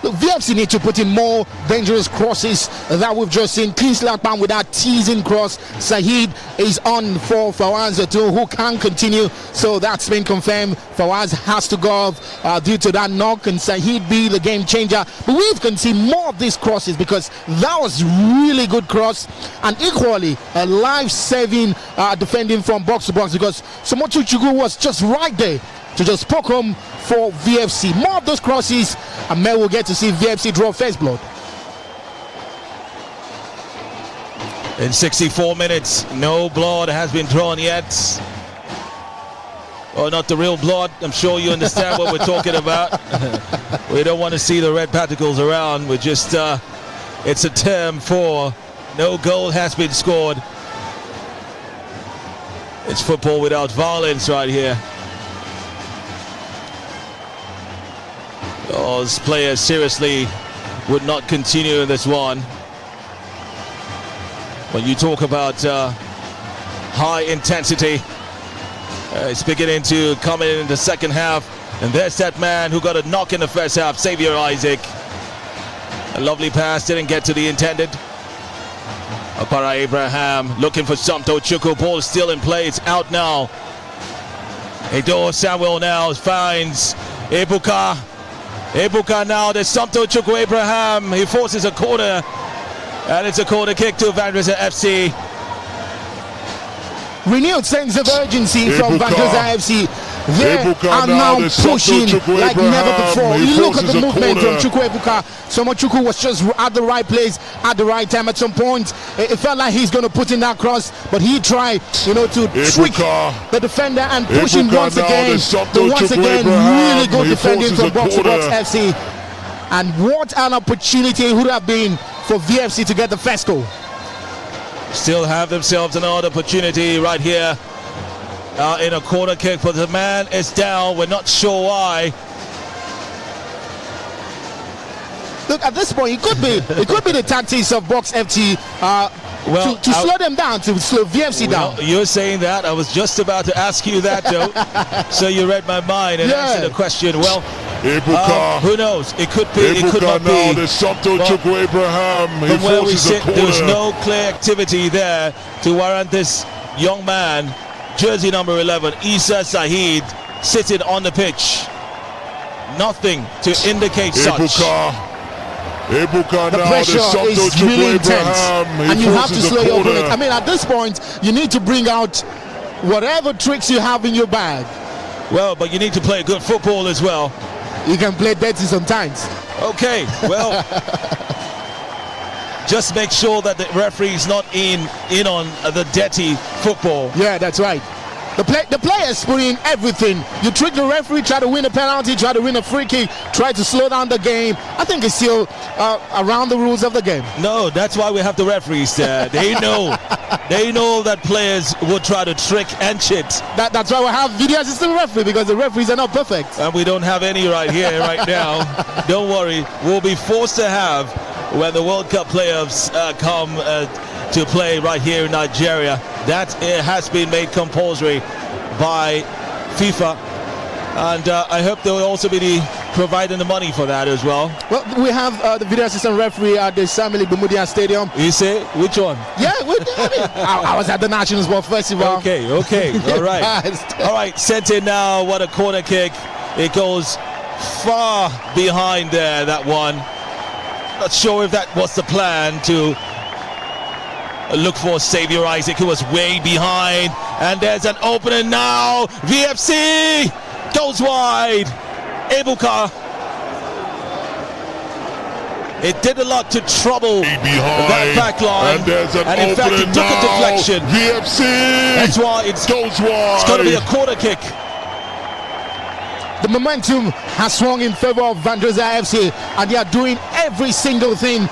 Look, VFC need to put in more dangerous crosses that we've just seen. Kingsley Akpan with that teasing cross. Saheed is on for Fawaz Otu, who can't continue. So that's been confirmed. Fawaz has to go off due to that knock, and Saheed be the game changer. But we can see more of these crosses because that was really good cross, and equally a life-saving defending from Box2Box because Samotu Chukwu was just right there to just poke home for VFC. More of those crosses, and Mel will get to see VFC draw first blood.
In 64 minutes, no blood has been drawn yet. Oh, not the real blood. I'm sure you understand what we're talking about. We don't want to see the red particles around. We're just, it's a term for no goal has been scored. It's football without violence right here. Those players seriously would not continue in this one. When you talk about high intensity, it's beginning to come in the second half. And there's that man who got a knock in the first half, Xavier Isaac. A lovely pass, didn't get to the intended. Akpara Abraham looking for Sabto Chukwu. Ball is still in play, it's out now. Edo Samuel now finds Ebuka. Ebuka now, there's Sabto Chukwu Abraham. He forces a corner, and it's a corner kick to Vandrezzer FC.
Renewed sense of urgency from Vandrezzer FC. They are now pushing like never before. You look at the movement from Chukwu Ebuka. Chukwu was just at the right place at the right time. At some point, it felt like he's going to put in that cross, but he tried, to trick the defender and push him once again. But once again, really good defending from Box2Box FC. And what an opportunity it would have been for VFC to get the first goal.
Still have themselves another opportunity right here in a corner kick, but the man is down. We're not sure why.
Look, at this point, it could be the tactics of Box FC to slow them down, to slow VFC down.
You're saying that. I was just about to ask you that, Joe. So you read my mind and answered the question. Well, who knows? It could be. It could not be. From where we sit, there's no clear activity there to warrant this young man, jersey number 11, Issa Saheed, sitting on the pitch. Nothing to indicate such.
The pressure is really intense, and you have to slow your opponent. I mean, at this point, you need to bring out whatever tricks you have in your bag.
Well, but you need to play good football as well.
You can play dirty sometimes.
Okay, well, just make sure that the referee is not in on the dirty football.
Yeah, that's right. The players put in everything. You trick the referee, try to win a penalty, try to win a free kick, try to slow down the game. I think it's still around the rules of the game.
No, that's why we have the referees there. They know. They know that players will try to trick and cheat.
That's why we have video assistant referee, because the referees are not perfect.
And we don't have any right here, right now. Don't worry. We'll be forced to have when the World Cup playoffs come to play right here in Nigeria. That has been made compulsory by FIFA, and I hope they will also be providing the money for that as well.
Well, we have the video assistant referee at the Samili Bumudia Stadium.
You say which one?
Yeah, I was at the National Sport Festival.
Okay, all right, sent in now. What a corner kick! It goes far behind there. That one. Not sure if that was the plan to look for Xavier Isaac, who was way behind, and there's an opening now. VFC goes wide. Ebuka. It did a lot to trouble that back line, and in fact it took a deflection.
VFC.
That's why it goes wide. It's going to be a corner kick.
The momentum has swung in favor of Vandrezzer FC, and they are doing every single thing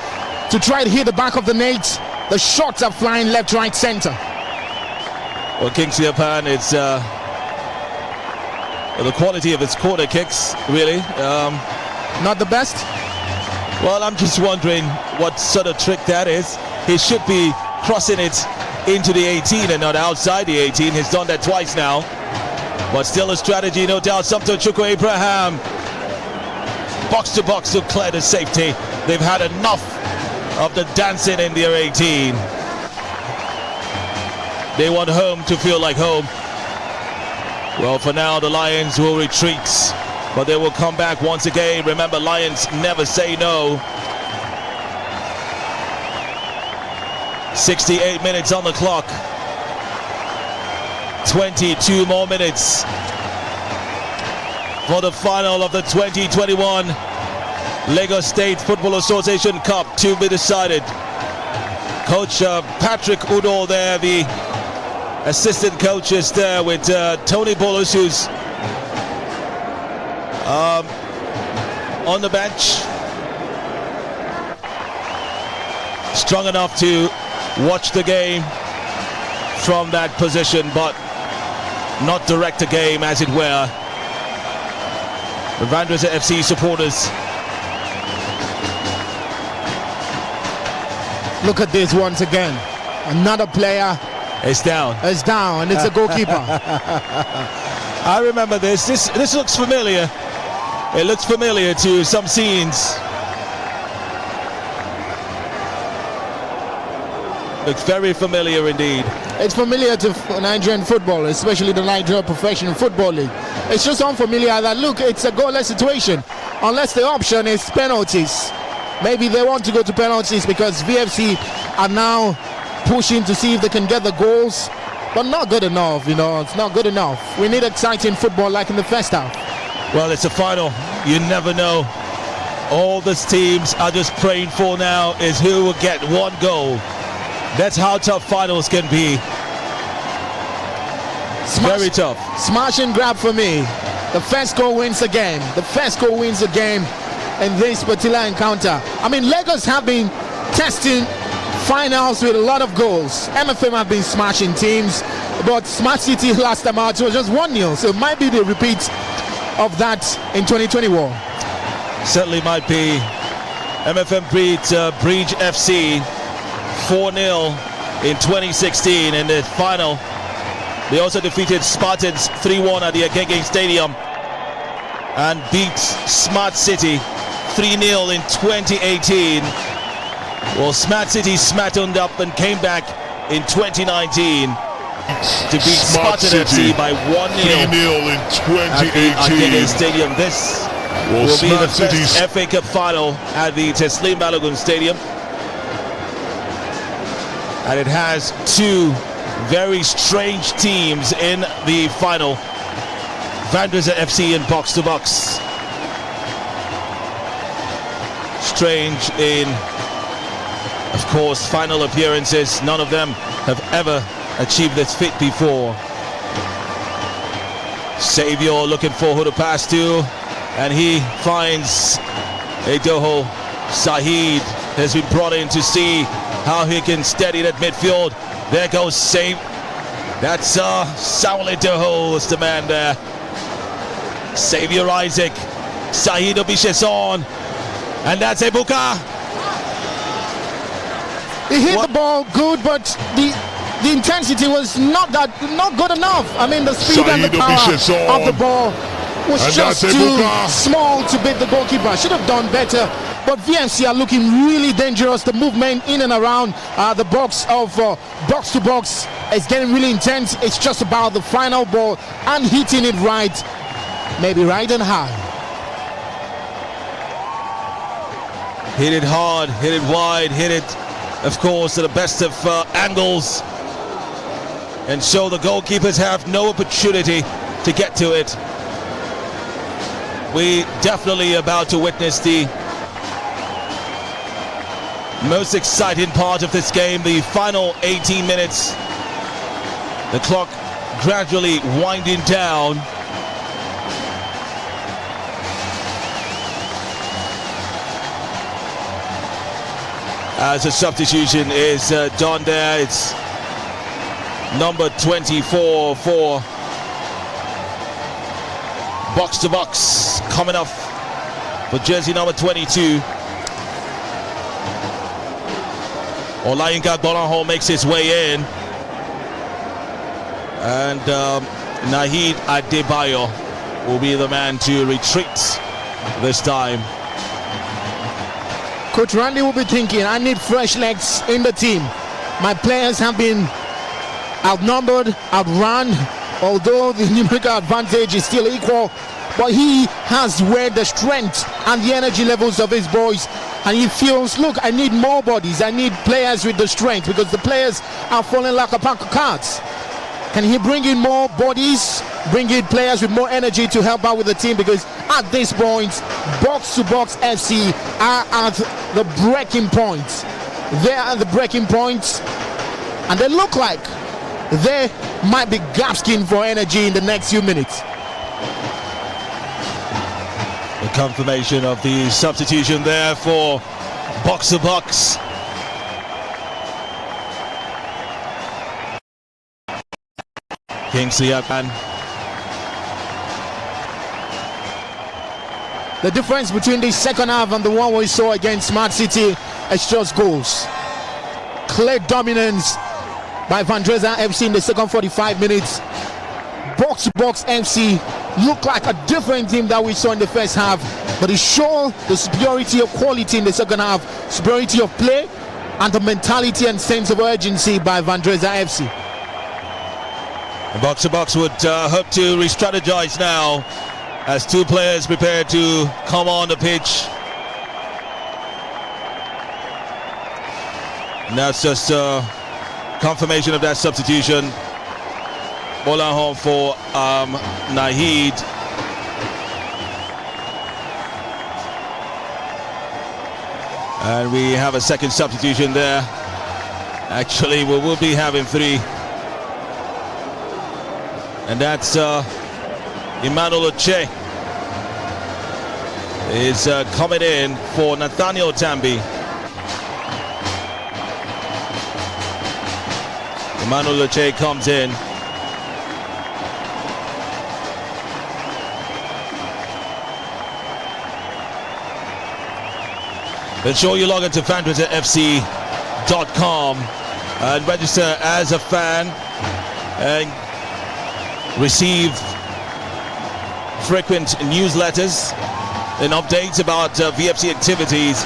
to try to hit the back of the net. The shots are flying left, right, center.
Well, Kingsley Apan, it's the quality of its corner kicks, really.
Not the best?
Well, I'm just wondering what sort of trick that is. He should be crossing it into the 18 and not outside the 18. He's done that twice now. But still a strategy, no doubt. Somto Chukwu Abraham. Box2Box to clear the safety. They've had enough of the dancing in their 18. They want home to feel like home. Well, for now, the Lions will retreat, but they will come back once again. Remember, Lions never say no. 68 minutes on the clock. 22 more minutes for the final of the 2021 Lagos State Football Association Cup to be decided. Coach Patrick Udo there, the assistant coach is there with Tony Bolus, who's on the bench. Strong enough to watch the game from that position, but not direct the game, as it were. The Vandrezzer FC supporters.
Look at this once again. Another player
is down.
It's down, and it's a goalkeeper.
I remember this. This looks familiar. It looks familiar to some scenes. Looks very familiar indeed.
It's familiar to Nigerian football, especially the Nigerian Professional Football League. It's just unfamiliar that, look, it's a goalless situation, unless the option is penalties. Maybe they want to go to penalties because VFC are now pushing to see if they can get the goals, but not good enough, you know, it's not good enough. We need exciting football like in the first half.
Well, it's a final. You never know. All these teams are just praying for now is who will get one goal. That's how tough finals can be. Very tough.
Smash and grab for me. The first goal wins the game. The first goal wins the game in this particular encounter. I mean, Lagos have been testing finals with a lot of goals. MFM have been smashing teams, but Smart City last time out was just 1-0. So it might be the repeat of that in 2021.
Certainly might be. MFM beat Bridge FC 4-0 in 2016 in the final. They also defeated Spartans 3-1 at the Agege Stadium and beat Smart City 3-0 in 2018. Well, Smart City smartened up and came back in 2019 to beat Spartan FC by 1-0
in 2018
at the Agege Stadium. This will be the first FA Cup final at the Teslim Balogun Stadium, and it has two very strange teams in the final. Vandrezzer FC and Box2Box. Strange in, of course, final appearances. None of them have ever achieved this feat before. Saviour looking for who to pass to, and he finds Edoho. Saheed has been brought in to see how he can steady that midfield. There goes Save. That's Saul Edoho was the man there. Saviour Isaac. Saheed Obisheson. And that's Ebuka.
He hit the ball good, but the intensity was not good enough. I mean, the speed and the power of the ball was just too small to beat the goalkeeper. Should have done better. But VFC are looking really dangerous. The movement in and around the box of Box2Box is getting really intense. It's just about the final ball and hitting it right, maybe right and high.
Hit it hard, hit it wide, hit it, of course, to the best of angles. And so the goalkeepers have no opportunity to get to it. We definitely about to witness the most exciting part of this game, the final 18 minutes. The clock gradually winding down. As a substitution is done there, it's number 24 for Box2Box coming off for jersey number 22. Olayinka Bolanho makes his way in, and Nahid Adebayo will be the man to retreat this time.
Coach Randy will be thinking, I need fresh legs in the team. My players have been outnumbered, outrun, although the numerical advantage is still equal, but he has weighed the strength and the energy levels of his boys, and he feels, look, I need more bodies, I need players with the strength, because the players are falling like a pack of cards. Can he bring in more bodies, bring in players with more energy to help out with the team? Because at this point, Box2Box FC are at the breaking point. They're at the breaking point, and they look like they might be gasping for energy in the next few minutes.
The confirmation of the substitution there for Box2Box. Kingsley Akpan.
The difference between the second half and the one we saw against Smart City is just goals. Clear dominance by Vandrezzer FC in the second 45 minutes. Box2Box FC looked like a different team that we saw in the first half, but it showed the superiority of quality in the second half, superiority of play, and the mentality and sense of urgency by Vandrezzer FC.
Box2Box would hope to re-strategize now as two players prepare to come on the pitch. And that's just confirmation of that substitution. Bolanho for Nahid. And we have a second substitution there. Actually, we will be having three. And that's Emmanuel Oche is coming in for Nathaniel Tambi. Emmanuel Oche comes in. Ensure you log into VandrezzerFC.com and register as a fan and receive frequent newsletters and updates about VFC activities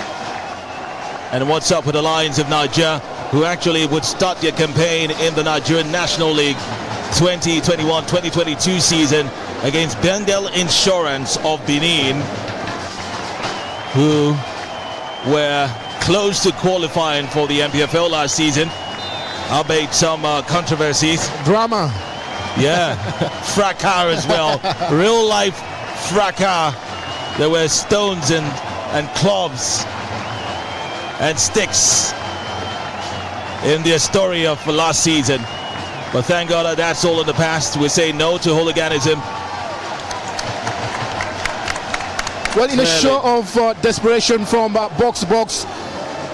and what's up with the Lions of Niger, who actually would start their campaign in the Nigerian National League 2021-2022 season against Bendel Insurance of Benin, who were close to qualifying for the MPFL last season, albeit some controversies.
Drama.
Yeah, fracas as well. Real life fracas. There were stones and clubs and sticks in the story of last season. But thank God that that's all in the past. We say no to hooliganism.
Well, in a show of desperation from Box2Box,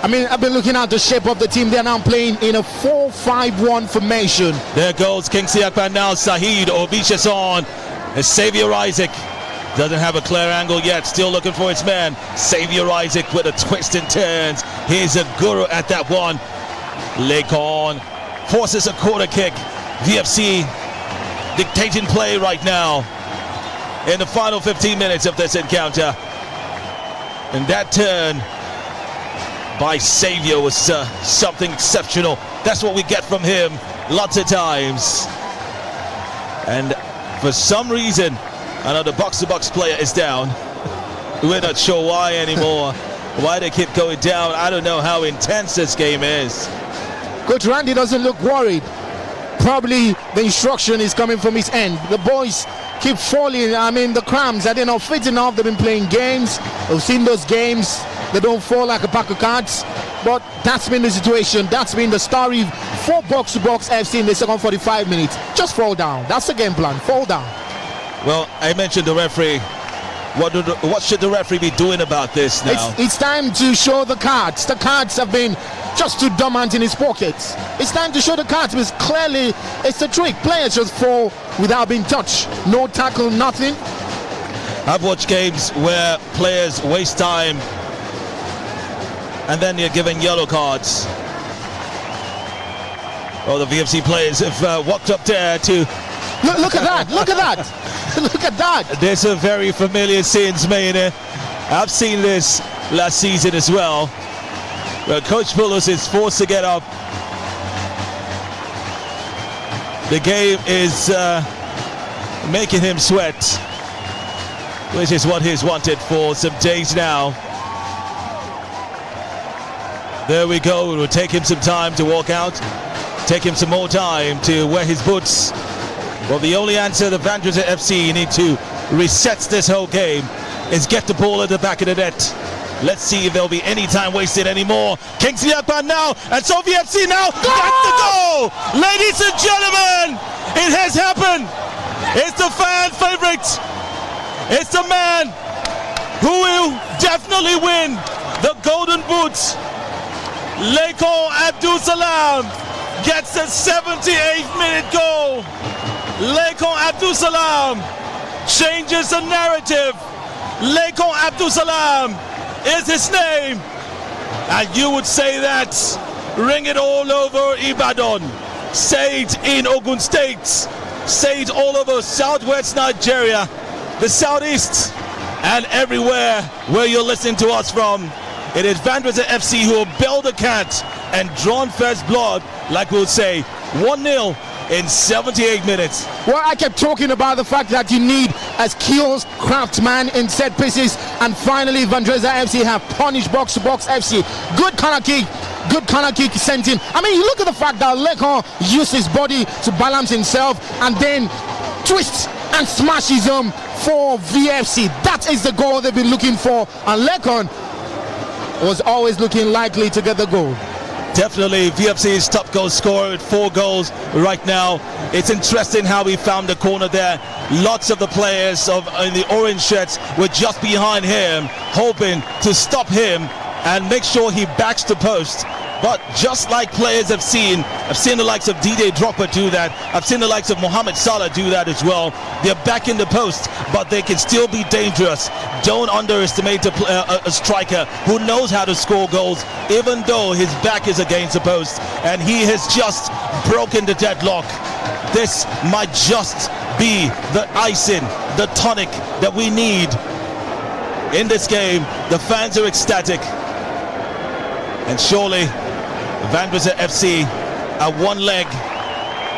I mean, I've been looking at the shape of the team. They're now playing in a 4-5-1 formation.
There goes Kingsley Akpan now. Saheed Obishason. Xavier Isaac doesn't have a clear angle yet. Still looking for its man. Xavier Isaac with a twist and turns. Here's a guru at that one. Lekon forces a corner kick. VFC dictating play right now in the final 15 minutes of this encounter. And that turn by Xavier was something exceptional. That's what we get from him lots of times. And for some reason, another Box2Box player is down. We're not sure why anymore. Why they keep going down. I don't know how intense this game is.
Coach Randy doesn't look worried. Probably the instruction is coming from his end. The boys keep falling. I mean, the cramps, they're not fit enough. They've been playing games. We've seen those games. They don't fall like a pack of cards. But that's been the situation. That's been the story for Box2Box FC in the second 45 minutes. Just fall down. That's the game plan. Fall down.
Well, I mentioned the referee. What should the referee be doing about this now?
It's time to show the cards. The cards have been just too dominant in his pockets. It's time to show the cards because clearly it's a trick. Players just fall without being touched. No tackle, nothing.
I've watched games where players waste time and then they're given yellow cards. Oh, the VFC players have walked up there to...
Look at that! Look at that! Look at that!
There's a very familiar scenes, man. I've seen this last season as well, where Coach Poulos is forced to get up. The game is making him sweat, which is what he's wanted for some days now. There we go. It will take him some time to walk out, take him some more time to wear his boots. Well, the only answer the Vandrezzer FC need to reset this whole game is get the ball at the back of the net. Let's see if there'll be any time wasted anymore. Kingsley Akpan now, and so VFC now. That's the goal! Ladies and gentlemen, it has happened. It's the fan favorite. It's the man who will definitely win the Golden Boots. Leko Abdul Salam gets the 78th minute goal. Leko Abdul Salam changes the narrative. Leko Abdul Salam is his name. And you would say that, ring it all over Ibadan. Say it in Ogun State. Say it all over southwest Nigeria, the southeast, and everywhere where you're listening to us from. It is Vandrezzer FC who will build a cat and drawn first blood, like we'll say, 1-0 in 78 minutes.
Well, I kept talking about the fact that you need a skilled craftsman in set pieces, and finally Vandrezzer FC have punished Box2Box FC. Good corner kick sent in. I mean, you look at the fact that Lekon used his body to balance himself and then twists and smashes them for VFC. That is the goal they've been looking for, and Lekon was always looking likely to get the goal.
Definitely VFC's top goal scorer with 4 goals right now. It's interesting how he found the corner there. Lots of the players in the orange shirts were just behind him, hoping to stop him and make sure he backs the post. But just like players I've seen the likes of Didier Drogba do that. I've seen the likes of Mohamed Salah do that as well. They're back in the post, but they can still be dangerous. Don't underestimate a striker who knows how to score goals, even though his back is against the post. And he has just broken the deadlock. This might just be the icing, the tonic that we need in this game. The fans are ecstatic. And surely Vandrezzer FC are one leg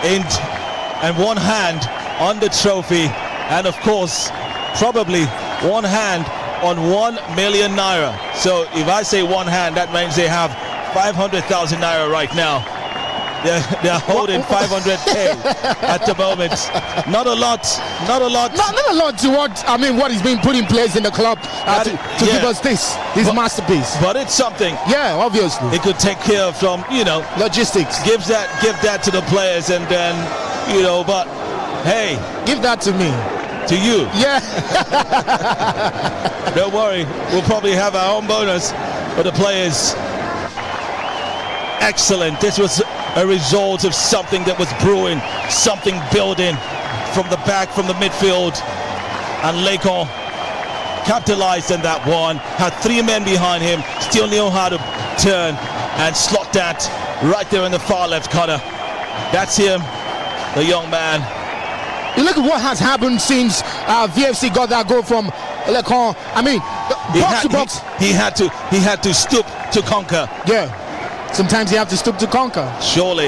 and one hand on the trophy, and of course probably one hand on 1 million naira. So if I say one hand, that means they have 500,000 naira right now. They're holding 500k at the moment. Not a lot. Not a lot
to what he's been put in place in the club to give us his masterpiece.
But it's something.
Yeah, obviously.
It could take care of from,
logistics.
Give that to the players, and then, but hey,
give that to me.
To you.
Yeah.
Don't worry. We'll probably have our own bonus for the players. Excellent. This was a result of something that was brewing, something building from the back, from the midfield, and Lekon capitalized on that one, had 3 men behind him, still knew how to turn and slot that right there in the far left corner. That's him, the young man.
You look at what has happened since VFC got that goal from Lekon. I mean, box-to-box.
He had to stoop to conquer.
Yeah. Sometimes you have to stoop to conquer.
Surely.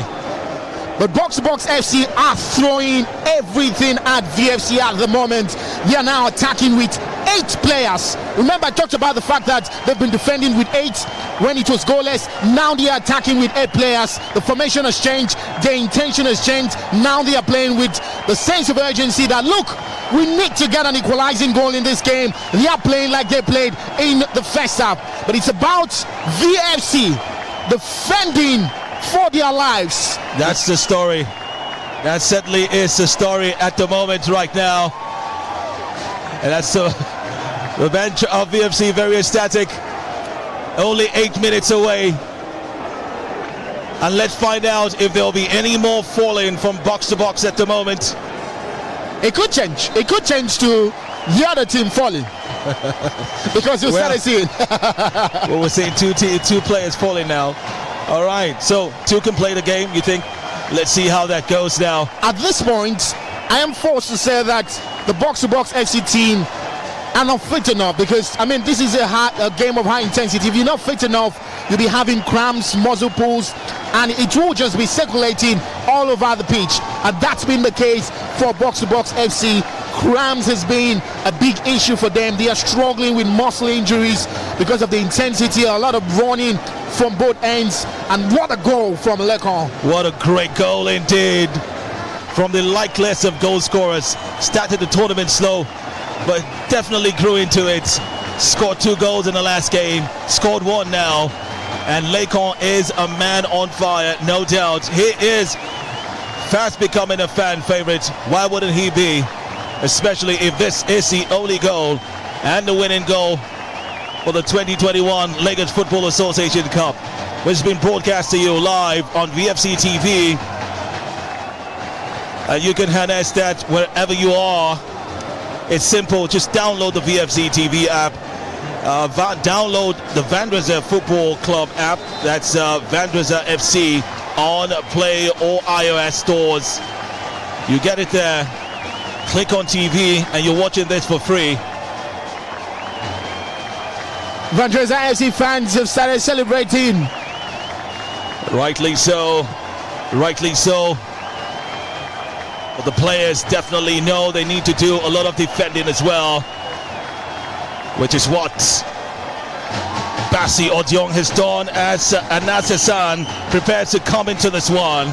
But Box2Box FC are throwing everything at VFC at the moment. They are now attacking with 8 players. Remember, I talked about the fact that they've been defending with 8 when it was goalless. Now they are attacking with 8 players. The formation has changed. Their intention has changed. Now they are playing with the sense of urgency that, look, we need to get an equalizing goal in this game. They are playing like they played in the first half. But it's about VFC defending for their lives.
That's the story. That certainly is the story at the moment right now. And that's the bench of VFC very ecstatic. Only 8 minutes away. And let's find out if there'll be any more falling from Box2Box at the moment.
It could change. It could change to the other team falling. Because you started seeing.
Well, we're seeing two players falling now. All right, so 2 can play the game, you think? Let's see how that goes now.
At this point, I am forced to say that the Box2Box FC team are not fit enough, because, I mean, this is a game of high intensity. If you're not fit enough, you'll be having cramps, muscle pulls, and it will just be circulating all over the pitch. And that's been the case for Box2Box FC. Cramps has been a big issue for them. They are struggling with muscle injuries because of the intensity, a lot of running from both ends. And what a goal from Lekon.
What a great goal indeed from the likeliest of goal scorers. Started the tournament slow, but definitely grew into it. Scored 2 goals in the last game, scored 1 now, and Lekon is a man on fire, no doubt. He is fast becoming a fan favorite. Why wouldn't he be? Especially if this is the only goal and the winning goal for the 2021 Lagos Football Association Cup, which has been broadcast to you live on VFC TV. And you can harness that wherever you are. It's simple, just download the VFC TV app. Download the Vandrezzer Football Club app. That's Vandrezzer FC on Play or iOS stores. You get it there. Click on TV and you're watching this for free.
Vandrezzer FC fans have started celebrating.
Rightly so. Rightly so. But the players definitely know they need to do a lot of defending as well, which is what Bassi Odiong has done as Anas Hassan prepares to come into this one.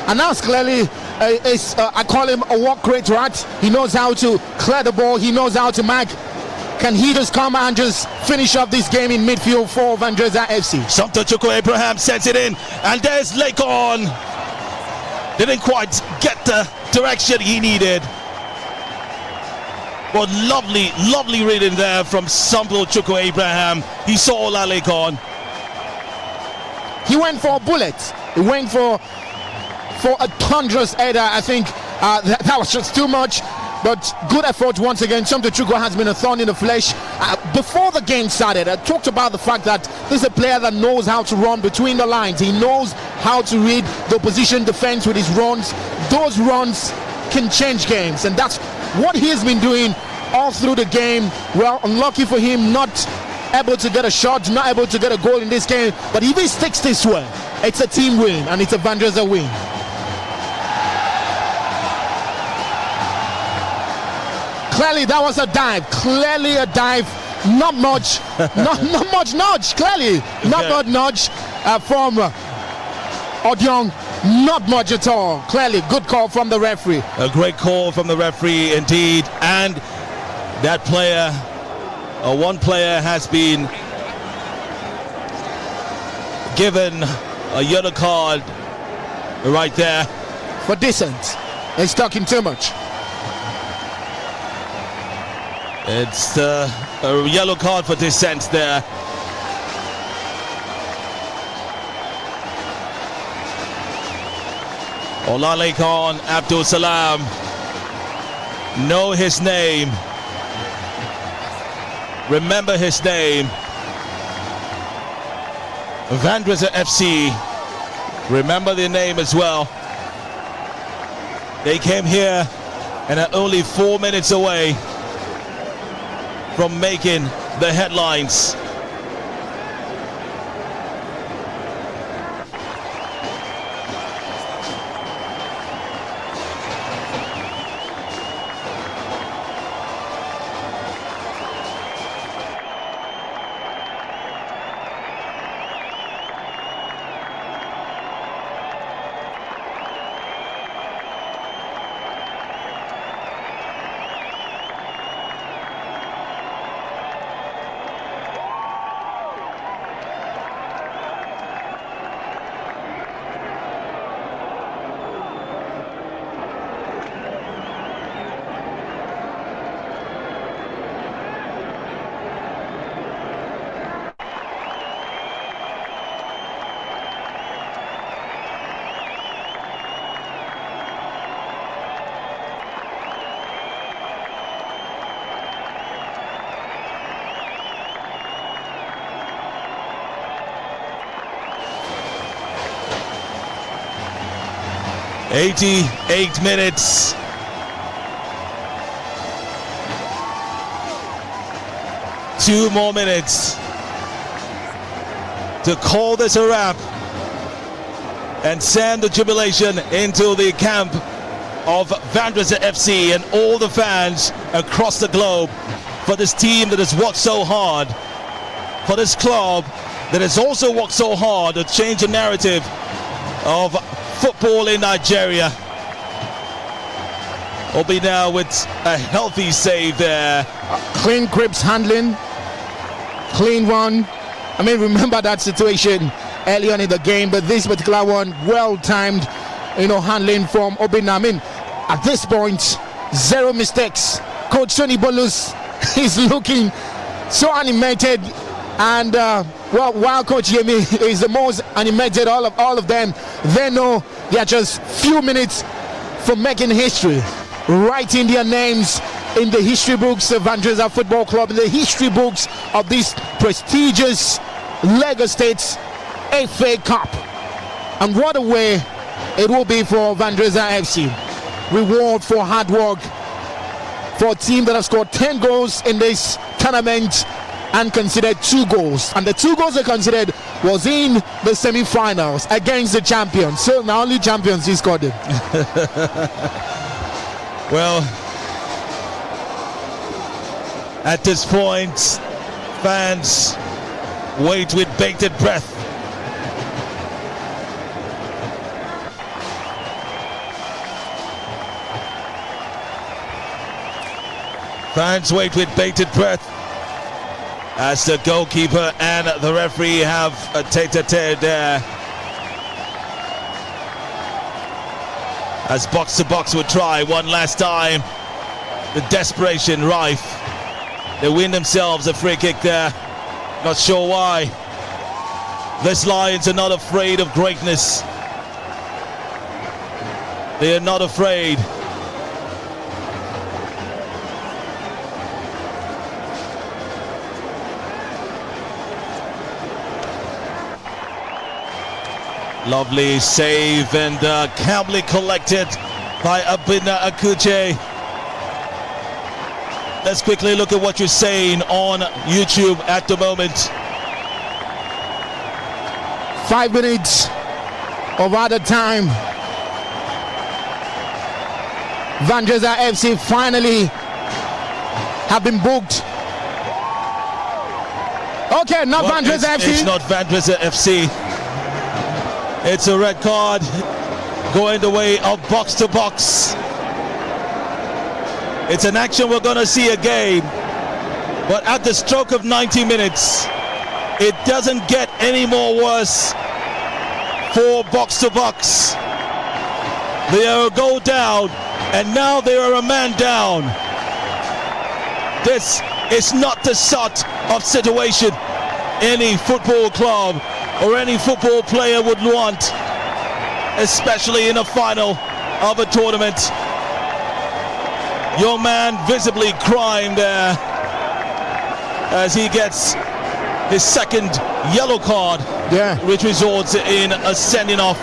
Anas clearly I call him a work rate rat. He knows how to clear the ball. He knows how to mark. Can he just come and just finish up this game in midfield for Vandrezzer FC?
Somto Chukwu Abraham sends it in, and there's Lekon. Didn't quite get the direction he needed. But lovely reading there from Sample Chukwu Abraham. He saw Olalekon.
He went for a bullet. He went for a thunderous header. I think that was just too much. But good effort once again. Sample Chukwu has been a thorn in the flesh. Before the game started, I talked about the fact that this is a player that knows how to run between the lines. He knows how to read the opposition defense with his runs. Those runs can change games, and that's what he's been doing all through the game. Well, unlucky for him, not able to get a shot, not able to get a goal in this game. But if he sticks this way, it's a team win, and it's a Vandrezzer win. Clearly that was a dive. Clearly a dive. Not much. not much nudge. Clearly not much nudge from Odion. Not much at all. Clearly good call from the referee.
A great call from the referee indeed. And that player, one player has been given a yellow card right there
for dissent. He's talking too much.
It's a yellow card for dissent there. Olalekon Abdul Salam. Know his name. Remember his name. Vandrezzer FC. Remember their name as well. They came here and are only 4 minutes away from making the headlines. "88 minutes. Two more minutes to call this a wrap and send the jubilation into the camp of Vandrezzer FC and all the fans across the globe for this team that has worked so hard, for this club that has also worked so hard to change the narrative of football in Nigeria. Obi now with a healthy save there.
Clean grips handling, clean one. I mean, remember that situation early on in the game, but this particular one, well timed, handling from Obina. I mean, at this point, zero mistakes. Coach Sonny Bolus is looking so animated, and while Coach Yemi is the most animated, all of them, they know they are just few minutes from making history, writing their names in the history books of Vandrezzer Football Club, in the history books of this prestigious Lagos State FA Cup. And what a way it will be for Vandrezzer FC. Reward for hard work for a team that has scored 10 goals in this tournament and considered 2 goals. And the 2 goals they considered was in the semi-finals against the champions. So now only champions he scored them.
Well, at this point, fans wait with bated breath. Fans wait with bated breath as the goalkeeper and the referee have a tete-a-tete there. As Box2Box would try one last time. the desperation rife. They win themselves a free kick there. Not sure why. These Lions are not afraid of greatness. They are not afraid. Lovely save and calmly collected by Abina Akuche. Let's quickly look at what you're saying on YouTube at the moment.
5 minutes of added time. Vandrezzer FC finally have been booked. Okay, not Vandrezzer FC.
It's not Vandrezzer FC. It's a red card going the way of Box2Box. It's an action we're going to see again, but at the stroke of 90 minutes, it doesn't get any more worse for Box2Box. They are a goal down, and now they are a man down. This is not the sort of situation any football club or any football player would want, especially in a final of a tournament. Young man visibly crying there as he gets his second yellow card, which results in a sending off.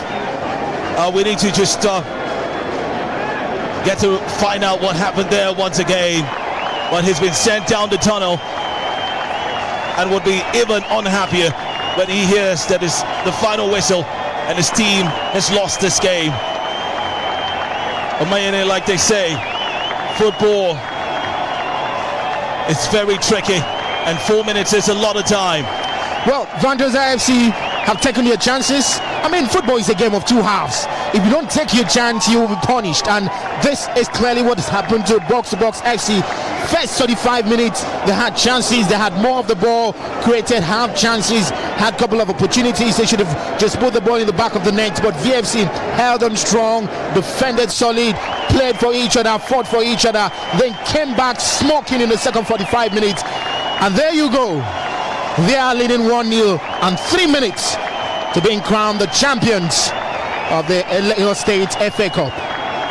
We need to just get to find out what happened there once again. But he's been sent down the tunnel and would be even unhappier when he hears that it's the final whistle and his team has lost this game. But like they say, football is very tricky, and 4 minutes is a lot of time.
Well, Vandrezzer FC have taken their chances. I mean, football is a game of two halves. If you don't take your chance, you will be punished, and this is clearly what has happened to Box2Box FC. First 35 minutes, they had chances, they had more of the ball, created half chances, had a couple of opportunities. They should have just put the ball in the back of the net, but VFC held on strong, defended solid, played for each other, fought for each other, then came back smoking in the second 45 minutes. And there you go. They are leading 1-0 and 3 minutes to being crowned the champions of the Lagos State FA Cup.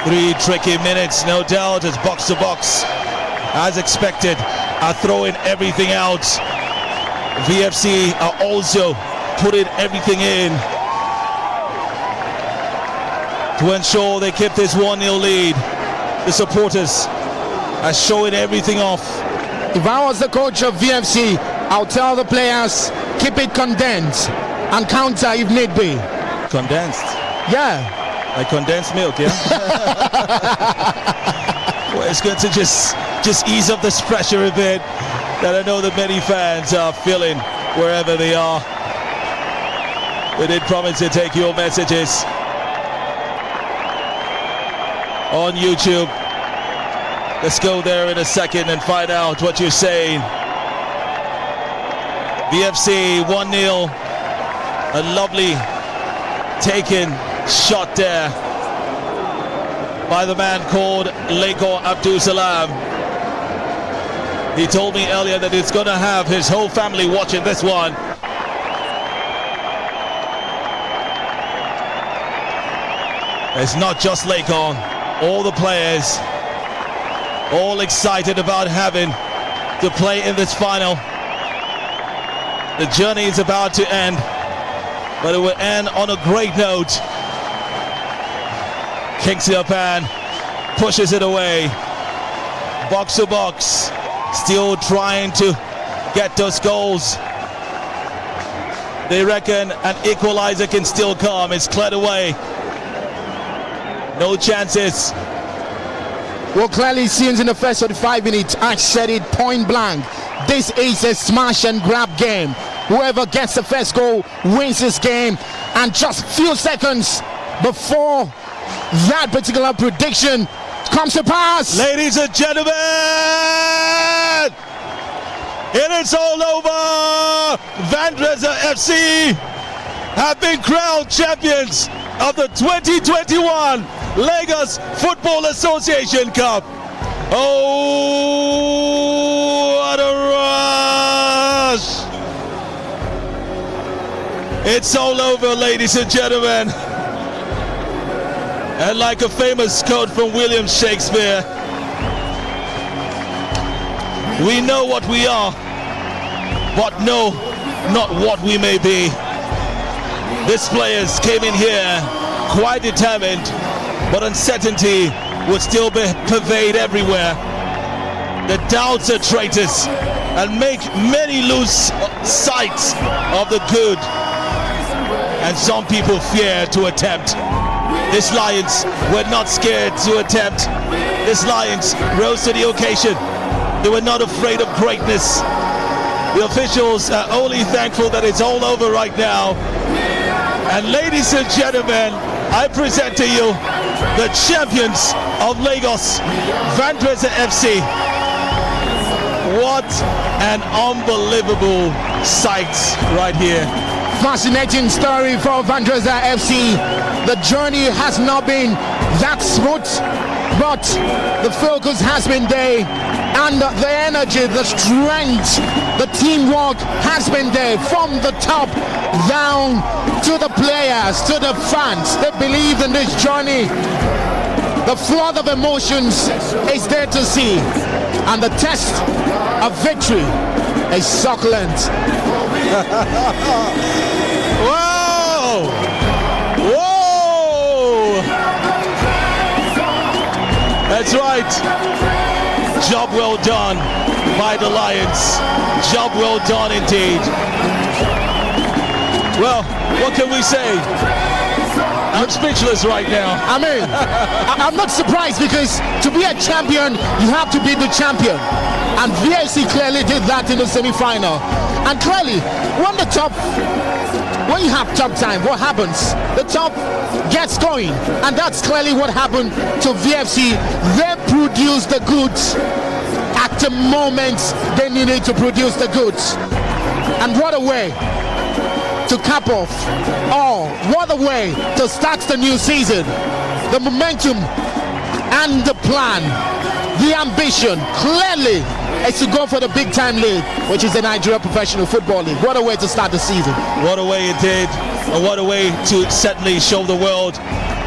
3 tricky minutes, no doubt, as Box2Box, as expected, are throwing everything out. VFC are also putting everything in to ensure they keep this 1-0 lead. The supporters are showing everything off.
If I was the coach of VFC, I'll tell the players, keep it condensed and counter if need be.
Condensed?
Yeah.
Like condensed milk, yeah? Well, it's going to just ease up this pressure a bit that I know that many fans are feeling wherever they are. We did promise to take your messages on YouTube. Let's go there in a second and find out what you're saying. VFC 1-0. A lovely taken shot there by the man called Leko Abdul Salam. He told me earlier that he's going to have his whole family watching this one. It's not just Leko. All the players, all excited about having to play in this final. The journey is about to end, but it will end on a great note. Kicks it up and pushes it away. Box2Box still trying to get those goals. They reckon an equalizer can still come. It's cleared away. No chances.
Well, clearly it seems in the first 45 minutes, I said it point blank. This is a smash and grab game. Whoever gets the first goal wins this game. And just few seconds before that particular prediction comes to pass.
Ladies and gentlemen, it is all over. Vandrezzer FC have been crowned champions of the 2021 Lagos Football Association Cup. Oh, what a rush! It's all over, ladies and gentlemen. And like a famous quote from William Shakespeare, we know what we are, but know not what we may be. These players came in here quite determined, but uncertainty would still pervade everywhere. The doubts are traitors and make many lose sight of the good, and some people fear to attempt. These Lions were not scared to attempt. These Lions rose to the occasion. They were not afraid of greatness. The officials are only thankful that it's all over right now. And ladies and gentlemen, I present to you the champions of Lagos, Vandrezzer FC. What an unbelievable sight right here.
Fascinating story for Vandrezzer FC. The journey has not been that smooth, but the focus has been there, and the energy, the strength, the teamwork has been there from the top down to the players, to the fans. They believe in this journey. The flood of emotions is there to see, and the test of victory is succulent.
Whoa! Whoa! That's right. Job well done by the Lions. Job well done indeed. Well, what can we say? I'm speechless right now.
I mean, I'm not surprised, because to be a champion, you have to be the champion. And VFC clearly did that in the semi-final. And clearly, when you have top time, what happens? The top gets going. And that's clearly what happened to VFC. They produced the goods at the moment they needed to produce the goods. And what a way to cap off. Oh, what a way to start the new season. The momentum and the plan, the ambition, clearly is to go for the big time league, which is the Nigeria Professional Football League. What a way to start the season.
What a way it did, and what a way to certainly show the world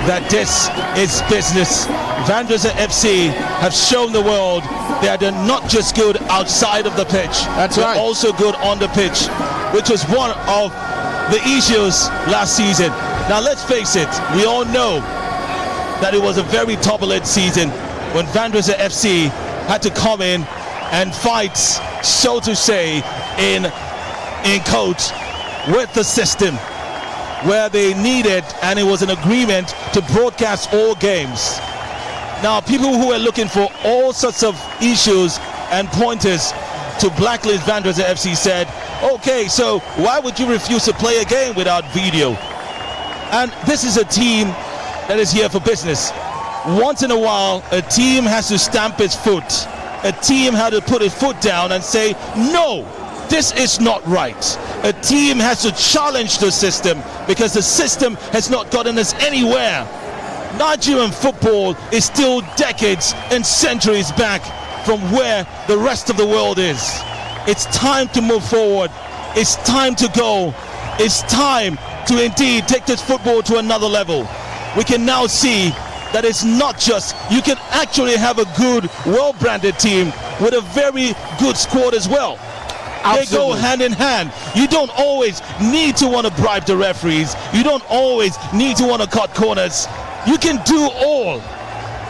that this is business. Vandrezzer FC have shown the world that they're not just good outside of the pitch.
That's right.
They're also good on the pitch, which was one of the issues last season. Now let's face it, we all know that it was a very turbulent season when Vandrezzer FC had to come in and fight, so to say, in coach with the system where they needed, and it was an agreement to broadcast all games. Now people who were looking for all sorts of issues and pointers to blacklist Vandrezzer FC said, okay, so why would you refuse to play a game without video? And this is a team that is here for business. Once in a while, a team has to stamp its foot. A team had to put its foot down and say, no, this is not right. A team has to challenge the system, because the system has not gotten us anywhere. Nigerian football is still decades and centuries back from where the rest of the world is. It's time to move forward. It's time to go. It's time to indeed take this football to another level. We can now see that it's not just, you can actually have a good, well-branded team with a very good squad as well. Absolutely. They go hand in hand. You don't always need to want to bribe the referees. You don't always need to want to cut corners. You can do all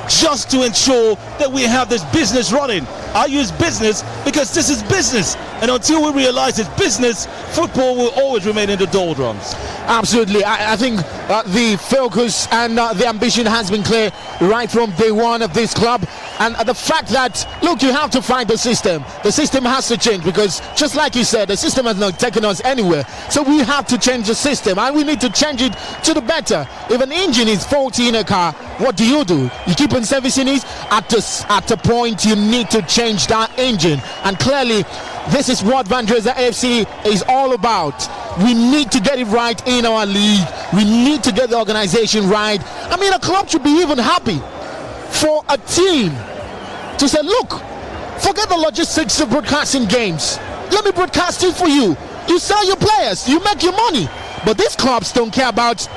just to ensure that we have this business running. I use business because this is business, and until we realize it's business, football will always remain in the doldrums.
Absolutely. I think the focus and the ambition has been clear right from day one of this club, and the fact that, look, you have to find the system. The system has to change, because just like you said, the system has not taken us anywhere, so we have to change the system, and we need to change it to the better. If an engine is faulty in a car, what do? You keep on servicing it. At the point you need to change that engine, and clearly this is what Vandrezzer FC is all about. We need to get it right in our league. We need to get the organization right. I mean, a club should be even happy for a team to say, look, forget the logistics of broadcasting games. Let me broadcast it for you. You sell your players, you make your money. But these clubs don't care about,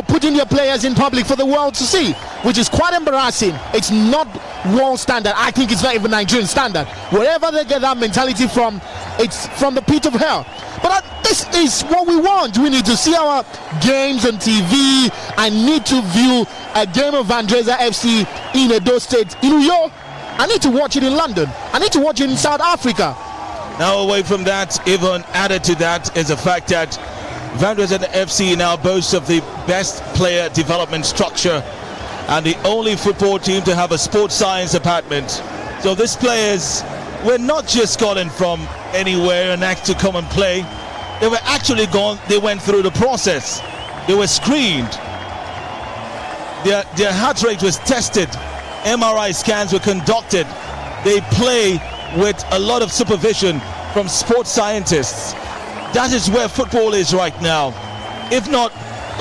putting their players in public for the world to see, which is quite embarrassing. It's not world standard. I think it's not even Nigerian standard. Wherever they get that mentality from, it's from the pit of hell. But this is what we want. We need to see our games on TV. I need to view a game of Vandrezzer FC in Edo State, in Uyo. I need to watch it in London. I need to watch it in South Africa.
Now, away from that, even added to that is the fact that Vandrezzer FC now boasts of the best player development structure and the only football team to have a sports science department. So these players were not just calling from anywhere and asked to come and play. They were actually they went through the process. They were screened. Their heart rate was tested. MRI scans were conducted. They play with a lot of supervision from sports scientists. That is where football is right now. If not,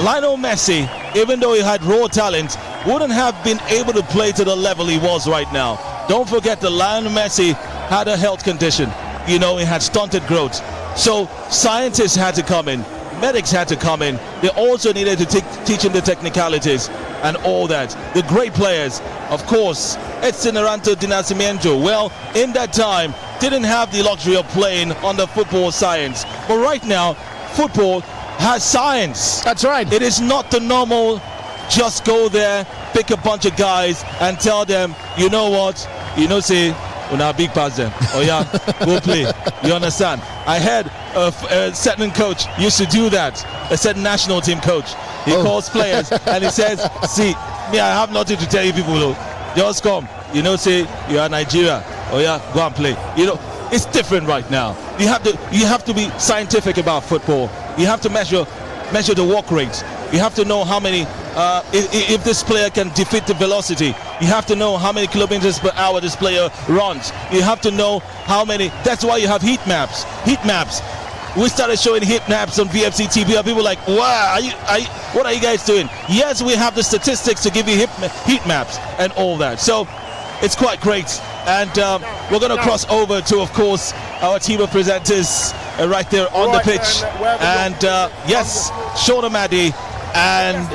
Lionel Messi, even though he had raw talent, wouldn't have been able to play to the level he was right now. Don't forget that Lionel Messi had a health condition. He had stunted growth. So scientists had to come in, medics had to come in. They also needed to teach him the technicalities and all that. The great players, of course, Edson Arantes Di Nascimento, well, in that time, didn't have the luxury of playing under football science. But right now, football has science.
That's right.
It is not the normal, just go there, pick a bunch of guys and tell them, you know what, say, a big pass them. Oh yeah, go play. You understand? I heard a certain coach used to do that. A certain national team coach. He calls players and he says, see, me, I have nothing to tell you people though. Just come. Say you are Nigeria. Oh yeah, go and play. It's different right now. You have to be scientific about football. You have to measure the work rate. You have to know how many if this player can defeat the velocity. You have to know how many kilometers per hour this player runs. You have to know how many. That's why you have heat maps. We started showing heat maps on VFC TV. People like, wow, what are you guys doing? Yes, we have the statistics to give you heat maps and all that. So it's quite great. And we're going to cross over to, of course, our team of presenters right there on the pitch. And yes, Sean Amadi and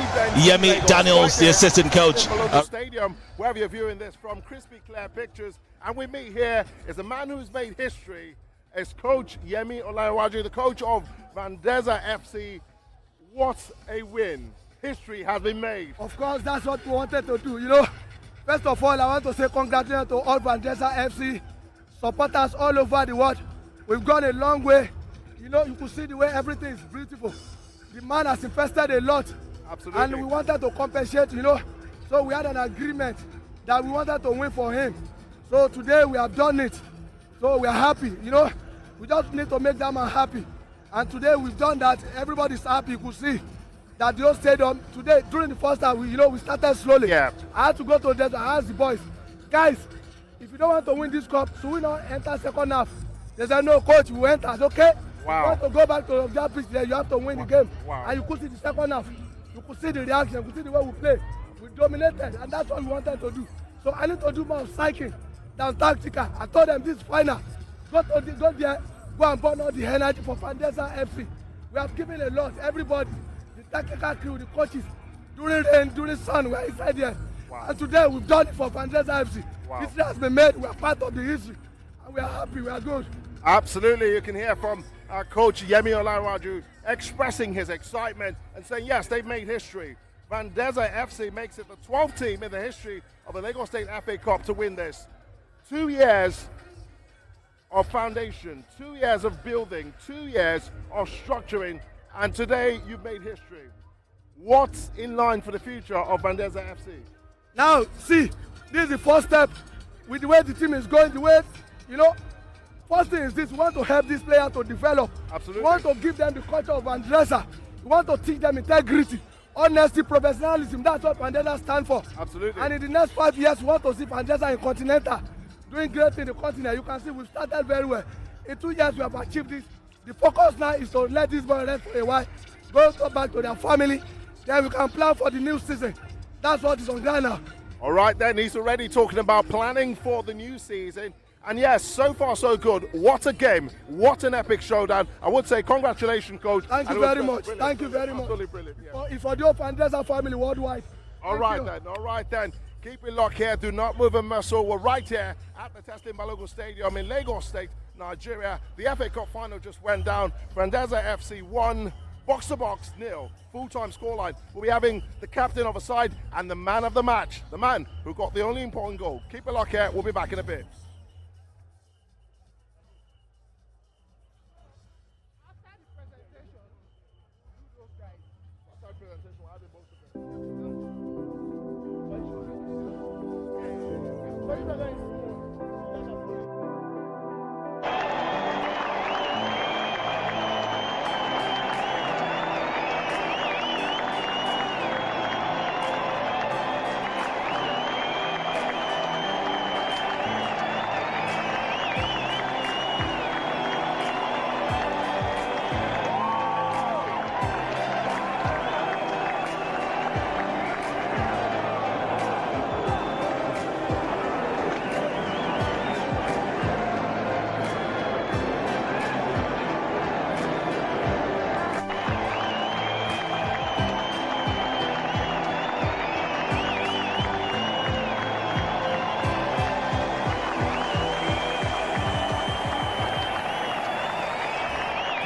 Yemi Daniels, the assistant coach.
Stadium, wherever you're viewing this from, Crispy Clear Pictures. And with me here is a man who's made history. It's Coach Yemi Olayiwaju, the coach of Vandrezzer FC. What a win. History has been made.
Of course, that's what we wanted to do. First of all, I want to say congratulations to all Vandrezzer FC supporters all over the world. We've gone a long way. You can see the way everything is beautiful. The man has invested a lot.
Absolutely.
And we wanted to compensate, So we had an agreement that we wanted to win for him. So today we have done it. So we are happy, We just need to make that man happy. And today we've done that. Everybody's happy. You could see that the whole stadium today, during the first time, we started slowly.
Yeah.
I had to go to the I asked the boys, guys, if you don't want to win this cup, so we not enter second half. They said, no, coach, we entered, okay?
Wow.
You want to go back to the pitch there, you have to win the game.
Wow.
And you could see the second half. You could see the reaction, you could see the way we play. We dominated, and that's what we wanted to do. So I need to do more psyching than tactical. I told them this final. Go there, go and burn all the energy for Vandrezzer FC. We have given a lot, everybody. Technical crew, the coaches, during rain, during sun, we are inside here. Wow. And today we've done it for Vandrezzer FC. Wow. History has been made, we are part of the history. And we are happy, we are good.
Absolutely, you can hear from our coach Yemi Olayiwaju expressing his excitement and saying, yes, they've made history. Vandrezzer FC makes it the 12th team in the history of the Lagos State FA Cup to win this. 2 years of foundation, 2 years of building, 2 years of structuring, and today you've made history. What's in line for the future of Vandrezzer FC?
Now, see, this is the first step with the way the team is going, the way, first thing is this, we want to help this player to develop.
Absolutely.
We want to give them the culture of Vandrezzer. We want to teach them integrity, honesty, professionalism. That's what Vandrezzer stands for.
Absolutely.
And in the next 5 years, we want to see Vandrezzer in Continental, doing great in the continent. You can see we've started very well. In 2 years, we have achieved this. The focus now is to let this boy rest for a while, go back to their family, then we can plan for the new season. That's what is on ground now.
All right then, he's already talking about planning for the new season. And yes, so far so good. What a game. What an epic showdown. I would say congratulations, coach.
Thank you very much. Thank you very much.
Absolutely brilliant. Yeah.
For the Vandrezzer family worldwide.
All right then. Keep it locked here. Do not move a muscle. We're right here at the Teslim Balogun Stadium in Lagos State, Nigeria. The FA Cup final just went down. Vandrezzer FC 1, Box2Box 0. Full-time scoreline. We'll be having the captain of a side and the man of the match, the man who got the only important goal. Keep it locked here. We'll be back in a bit.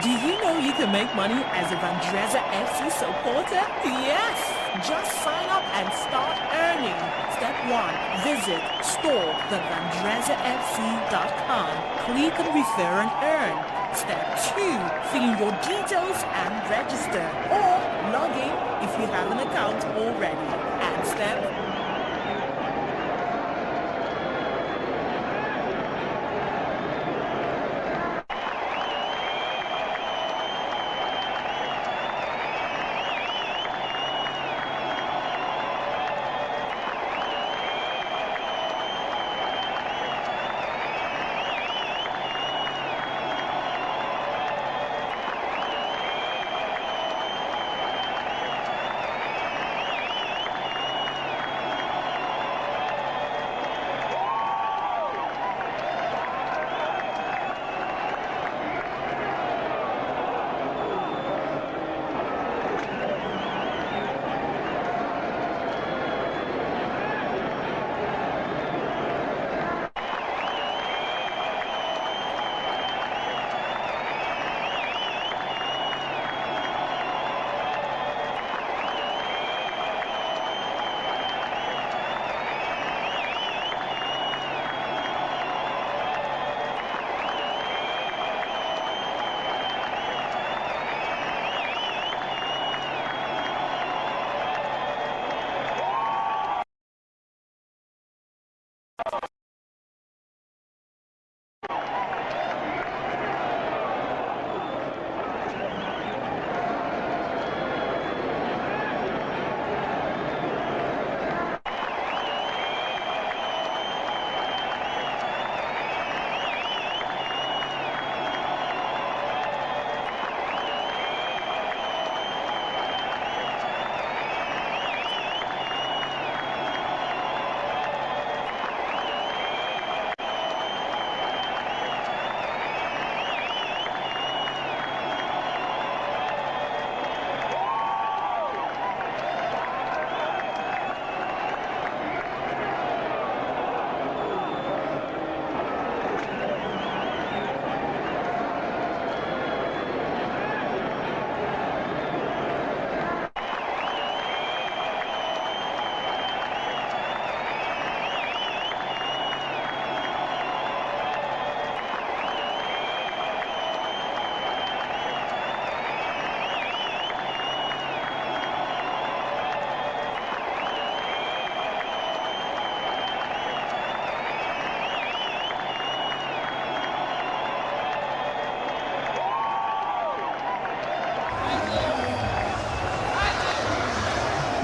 Do you know you can make money as a Vandrezzer FC supporter? Yes! Just sign up and start earning. Step 1. Visit store.vandrezzerfc.com. Click on Refer and Earn. Step 2. Fill in your details and register. Or log in if you have an account already. And step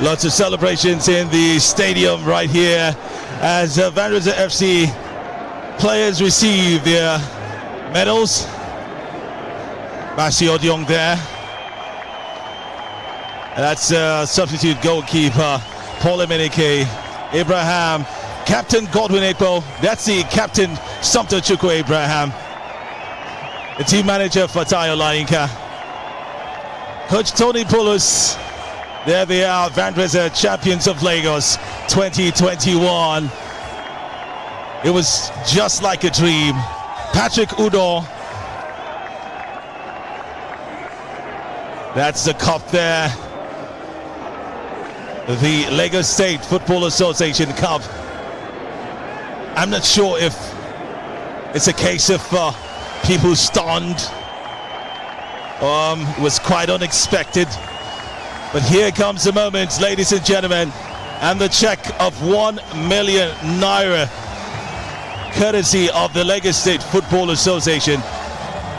Lots of celebrations in the stadium right here as Vandrezzer FC players receive their medals. Basi Odiong there. And that's substitute goalkeeper Paul Emenike Abraham, Captain Godwin Ekpo, that's the Captain Sumter Chukwu Abraham, the team manager for Tayo Lainka, Coach Tony Poulos. There they are, Vandrezzer champions of Lagos 2021. It was just like a dream. Patrick Udo, that's the cup there, the Lagos State Football Association Cup. I'm not sure if it's a case of people stunned. It was quite unexpected, but here comes the moment, ladies and gentlemen, and the check of 1 million naira, courtesy of the Lagos State Football Association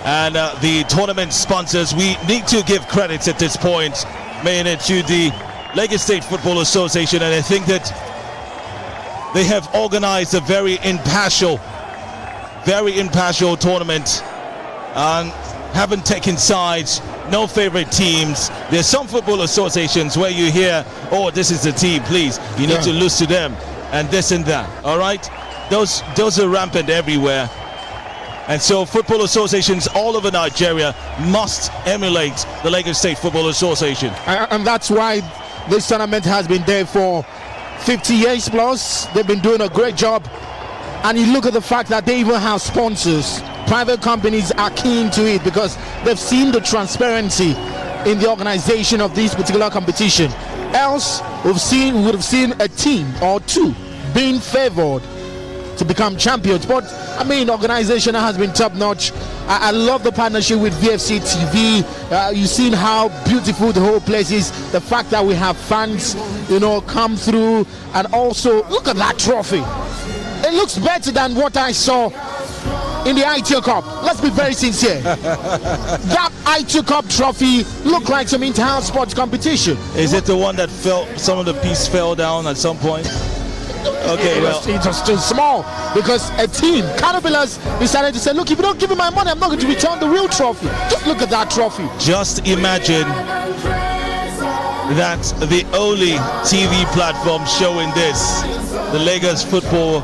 and the tournament sponsors. We need to give credits at this point, mainly to the Lagos State Football Association, and I think that they have organized a very impartial tournament and haven't taken sides, no favorite teams. There's some football associations where you hear, oh, this is the team, please, you need to lose to them, and this and that, all right? Those are rampant everywhere. And so football associations all over Nigeria must emulate the Lagos State Football Association.
And that's why this tournament has been there for 50 years plus. They've been doing a great job. And you look at the fact that they even have sponsors. Private companies are keen to it because they've seen the transparency in the organization of this particular competition. Else, we would have seen a team or two being favored to become champions. But I mean, organization has been top notch. I love the partnership with VFC TV. You've seen how beautiful the whole place is. The fact that we have fans, come through, and also look at that trophy. It looks better than what I saw in the ITO Cup. Let's be very sincere. That ITO Cup trophy looked like some inter-house sports competition.
Is it the one that some of the piece fell down at some point? Okay,
it was too small because a team, Caterpillars, decided to say, look, if you don't give me my money, I'm not going to return the real trophy. Just look at that trophy.
Just imagine that the only TV platform showing this, the Lagos Football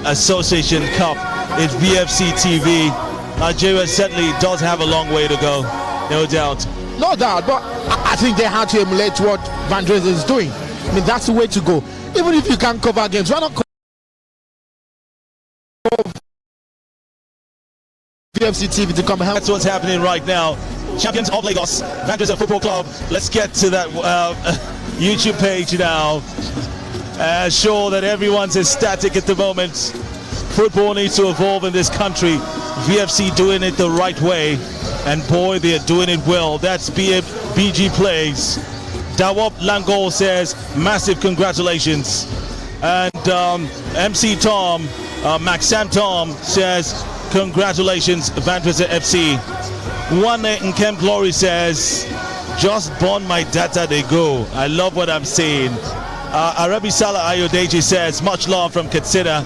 Association Cup, is VFC TV. Nigeria certainly does have a long way to go, no doubt.
No doubt, but I think they had to emulate what Vandrezzer is doing. I mean, that's the way to go. Even if you can't cover games, why not cover VFC TV to come help?
That's what's happening right now. Champions of Lagos, Vandrezzer Football Club. Let's get to that YouTube page now. Sure that everyone's ecstatic at the moment. Football needs to evolve in this country. VFC doing it the right way, and boy, they're doing it well. That's BG Plays. Dawop Langol says massive congratulations, and MC Tom, Maxam Tom says congratulations Vandrezzer FC. One Nkem Glory says just burn my data, they go. I love what I'm seeing. Arabi Salah Ayodeji says much love from Katsina.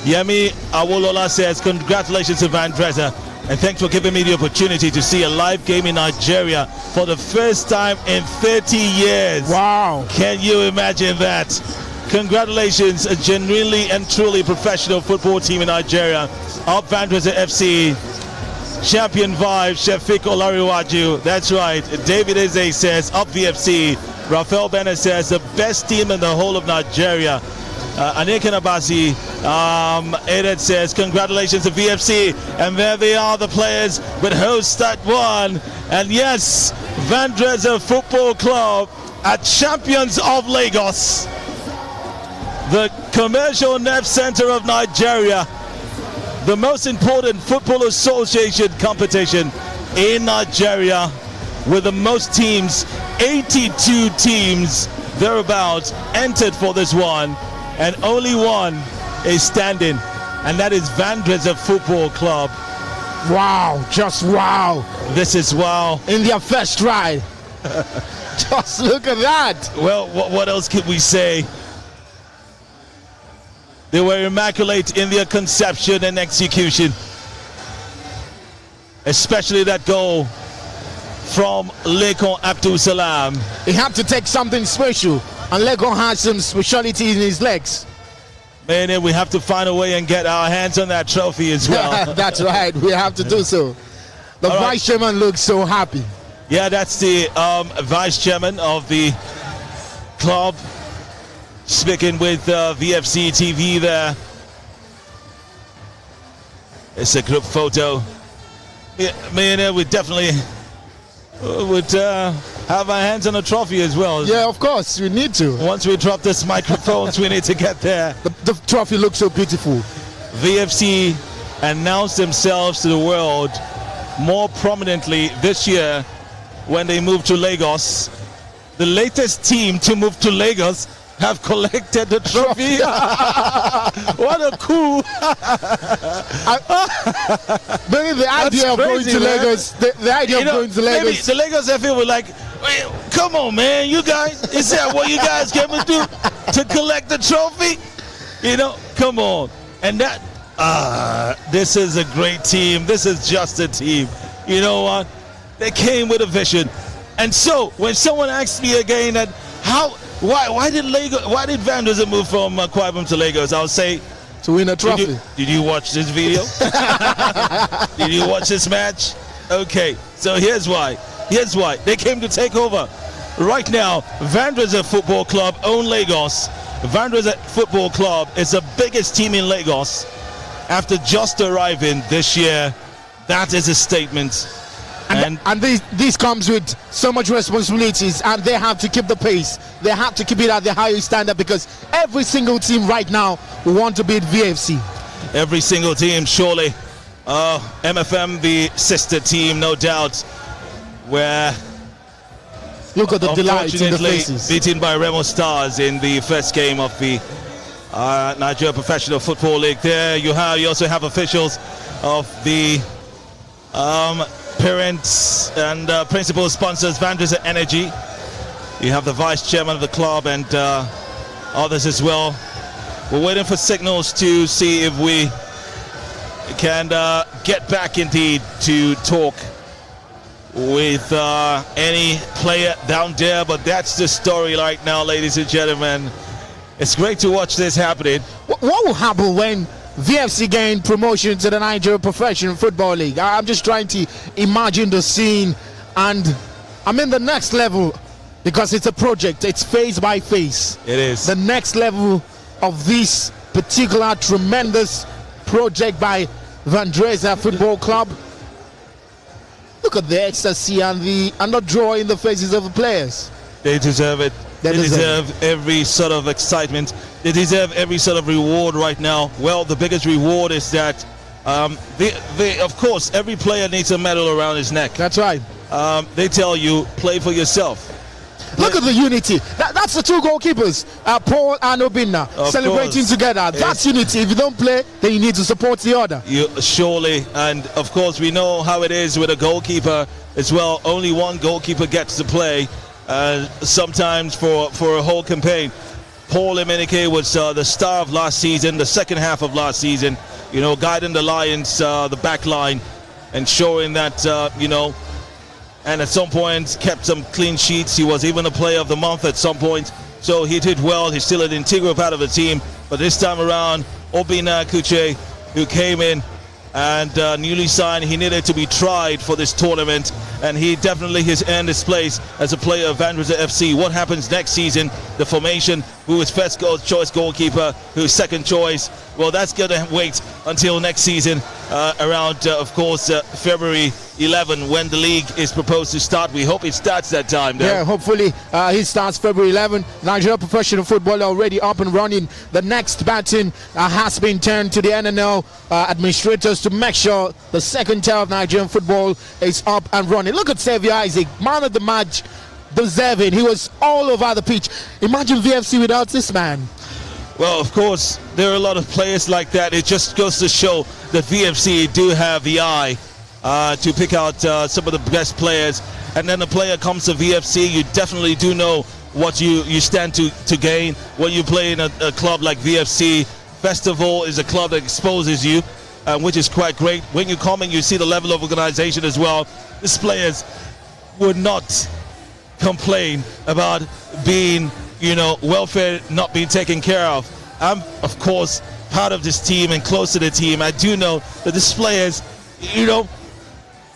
Yemi Awolola says congratulations to Vandrezzer, and thanks for giving me the opportunity to see a live game in Nigeria for the first time in 30 years.
Wow.
Can you imagine that? Congratulations, a genuinely and truly professional football team in Nigeria. Up Vandrezzer FC. Champion Vibe, Shefik Olariwaju. That's right. David Eze says up VFC. Rafael Bennett says the best team in the whole of Nigeria. Anik Abasi, Edith says congratulations to VFC, and there they are, the players with hosts that won. And yes, Vandrezzer Football Club are champions of Lagos, the commercial nerve center of Nigeria, the most important football association competition in Nigeria, with the most teams, 82 teams thereabouts entered for this one. And only one is standing, and that is Vandrezzer Football Club.
Wow, just wow.
This is wow.
In their first ride. Just look at that.
Well, what else could we say? They were immaculate in their conception and execution. Especially that goal from Lekon Abdul Salam.
He had to take something special And Lego has some speciality in his legs.
Man, we have to find a way and get our hands on that trophy as well.
That's right. We have to do so. The vice chairman looks so happy.
Yeah, that's the vice chairman of the club speaking with VFC TV there. It's a group photo. Me and we definitely would have our hands on the trophy as well.
Yeah, of course, we need to.
Once we drop this microphones, we need to get there.
The trophy looks so beautiful.
VFC announced themselves to the world more prominently this year when they moved to Lagos. The latest team to move to Lagos have collected the trophy. What a coup.
Maybe the idea of going to Lagos, the idea of going to Lagos.
Maybe the Lagos FA were like, hey, come on, man, you guys, is that what you guys came to do? To collect the trophy? You know, come on. And that, this is a great team. This is just a team. You know what? They came with a vision. And so, when someone asks me again that, why did Vandrezzer move from Akwa Ibom to Lagos? I'll say,
to win a trophy.
Did you watch this video? Did you watch this match? Okay, so here's why. Here's why. They came to take over. Right now, Vandrezzer Football Club own Lagos. Vandrezzer Football Club is the biggest team in Lagos after just arriving this year. That is a statement.
And this comes with so much responsibilities, and they have to keep the pace. They have to keep it at the highest standard, because every single team right now want to beat VFC.
Every single team, surely. MFM, the sister team, no doubt. Where,
look at the delight in the faces.
Beaten by Remo Stars in the first game of the Nigeria Professional Football League. There you also have officials of the parents and principal sponsors, Vandrezzer Energy. You have the vice chairman of the club and others as well. We're waiting for signals to see if we can get back indeed to talk with any player down there, but that's the story right now, ladies and gentlemen. It's great to watch this happening.
What will happen when VFC gained promotion to the Nigeria Professional Football League? I'm just trying to imagine the scene, and I'm in the next level, because it's a project. It's phase by phase.
It is.
The next level of this particular tremendous project by Vandrezzer Football Club. Look at the ecstasy and the joy in the faces of the players.
They deserve it. They deserve every sort of excitement. They deserve every sort of reward right now. Well, the biggest reward is that of course, every player needs a medal around his neck.
That's right.
They tell you, play for yourself.
Look at the unity. That's the two goalkeepers, Paul and Obinna, celebrating together. That's unity. If you don't play, then you need to support the other.
Surely, and of course, we know how it is with a goalkeeper as well. Only one goalkeeper gets to play, sometimes for a whole campaign. Paul Emenike was the star of last season, the second half of last season, you know, guiding the Lions, the back line, and showing that, you know, and at some point kept some clean sheets. He was even a player of the month at some point, so he did well. He's still an integral part of the team, but this time around, Obinna Kuche, who came in and newly signed, he needed to be tried for this tournament, and he definitely has earned his place as a player of Vandrezzer FC. What happens next season, the formation, who is first choice goalkeeper, who's second choice, well, that's going to wait until next season, around, of course, February 11, when the league is proposed to start. We hope it starts that time, though.
Yeah, hopefully he starts February 11. Nigeria Professional Football already up and running. The next baton has been turned to the NNL administrators to make sure the second tier of Nigerian football is up and running. Look at Xavier Isaac, man of the match, deserving. He was all over the pitch. Imagine VFC without this man.
Well, of course, there are a lot of players like that. It just goes to show that VFC do have the eye to pick out some of the best players. And then a player comes to VFC, you definitely do know what you stand to gain when you play in a club like VFC. First of all, is a club that exposes you, which is quite great. When you come and you see the level of organization as well, these players would not complain about being, welfare not being taken care of. I'm, of course, part of this team and close to the team. I do know that these players,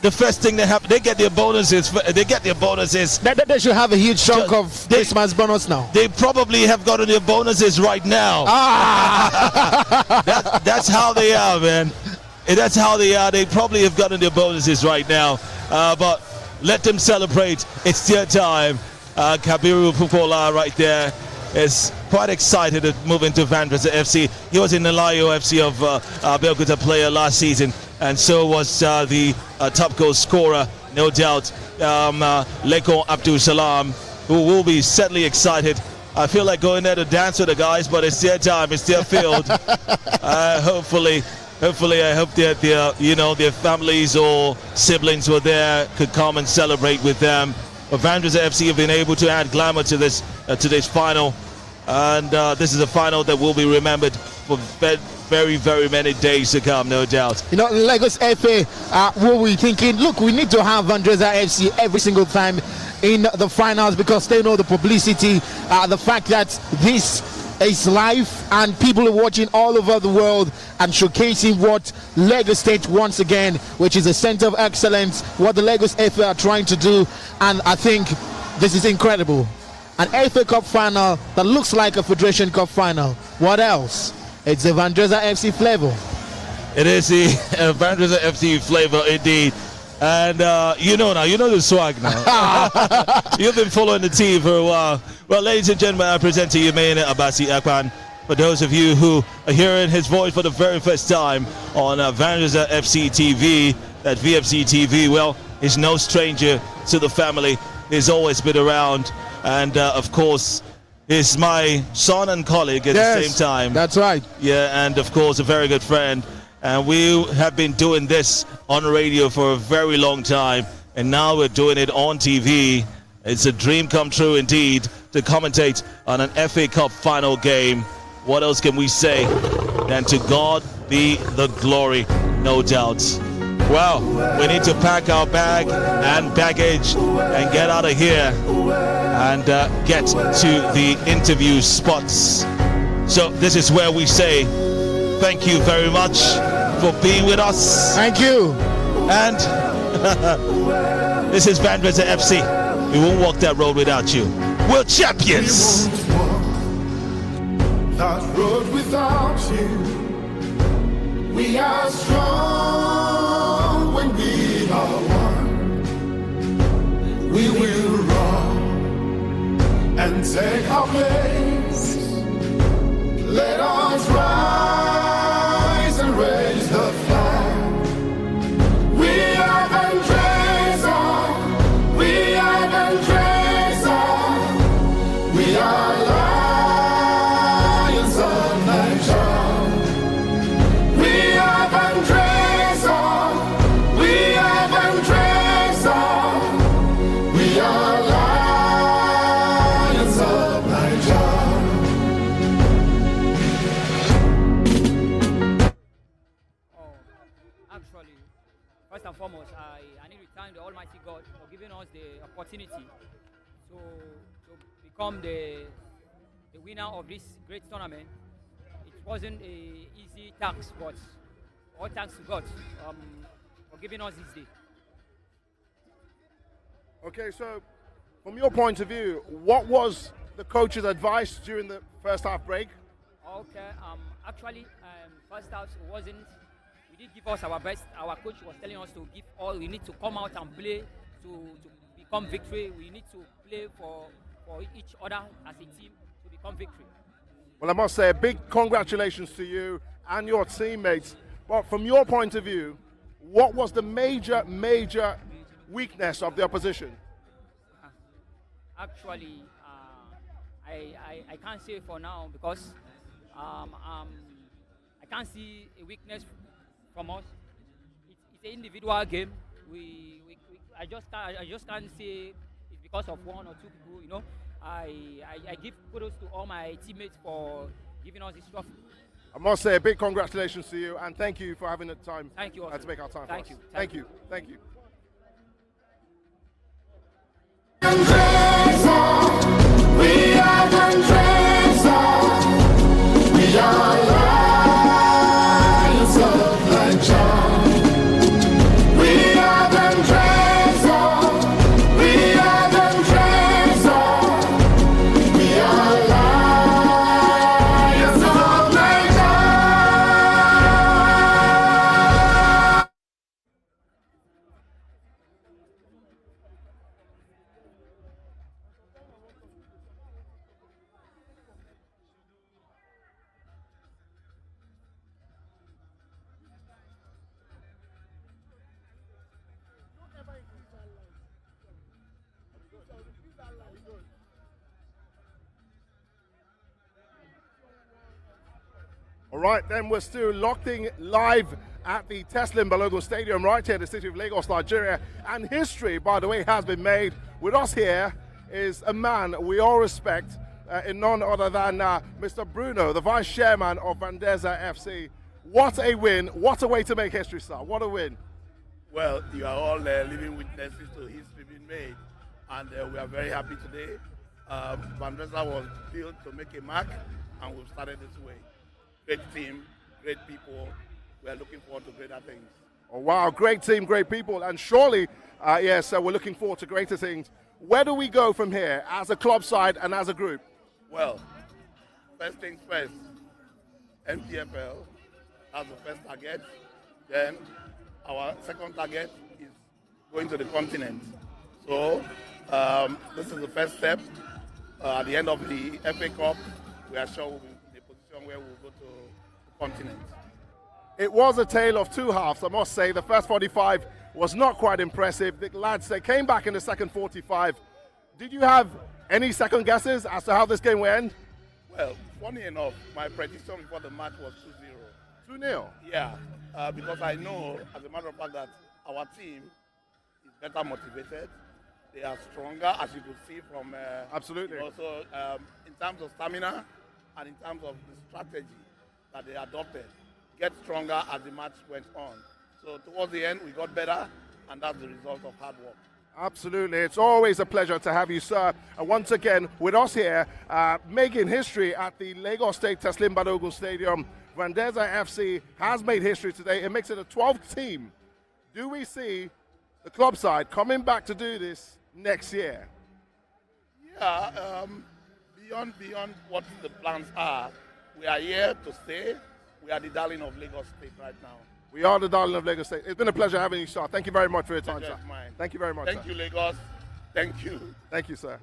the first thing they have, they get their bonuses.
They should have a huge chunk of Christmas bonus now.
They probably have gotten their bonuses right now. That's how they are, man. That's how they are. They probably have gotten their bonuses right now. But let them celebrate. It's their time. Kabiru Pukola right there is quite excited to move into Vandrezzer FC. He was in the Layo FC of Belkuta player last season, and so was the top goal scorer, no doubt, Leko Abdul Salam, who will be certainly excited. I feel like going there to dance with the guys, but it's their time, it's their field. Hopefully, I hope that their families or siblings were there, could come and celebrate with them. But Vandrezzer FC have been able to add glamour to this final, and this is a final that will be remembered for very, very many days to come, no doubt.
Lagos FA will be thinking, look, we need to have Vandrezzer FC every single time in the finals, because they know the publicity, the fact that this is live and people are watching all over the world and showcasing what Lagos State once again, which is a center of excellence, what the Lagos FA are trying to do. And I think this is incredible. An FA Cup final that looks like a Federation Cup final. What else? It's a Vandrezzer FC flavor.
It is the Vandrezzer FC flavor indeed. And you know the swag now. You've been following the team for a while. Well, ladies and gentlemen, I present to you Maine Abasi Akpan. For those of you who are hearing his voice for the very first time on Vandrezzer FC TV, that VFC TV, well, he's no stranger to the family. He's always been around. And, of course, he's my son and colleague at the same time.
That's right.
Yeah, and, of course, a very good friend. And we have been doing this on radio for a very long time, and now we're doing it on TV. It's a dream come true indeed to commentate on an FA Cup final game. What else can we say than to God be the glory, no doubt. Well, we need to pack our bag and baggage and get out of here and get to the interview spots. So this is where we say thank you very much for being with us.
Thank you.
And this is Vandrezzer FC. We won't walk that road without you. We're champions.
We won't walk that road without you. We are strong when we are one. We will run and take our place. Let us rise and raise the flag. We are Vandrezzer. We are Vandrezzer. We are lions of Nigeria. We are Vandrezzer. We are Vandrezzer. We are lions of Nigeria.
Actually, first and foremost, I need to thank the Almighty God for giving us the opportunity to become the winner of this great tournament. It wasn't an easy task, but all thanks to God for giving us this day.
Okay, so from your point of view, what was the coach's advice during the first half break?
Okay, actually, first half wasn't. We did give us our best. Our coach was telling us to give all. We need to come out and play to become victory. We need to play for each other as a team to become victory.
Well, I must say a big congratulations to you and your teammates. But from your point of view, what was the major weakness of the opposition?
Actually, I can't say for now because I can't see a weakness from us. It's an individual game. I just can't say it's because of one or two people. You know, I give kudos to all my teammates for giving us this trophy.
I must say a big congratulations to you and thank you for having the time.
Thank you.
To make our time.
Thank
for us.
you.
Thank you. Thank you.
We are
All right, then we're still locked in live at the Teslim Balogun Stadium right here in the city of Lagos, Nigeria. And history, by the way, has been made. With us here is a man we all respect, in none other than Mr. Bruno, the vice chairman of Vandrezzer FC. What a win. What a way to make history, sir. What a win.
Well, you are all living witnesses to history being made. And we are very happy today. Vandrezzer was built to make a mark, and we've started this way. Great team, great people. We are looking forward to greater things.
Oh, wow. Great team, great people. And surely, yes, we're looking forward to greater things. Where do we go from here as a club side and as a group?
Well, first things first, MPFL as the first target. Then our second target is going to the continent. So this is the first step. At the end of the FA Cup, we are sure we'll be in a position where we'll go to the continent.
It was a tale of two halves, I must say. The first 45 was not quite impressive. The lads, they came back in the second 45. Did you have any second guesses as to how this game will end?
Well, funny enough, my prediction before the match was 2-0.
2-0?
Yeah, because I know, as a matter of fact, that our team is better motivated. They are stronger, as you could see from...
Absolutely.
Also, in terms of stamina and in terms of the strategy that they adopted, get stronger as the match went on. So towards the end, we got better, and that's the result of hard work.
Absolutely. It's always a pleasure to have you, sir. And once again, with us here, making history at the Lagos State Teslim Balogun Stadium. Vandrezzer FC has made history today. It makes it a 12th team. Do we see the club side coming back to do this next year?
Yeah, beyond what the plans are, we are here to stay. We are the darling of Lagos State right now.
We are the darling of Lagos State. It's been a pleasure having you, sir. Thank you very much for your time, sir. Thank you very much,
Thank you, Lagos. Thank you.
Thank you, sir.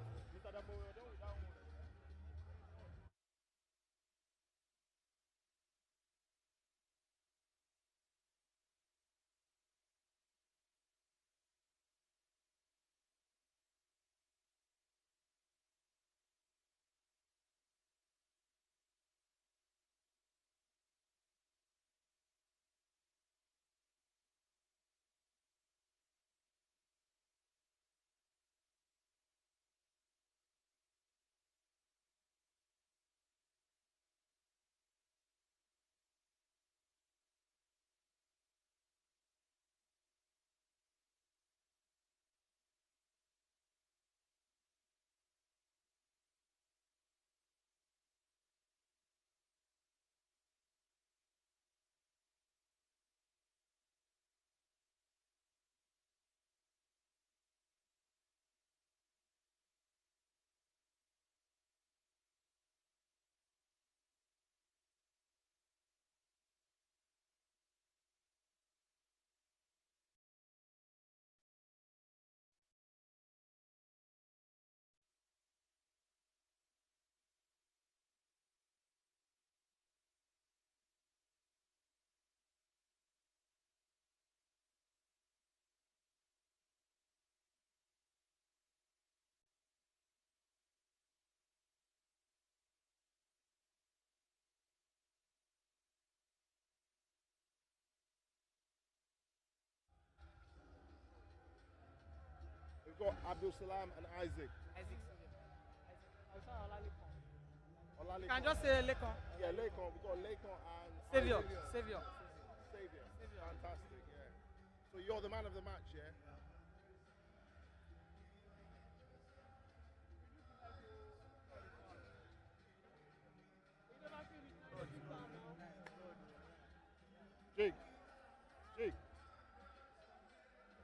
We've got Abdul Salam and Isaac.
You can just say Lekon.
Yeah, Lekon. We've got Lekon and
Savior.
Isaac. Savior. Fantastic, yeah. So you're the man of the match, yeah? Jake.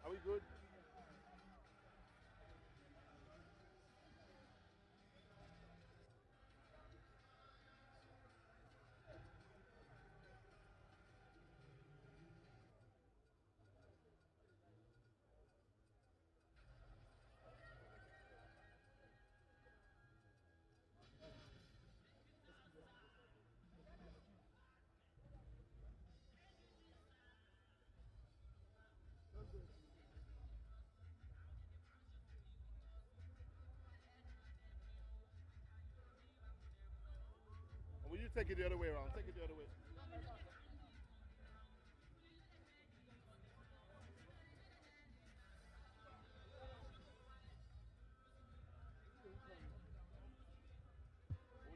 Are we good? Will you take it the other way around? Take it the other way. Would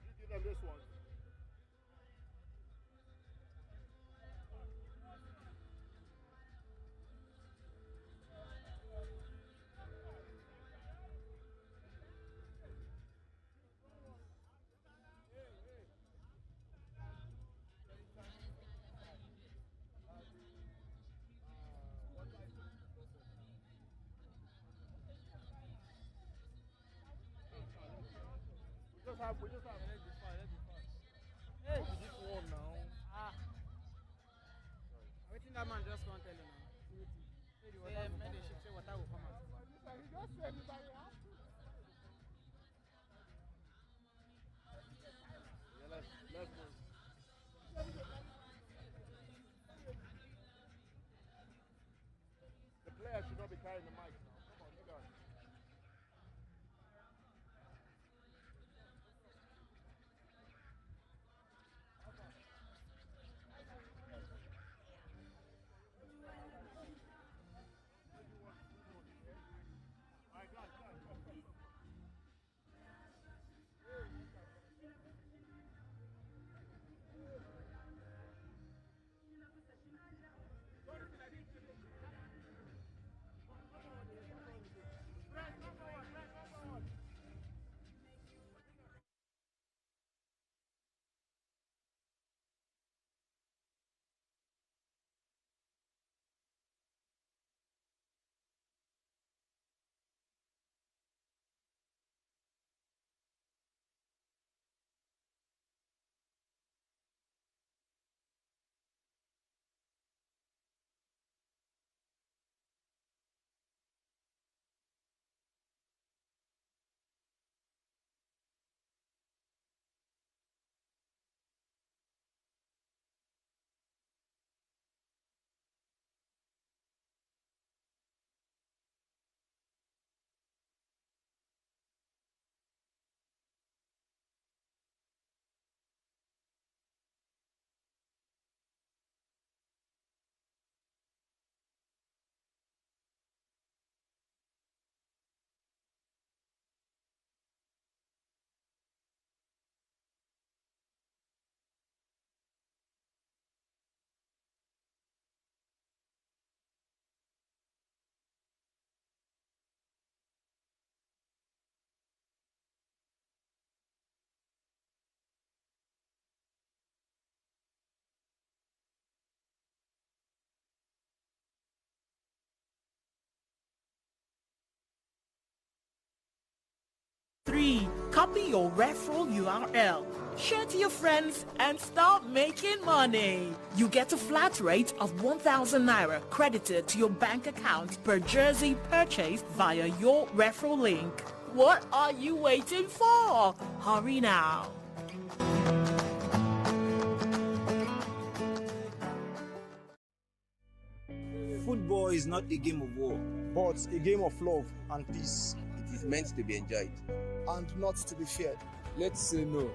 you give them this one? We just have.
Hey.
This one now.
I think that man just can't tell you now. Hey, the water will come out. Say water will come out.
He just said that we have to. Yeah, let's move. The player should not be carrying the mic now. Come on, you guys.
Copy your referral URL, share to your friends, and start making money. You get a flat rate of 1,000 Naira credited to your bank account per jersey purchased via your referral link. What are you waiting for? Hurry now.
Football is not a game of war,
but a game of love and peace.
It is meant to be enjoyed
and not to be feared.
Let's say no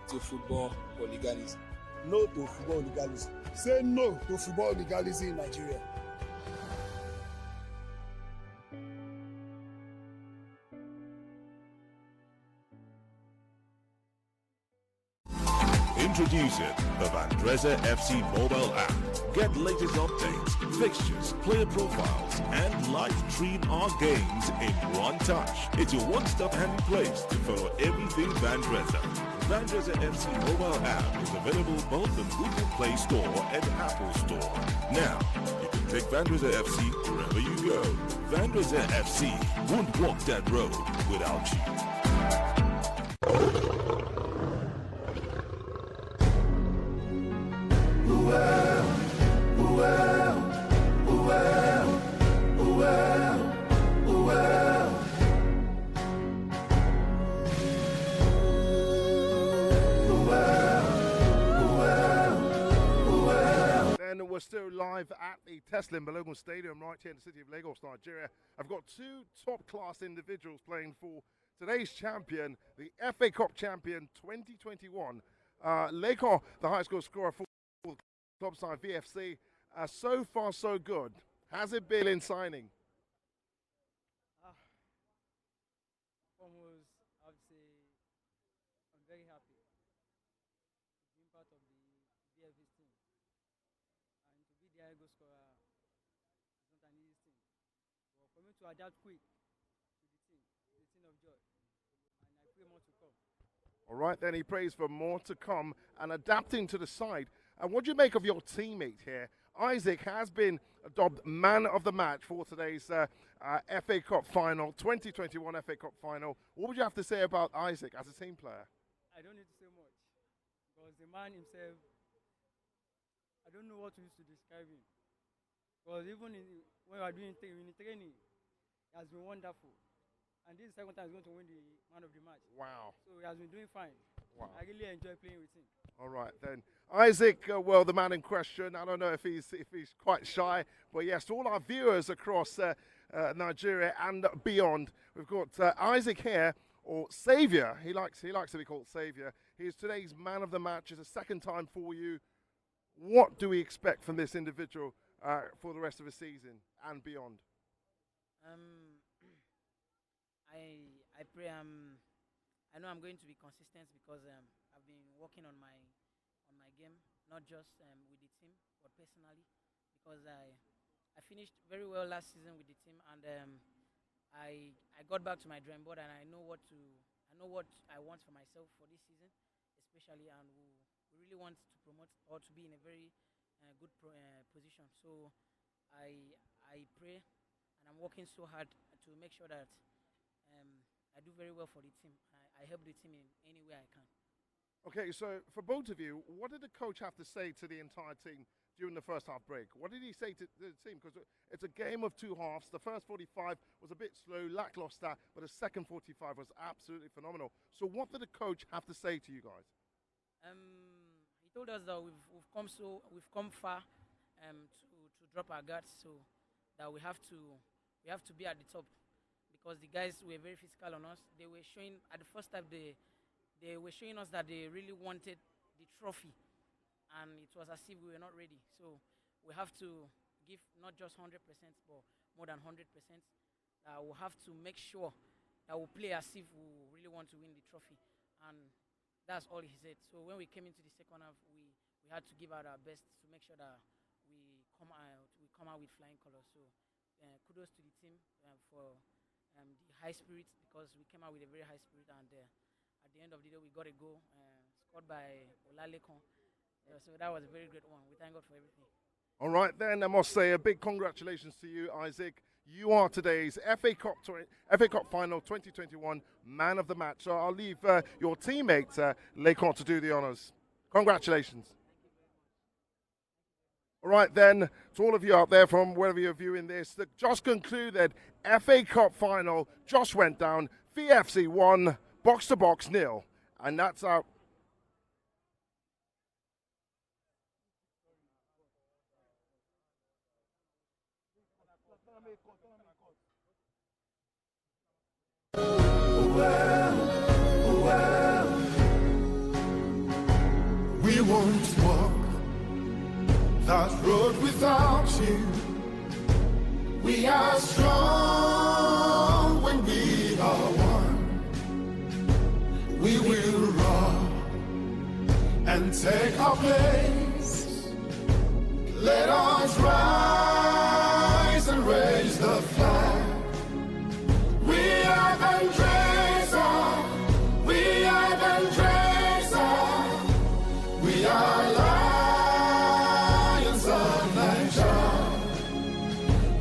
to football hooliganism.
No to football hooliganism. Say no to football hooliganism in Nigeria.
Introducing the Vandrezzer FC mobile app. Get latest updates, fixtures, player profiles, and live stream our games in one touch. It's your one-stop handy place to follow everything Vandrezzer. Vandrezzer FC mobile app is available both on Google Play Store and Apple Store. Now, you can take Vandrezzer FC wherever you go. Vandrezzer FC won't walk that road without you.
Then we're still live at the Teslim Balogun Stadium right here in the city of Lagos, Nigeria. I've got two top-class individuals playing for today's champion, the FA Cup champion 2021. Lagos, the high school scorer for Top side VFC. So far, so good. Has it been in signing?
Almost, I would say, I'm very happy being part of the VFC team. And to be the high goal scorer is not an easy thing. But for me to adapt quick to the team of joy. And I pray more to come.
All right, then he prays for more to come and adapting to the side. And what do you make of your teammate here? Isaac has been dubbed man of the match for today's FA Cup final, 2021 FA Cup final. What would you have to say about Isaac as a team player?
I don't need to say much because the man himself, I don't know what to use to describe him. Because even when we are doing training, he has been wonderful. And this is the second time he's going to win the man of the match.
Wow.
So he has been doing fine.
Wow.
I really enjoy playing with him.
All right, then. Isaac, well, the man in question, I don't know if he's quite shy, but yes, to all our viewers across Nigeria and beyond, we've got Isaac here, or Saviour. He likes to be called Saviour. He's today's man of the match. It's the second time for you. What do we expect from this individual for the rest of the season and beyond?
I pray I know I'm going to be consistent because I've been working on my game, not just with the team, but personally, because I finished very well last season with the team, and I got back to my drawing board, and I know what I want for myself for this season, especially, and we really want to promote or to be in a very good position. So I pray, and I'm working so hard to make sure that I do very well for the team. I help the team in any way I can.
Okay, so for both of you, what did the coach have to say to the entire team during the first half break? What did he say to the team? Because it's a game of two halves. The first 45 was a bit slow, lackluster, but the second 45 was absolutely phenomenal. So what did the coach have to say to you guys?
He told us that we've come far to drop our guards, so that we have to be at the top. Because the guys were very physical on us. They were showing, at the first time, they were showing us that they really wanted the trophy. And it was as if we were not ready. So we have to give not just 100%, but more than 100%. We have to make sure that we play as if we really want to win the trophy. And that's all he said. So when we came into the second half, we had to give out our best to make sure that we come out with flying colors. So kudos to the team for the high spirit, because we came out with a very high spirit, and at the end of the day we got a goal scored by Olalekon. So that was a very great one. We thank God for everything.
All right, then I must say a big congratulations to you, Isaac. You are today's FA Cup Final 2021 Man of the Match. So I'll leave your teammate Lekon to do the honours. Congratulations. All right, then, to all of you out there from wherever you're viewing this, that just concluded FA Cup final just went down. VFC 1, Box2Box 0. And that's out.
We won't walk that road without you. We are strong when we are one. We will run and take our place. Let us rise and raise the flag. We are Vandrezzer. We are Vandrezzer. We are lions of Niger.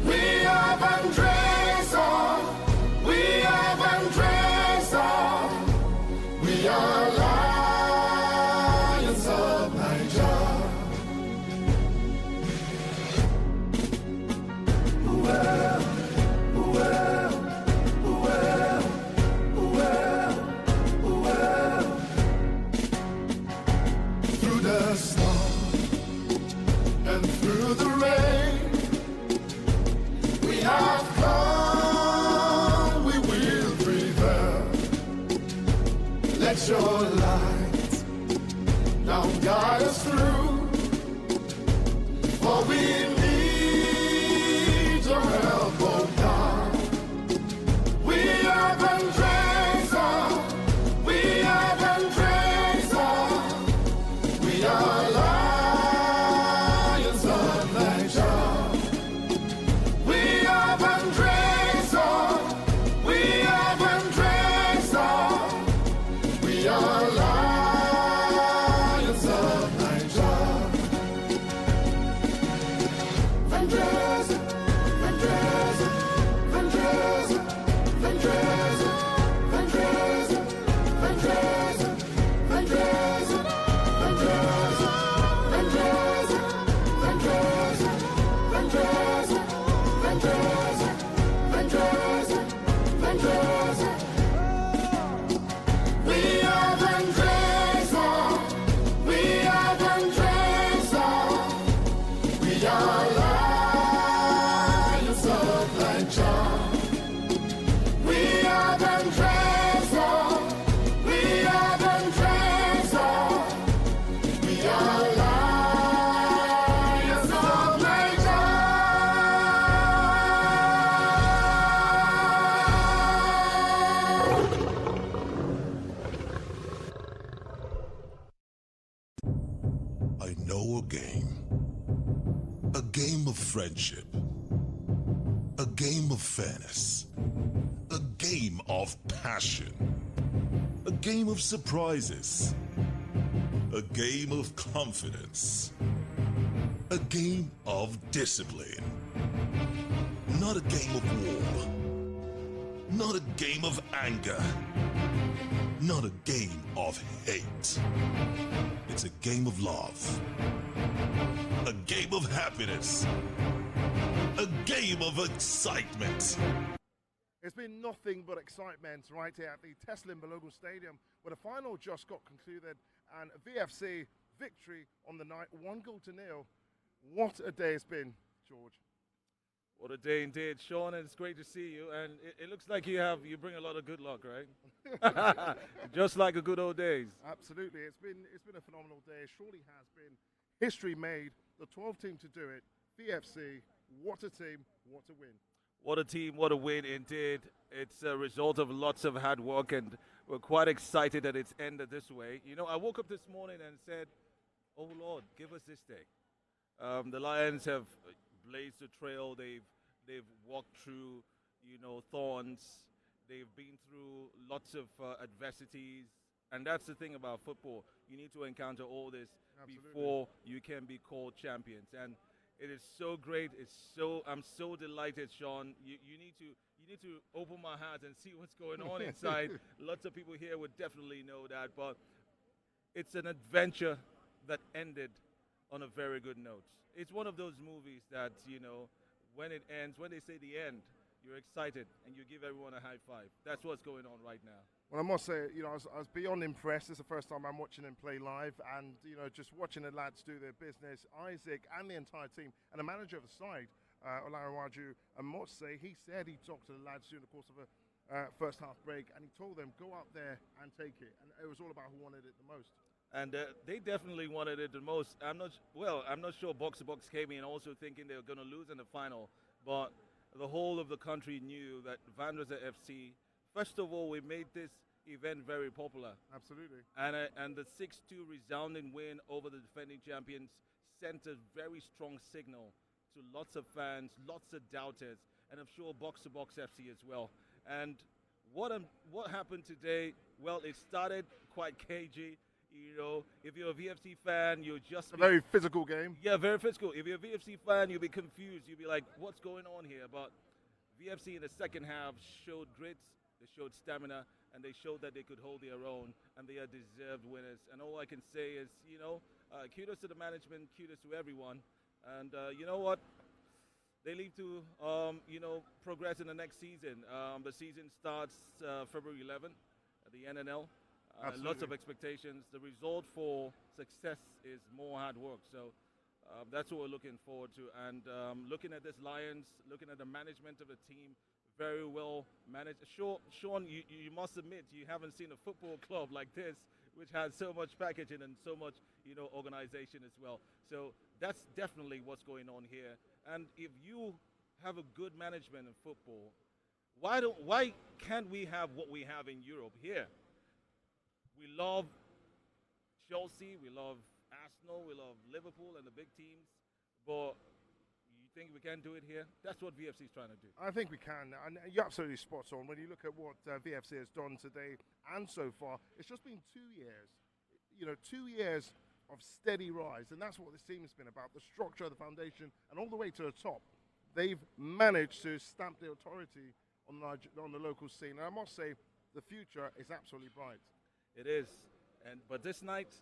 We are Vandrezzer. We are Vandrezzer. We are lions of Niger. Well, well, well, well, well. Through the storm and through the rain, we have come, we will prevail. Let your light now guide us through. For we need your help, oh God. We are Vandrezzer. We are Vandrezzer. We are lions of Niger. We are Vandrezzer. We are Vandrezzer. We are lions of Niger. Vandrezzer, Vandrezzer, Vandrezzer, Vandrezzer, Vandrezzer, Vandrezzer, Vandrezzer, Vandrezzer, Vandrezzer, Vandrezzer, Vandrezzer, Vandrezzer, Vandrezzer, Vandrezzer. We are Vandrezzer. We are Vandrezzer. We are lions of Niger. We are Vandrezzer. We are Vandrezzer. We are lions of Niger.
I know a game of friendship, a game of fairness, a game of passion, a game of surprises, a game of confidence, a game of discipline. Not a game of war, not a game of anger, not a game of hate. It's a game of love, a game of happiness, a game of excitement.
It's been nothing but excitement right here at the Teslim Balogun Stadium, where the final just got concluded and VFC victory on the night, 1-0. What a day it's been, George.
What a day indeed, Sean, and it's great to see you. And it looks like you bring a lot of good luck, right? Just like the good old days.
Absolutely, it's been a phenomenal day. It surely has been history made. The 12th team to do it. VFC, what a team, what a win.
What a team, what a win indeed. It's a result of lots of hard work, and we're quite excited that it's ended this way. You know, I woke up this morning and said, oh Lord, give us this day. The Lions have blazed the trail. They've walked through, thorns. They've been through lots of adversities, and that's the thing about football. You need to encounter all this before you can be called champions. And it is so great. I'm so delighted, Sean. You need to open my heart and see what's going on inside. Lots of people here would definitely know that, but it's an adventure that ended on a very good note. It's one of those movies that, when it ends, when they say the end, you're excited and you give everyone a high five. That's what's going on right now.
Well, I must say, I was beyond impressed. This is the first time I'm watching him play live, and just watching the lads do their business. Isaac and the entire team, and the manager of the side, Olarawaju, I must say, he said he talked to the lads during the course of a first half break, and he told them, go out there and take it. And it was all about who wanted it the most.
And they definitely wanted it the most. I'm not sure Box2Box came in also thinking they were going to lose in the final, but the whole of the country knew that Vandrezzer FC, first of all, we made this event very popular.
Absolutely.
And the 6-2 resounding win over the defending champions sent a very strong signal to lots of fans, lots of doubters, and I'm sure Box2Box FC as well. And what happened today, well, it started quite cagey. If you're a VFC fan, you'll just
a very physical game.
Yeah, very physical. If you're a VFC fan, you'll be confused. You'll be like, what's going on here? But VFC in the second half showed grit, they showed stamina, and they showed that they could hold their own, and they are deserved winners. And all I can say is, kudos to the management, kudos to everyone. And you know what? They need to, progress in the next season. The season starts February 11th at the NNL. Lots of expectations. The result for success is more hard work. So that's what we're looking forward to. And looking at this Lions, looking at the management of the team, very well managed. Sean, you must admit you haven't seen a football club like this which has so much packaging and so much, organization as well. So that's definitely what's going on here. And if you have a good management in football, why can't we have what we have in Europe here? We love Chelsea, we love Arsenal, we love Liverpool and the big teams, but you think we can do it here? That's what VFC is trying to do.
I think we can, and you're absolutely spot on. When you look at what VFC has done today and so far, it's just been 2 years. 2 years of steady rise, and that's what this team has been about, the structure, the foundation, and all the way to the top. They've managed to stamp the authority on the local scene, and I must say, the future is absolutely bright.
It is, but this night,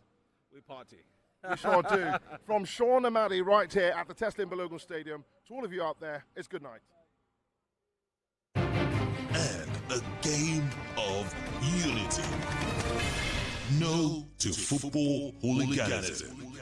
we party.
We sure do. From Sean and Maddie right here at the Teslin Balogun Stadium, to all of you out there, it's good night.
And a game of unity. No to football hooliganism.